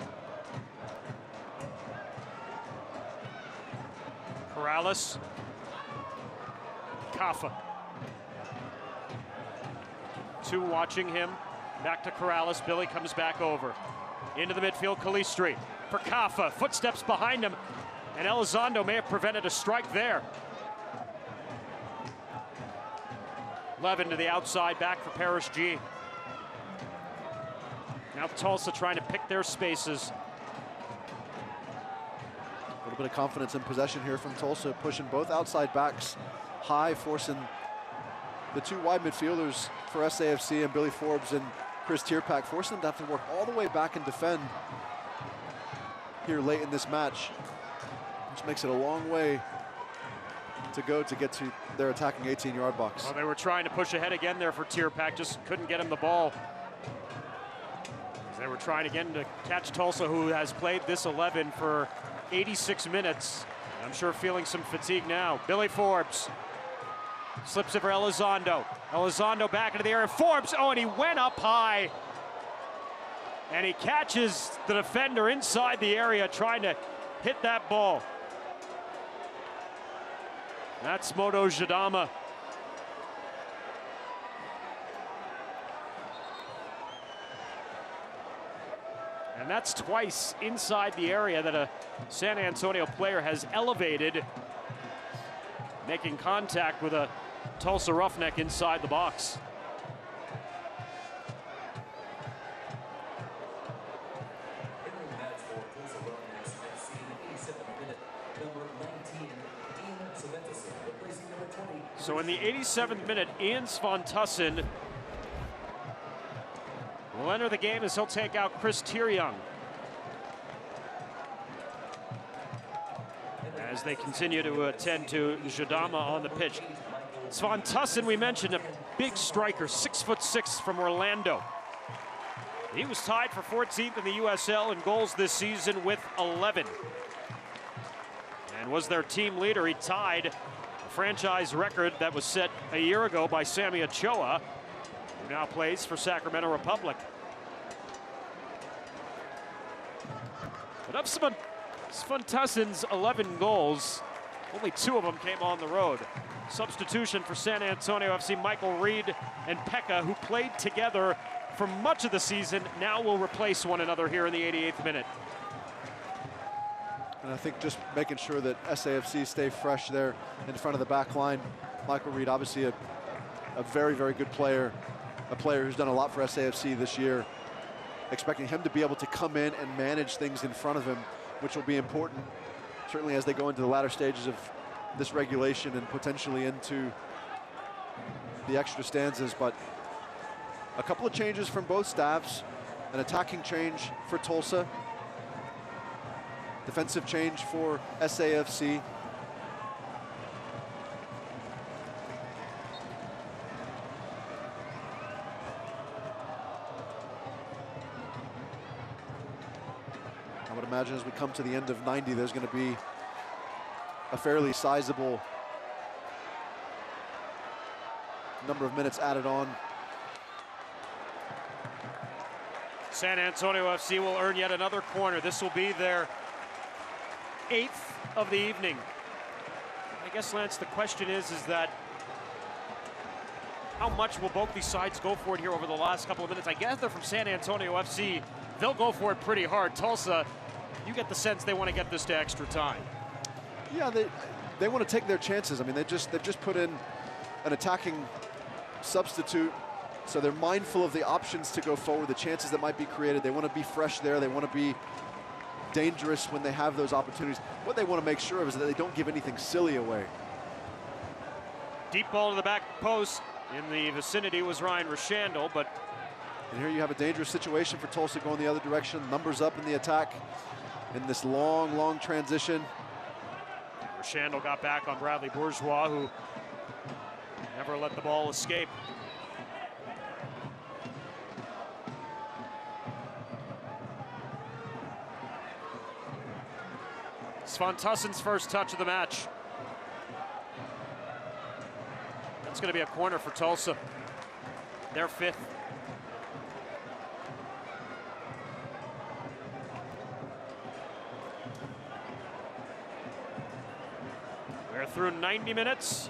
Speaker 1: Corrales. Caffa. 2 watching him. Back to Corrales. Billy comes back over. Into the midfield, Calistri. For Caffa. Footsteps behind him. And Elizondo may have prevented a strike there. Levin to the outside, back for Paris G. Now Tulsa trying to pick their spaces.
Speaker 2: A little bit of confidence in possession here from Tulsa, pushing both outside backs high, forcing the 2 wide midfielders for SAFC and Billy Forbes and Chris Tierpak, forcing them to have to work all the way back and defend here late in this match, which makes it a long way to go to get to their attacking 18-yard box.
Speaker 1: Well, they were trying to push ahead again there for Tierpak, just couldn't get him the ball. They were trying again to catch Tulsa, who has played this 11 for 86 minutes. I'm sure feeling some fatigue now. Billy Forbes slips it for Elizondo. Elizondo back into the area. Forbes, oh, and he went up high. And he catches the defender inside the area trying to hit that ball. That's Moto Jadama. And that's twice inside the area that a San Antonio player has elevated, making contact with a Tulsa Roughneck inside the box. So in the 87th minute, Ian Svantussen will enter the game as he'll take out Chris Tieryoung. As they continue to attend to Jadama on the pitch. Svan Tussin, we mentioned, a big striker, 6'6" from Orlando. He was tied for 14th in the USL in goals this season with 11. And was their team leader. He tied a franchise record that was set a year ago by Sammy Ochoa, who now plays for Sacramento Republic. But of Svan Tussin's 11 goals, only 2 of them came on the road. Substitution for San Antonio FC, Michael Reed and Pekka, who played together for much of the season, now will replace one another here in the 88th minute.
Speaker 2: And I think just making sure that SAFC stay fresh there in front of the back line. Michael Reed, obviously a very, very good player, a player who's done a lot for SAFC this year. Expecting him to be able to come in and manage things in front of him, which will be important, certainly as they go into the latter stages of this regulation and potentially into the extra stanzas. But a couple of changes from both staffs, an attacking change for Tulsa, defensive change for SAFC. I would imagine as we come to the end of 90, there's going to be a fairly sizable number of minutes added on.
Speaker 1: San Antonio FC will earn yet another corner. This will be their 8th of the evening. I guess, Lance, the question is that how much will both these sides go for it here over the last couple of minutes? I gather from San Antonio FC, they'll go for it pretty hard. Tulsa, you get the sense they want to get this to extra time.
Speaker 2: Yeah, they want to take their chances. I mean, they've just put in an attacking substitute, so they're mindful of the options to go forward, the chances that might be created. They want to be fresh there. They want to be dangerous when they have those opportunities. What they want to make sure of is that they don't give anything silly away.
Speaker 1: Deep ball to the back post. In the vicinity was Ryan Rashandel, but...
Speaker 2: And here you have a dangerous situation for Tulsa going the other direction. Numbers up in the attack in this long, long transition.
Speaker 1: Rashandel got back on Bradley Bourgeois, who never let the ball escape. Svan Tussin's first touch of the match. That's going to be a corner for Tulsa. Their 5th. We're through 90 minutes.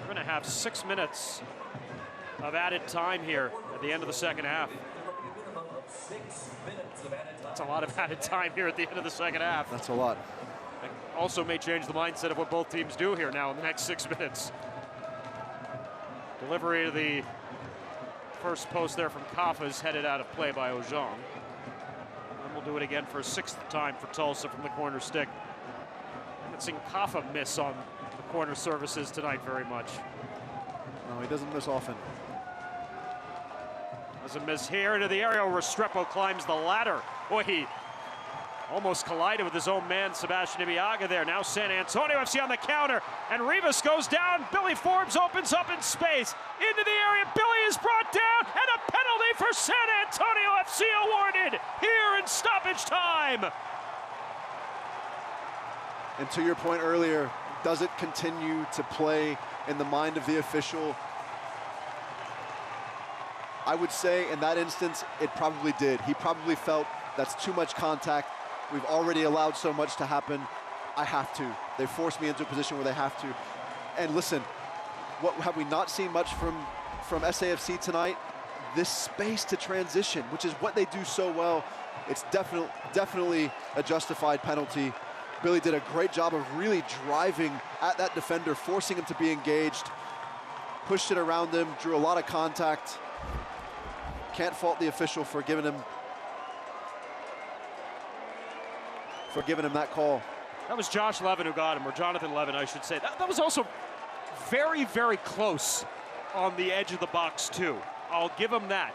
Speaker 1: We're going to have 6 minutes of added time here at the end of the second half. That's a lot of added time here at the end of the second half.
Speaker 2: That's a lot.
Speaker 1: It also may change the mindset of what both teams do here now in the next 6 minutes. Delivery to the first post there from Kaffa is headed out of play by Ojong. And we'll do it again for a 6th time for Tulsa from the corner stick. I haven't seen Kaffa miss on the corner services tonight very much.
Speaker 2: No, he doesn't miss often.
Speaker 1: Doesn't miss here into the area. Restrepo climbs the ladder. Boy, he almost collided with his own man, Sebastian Ibiaga there. Now San Antonio FC on the counter, and Rivas goes down. Billy Forbes opens up in space. Into the area, Billy is brought down, and a penalty for San Antonio FC awarded here in stoppage time.
Speaker 2: And to your point earlier, does it continue to play in the mind of the official? I would say in that instance, it probably did. He probably felt that's too much contact. We've already allowed so much to happen. I have to. They forced me into a position where they have to. And listen, what have we not seen much from SAFC tonight? This space to transition, which is what they do so well. It's definitely a justified penalty. Billy did a great job of really driving at that defender, forcing him to be engaged, pushed it around him, drew a lot of contact. Can't fault the official for giving him that call.
Speaker 1: That was Josh Levin who got him, or Jonathan Levin, I should say. That was also very, very close on the edge of the box, too. I'll give him that.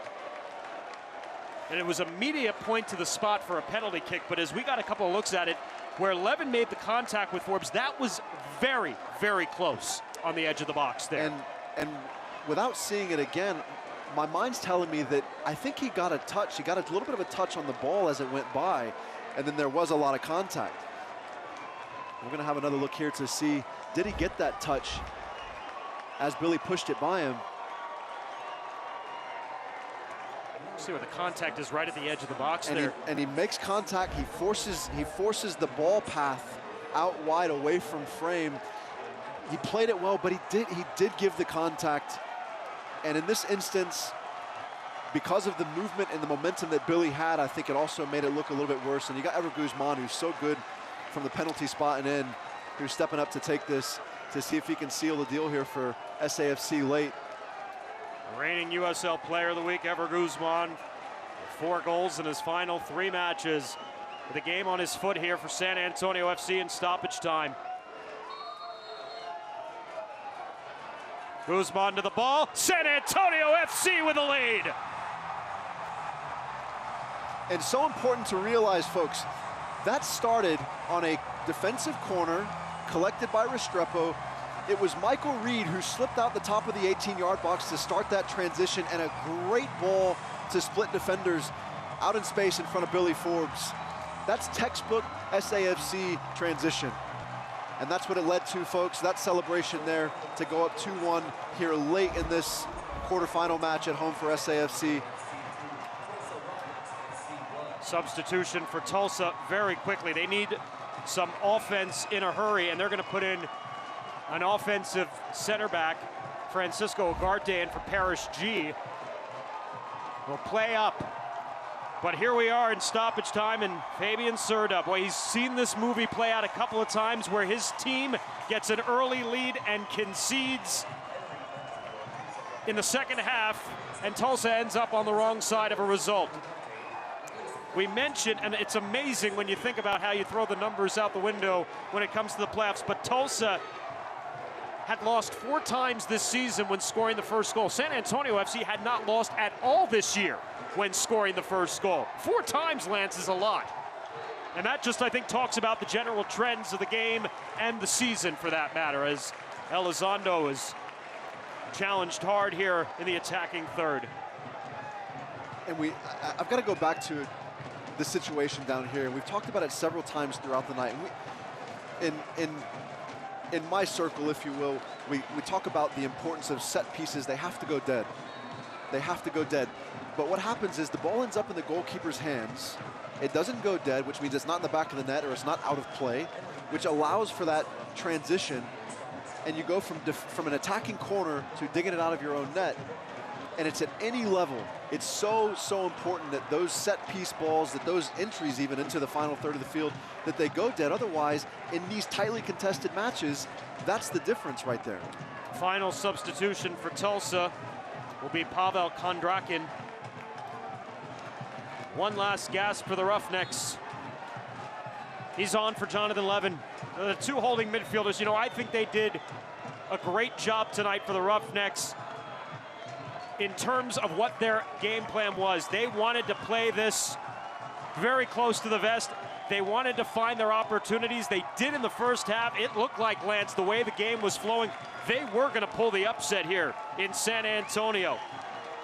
Speaker 1: And it was a immediate point to the spot for a penalty kick, but as we got a couple of looks at it, where Levin made the contact with Forbes, that was very, very close on the edge of the box there.
Speaker 2: And without seeing it again, my mind's telling me that I think he got a touch. He got a little bit of a touch on the ball as it went by, and then there was a lot of contact. We're going to have another look here to see, did he get that touch as Billy pushed it by him?
Speaker 1: See where the contact is, right at the edge of the box
Speaker 2: and
Speaker 1: there.
Speaker 2: He makes contact. He forces the ball path out wide away from frame. He played it well, but he did give the contact. And in this instance, because of the movement and the momentum that Billy had, I think it also made it look a little bit worse. And you got Ever Guzman, who's so good from the penalty spot and in, who's stepping up to take this, to see if he can seal the deal here for SAFC late.
Speaker 1: Reigning USL Player of the Week, Ever Guzman, 4 goals in his final 3 matches. With a game on his foot here for San Antonio FC in stoppage time. Guzman to the ball. San Antonio FC with a lead.
Speaker 2: And so important to realize, folks, that started on a defensive corner collected by Restrepo. It was Michael Reed who slipped out the top of the 18-yard box to start that transition, and a great ball to split defenders out in space in front of Billy Forbes. That's textbook SAFC transition. And that's what it led to, folks. That celebration there to go up 2-1 here late in this quarterfinal match at home for SAFC.
Speaker 1: Substitution for Tulsa very quickly. They need some offense in a hurry, and they're going to put in an offensive center back, Francisco Ugarte, and for Parrish G. Will play up. But here we are in stoppage time, and Fabian Serda, boy, he's seen this movie play out a couple of times where his team gets an early lead and concedes in the second half, and Tulsa ends up on the wrong side of a result. We mentioned, and it's amazing when you think about how you throw the numbers out the window when it comes to the playoffs, but Tulsa had lost 4 times this season when scoring the first goal. San Antonio FC had not lost at all this year when scoring the first goal. 4 times, Lance, is a lot. And that just, I think, talks about the general trends of the game and the season, for that matter, as Elizondo is challenged hard here in the attacking third.
Speaker 2: And I've got to go back to the situation down here. We've talked about it several times throughout the night. In my circle, if you will, we talk about the importance of set pieces. They have to go dead. They have to go dead. But what happens is the ball ends up in the goalkeeper's hands. It doesn't go dead, which means it's not in the back of the net or it's not out of play, which allows for that transition. And you go from an attacking corner to digging it out of your own net. And it's at any level. It's so important that those set piece balls, that those entries even into the final third of the field, that they go dead. Otherwise, in these tightly contested matches, that's the difference right there.
Speaker 1: Final substitution for Tulsa will be Pavel Kondrakin. One last gasp for the Roughnecks. He's on for Jonathan Levin. The 2 holding midfielders, you know, I think they did a great job tonight for the Roughnecks in terms of what their game plan was. They wanted to play this very close to the vest. They wanted to find their opportunities. They did in the first half. It looked like, Lance, the way the game was flowing, they were going to pull the upset here in San Antonio.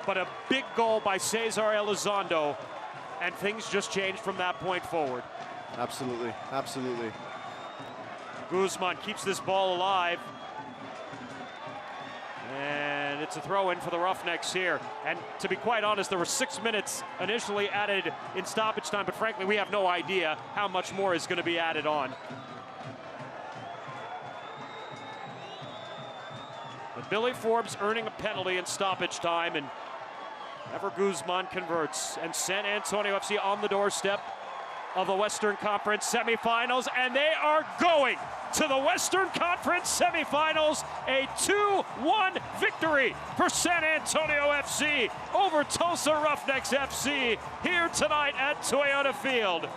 Speaker 1: But a big goal by Cesar Elizondo, and things just changed from that point forward.
Speaker 2: Absolutely, absolutely.
Speaker 1: Guzman keeps this ball alive. And it's a throw-in for the Roughnecks here. And to be quite honest, there were 6 minutes initially added in stoppage time, but frankly, we have no idea how much more is going to be added on. But Billy Forbes earning a penalty in stoppage time, and Ever Guzman converts. And San Antonio FC on the doorstep of the Western Conference semifinals, and they are going to the Western Conference semifinals. A 2-1 victory for San Antonio FC over Tulsa Roughnecks FC here tonight at Toyota Field.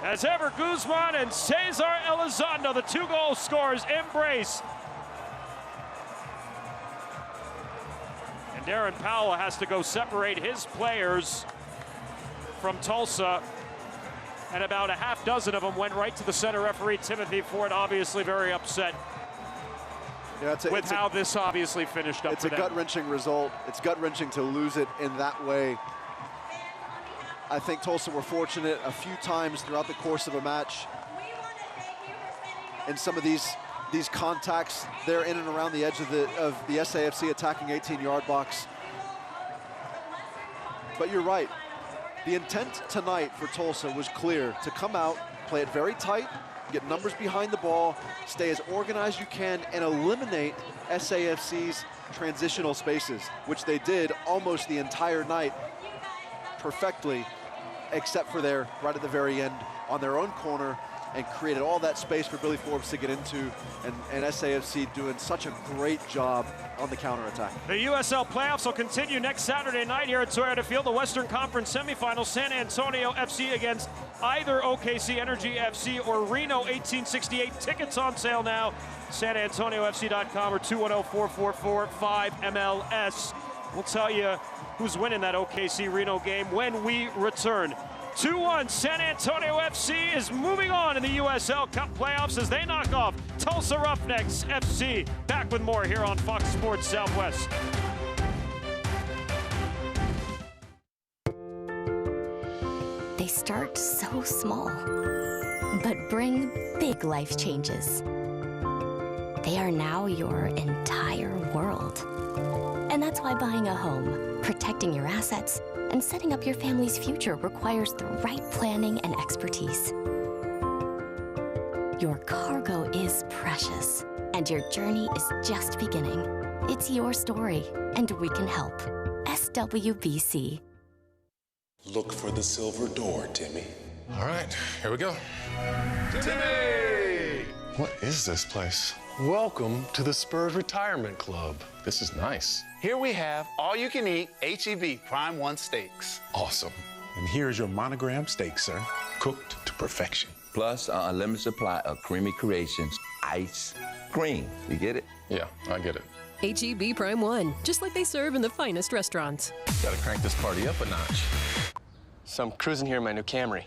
Speaker 1: As Ever Guzman and Cesar Elizondo, the 2 goal scorers, embrace. And Darren Powell has to go separate his players from Tulsa, and about a half dozen of them went right to the center referee, Timothy Ford, obviously very upset with how this obviously finished up.
Speaker 2: It's a gut-wrenching result. It's gut-wrenching to lose it in that way. I think Tulsa were fortunate a few times throughout the course of a match. In some of these contacts, they're in and around the edge of the SAFC attacking 18-yard box. But you're right. The intent tonight for Tulsa was clear: to come out, play it very tight, get numbers behind the ball, stay as organized as you can, and eliminate SAFC's transitional spaces, which they did almost the entire night perfectly, except for there right at the very end on their own corner, and created all that space for Billy Forbes to get into, and SAFC doing such a great job on the counterattack.
Speaker 1: The USL playoffs will continue next Saturday night here at Toyota Field. The Western Conference semifinals, San Antonio FC against either OKC Energy FC or Reno 1868. Tickets on sale now, sanantoniofc.com or 210-444-5MLS. We'll tell you who's winning that OKC Reno game when we return. 2-1, San Antonio FC is moving on in the USL Cup playoffs as they knock off Tulsa Roughnecks FC. Back with more here on Fox Sports Southwest.
Speaker 15: They start so small, but bring big life changes. They are now your entire world. And that's why buying a home, protecting your assets, and setting up your family's future requires the right planning and expertise. Your cargo is precious, and your journey is just beginning. It's your story, and we can help. SWBC.
Speaker 22: Look for the silver door, Timmy.
Speaker 7: All right, here we go.
Speaker 22: Timmy!
Speaker 7: What is this place? Welcome to the Spurs Retirement Club. This is nice.
Speaker 8: Here we have all-you-can-eat H-E-B Prime 1 steaks.
Speaker 7: Awesome.
Speaker 8: And here's your monogram steak, sir. Cooked to perfection.
Speaker 9: Plus an unlimited supply of Creamy Creations ice cream. You get it?
Speaker 7: Yeah, I get it.
Speaker 10: H-E-B Prime 1, just like they serve in the finest restaurants.
Speaker 7: Gotta crank this party up a notch.
Speaker 12: So I'm cruising here in my new Camry.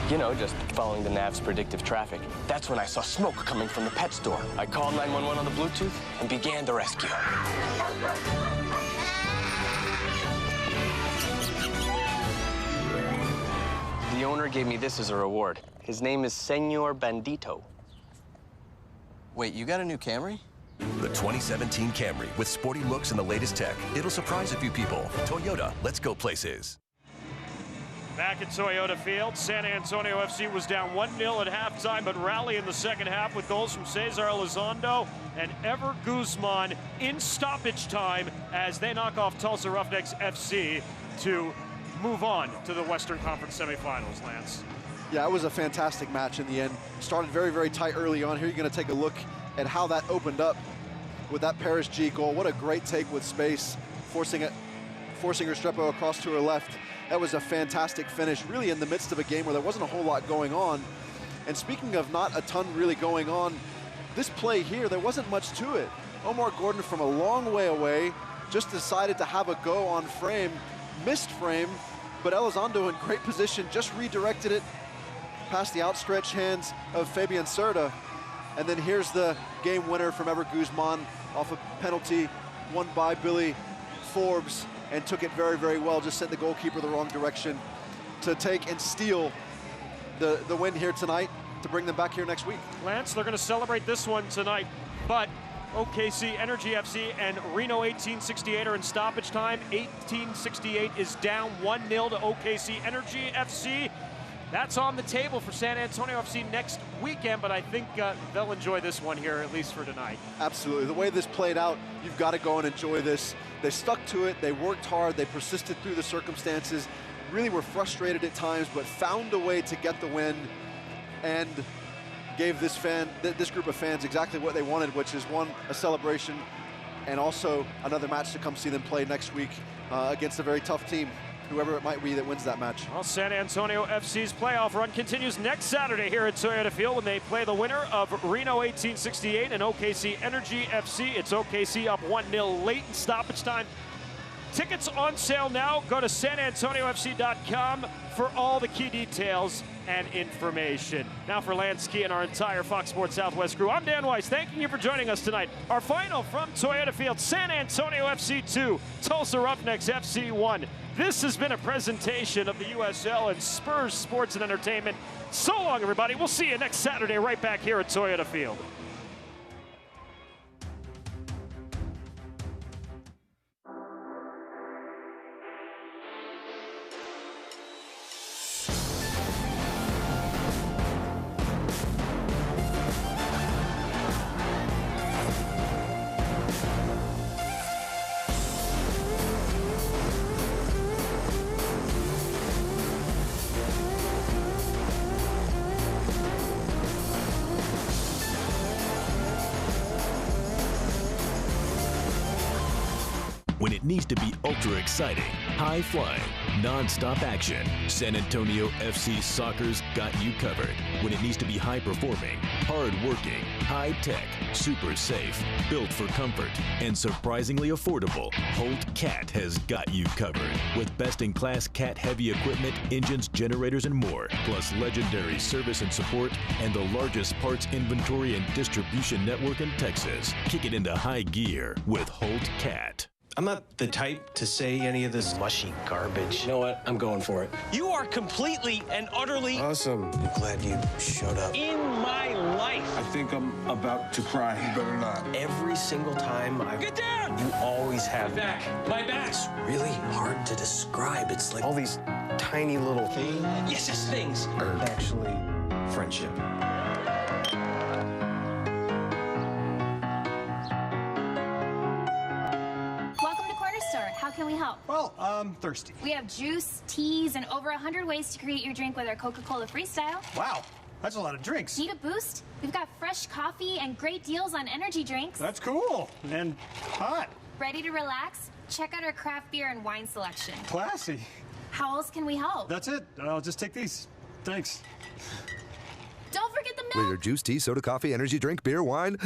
Speaker 12: You know, just following the nav's predictive traffic. That's when I saw smoke coming from the pet store. I called 911 on the Bluetooth and began the rescue. The owner gave me this as a reward. His name is Senor Bandito.
Speaker 16: Wait, you got a new Camry?
Speaker 17: The 2017 Camry with sporty looks and the latest tech. It'll surprise a few people. Toyota, let's go places.
Speaker 1: Back at Toyota Field, San Antonio FC was down 1-0 at halftime, but rally in the second half with goals from Cesar Elizondo and Ever Guzman in stoppage time as they knock off Tulsa Roughnecks FC to move on to the Western Conference semifinals, Lance.
Speaker 2: Yeah, it was a fantastic match in the end. Started very, very tight early on. Here you're going to take a look at how that opened up with that Paris G goal. What a great take with space, forcing Restrepo across to her left. That was a fantastic finish, really in the midst of a game where there wasn't a whole lot going on. And speaking of not a ton really going on, this play here, there wasn't much to it. Omar Gordon from a long way away just decided to have a go on frame, missed frame, but Elizondo in great position just redirected it past the outstretched hands of Fabian Cerda. And then here's the game winner from Ever Guzman off a penalty won by Billy Forbes, and took it very, very well. Just sent the goalkeeper the wrong direction to take and steal the win here tonight to bring them back here next week.
Speaker 1: Lance, they're going to celebrate this one tonight, but OKC Energy FC and Reno 1868 are in stoppage time. 1868 is down 1-0 to OKC Energy FC. That's on the table for San Antonio FC next weekend, but I think they'll enjoy this one here, at least for tonight.
Speaker 2: Absolutely. The way this played out, you've got to go and enjoy this. They stuck to it. They worked hard. They persisted through the circumstances. Really were frustrated at times, but found a way to get the win and gave this group of fans exactly what they wanted, which is, one, a celebration, and also another match to come see them play next week against a very tough team, whoever it might be that wins that match.
Speaker 1: Well, San Antonio FC's playoff run continues next Saturday here at Toyota Field when they play the winner of Reno 1868 and OKC Energy FC. It's OKC up 1-0 late in stoppage time. Tickets on sale now. Go to sanantoniofc.com for all the key details and information. Now for Lansky and our entire Fox Sports Southwest crew, I'm Dan Weiss, thanking you for joining us tonight. Our final from Toyota Field, San Antonio FC 2, Tulsa Roughnecks FC 1. This has been a presentation of the USL and Spurs Sports and Entertainment. So long, everybody. We'll see you next Saturday right back here at Toyota Field.
Speaker 11: When it needs to be ultra exciting, high flying, non-stop action, San Antonio FC Soccer's got you covered. When it needs to be high performing, hard working, high tech, super safe, built for comfort, and surprisingly affordable, Holt Cat has got you covered. With best-in-class cat heavy equipment, engines, generators, and more, plus legendary service and support, and the largest parts inventory and distribution network in Texas. Kick it into high gear with Holt Cat.
Speaker 13: I'm not the type to say any of this mushy garbage.
Speaker 12: You know what? I'm going for it.
Speaker 13: You are completely and utterly
Speaker 12: Awesome.
Speaker 13: I'm glad you showed up.
Speaker 12: In my life.
Speaker 8: I think I'm about to cry. You better not.
Speaker 13: Every single time I
Speaker 12: Get down!
Speaker 13: You always have
Speaker 12: My back.
Speaker 13: It's really hard to describe. It's like all these tiny little things.
Speaker 12: Yes, things.
Speaker 13: Are actually friendship.
Speaker 14: How can we help?
Speaker 18: Well, I'm thirsty.
Speaker 14: We have juice, teas, and over 100 ways to create your drink with our Coca-Cola Freestyle.
Speaker 18: Wow, that's a lot of drinks.
Speaker 14: Need a boost? We've got fresh coffee and great deals on energy drinks.
Speaker 18: That's cool. And hot.
Speaker 14: Ready to relax? Check out our craft beer and wine selection.
Speaker 18: Classy.
Speaker 14: How else can we help?
Speaker 18: That's it. I'll just take these. Thanks.
Speaker 14: Don't forget the milk.
Speaker 19: We're your juice, tea, soda, coffee, energy drink, beer, wine,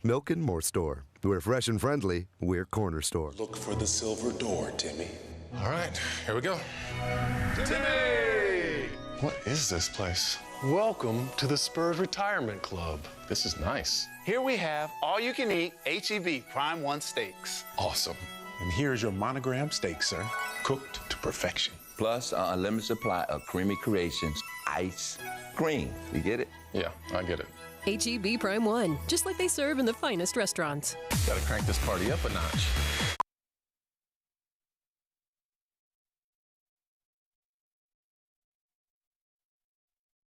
Speaker 19: milk, and more store. We're fresh and friendly. We're Corner Store.
Speaker 22: Look for the silver door, Timmy.
Speaker 7: All right, here we go.
Speaker 22: Timmy!
Speaker 7: What is this place? Welcome to the Spurs Retirement Club. This is nice.
Speaker 8: Here we have all-you-can-eat H-E-B Prime 1 steaks.
Speaker 7: Awesome.
Speaker 8: And here's your monogram steak, sir. Cooked to perfection.
Speaker 9: Plus an unlimited supply of creamy creations, ice cream. You get it?
Speaker 7: Yeah, I get it.
Speaker 10: H-E-B Prime 1, just like they serve in the finest restaurants.
Speaker 7: Gotta crank this party up a notch.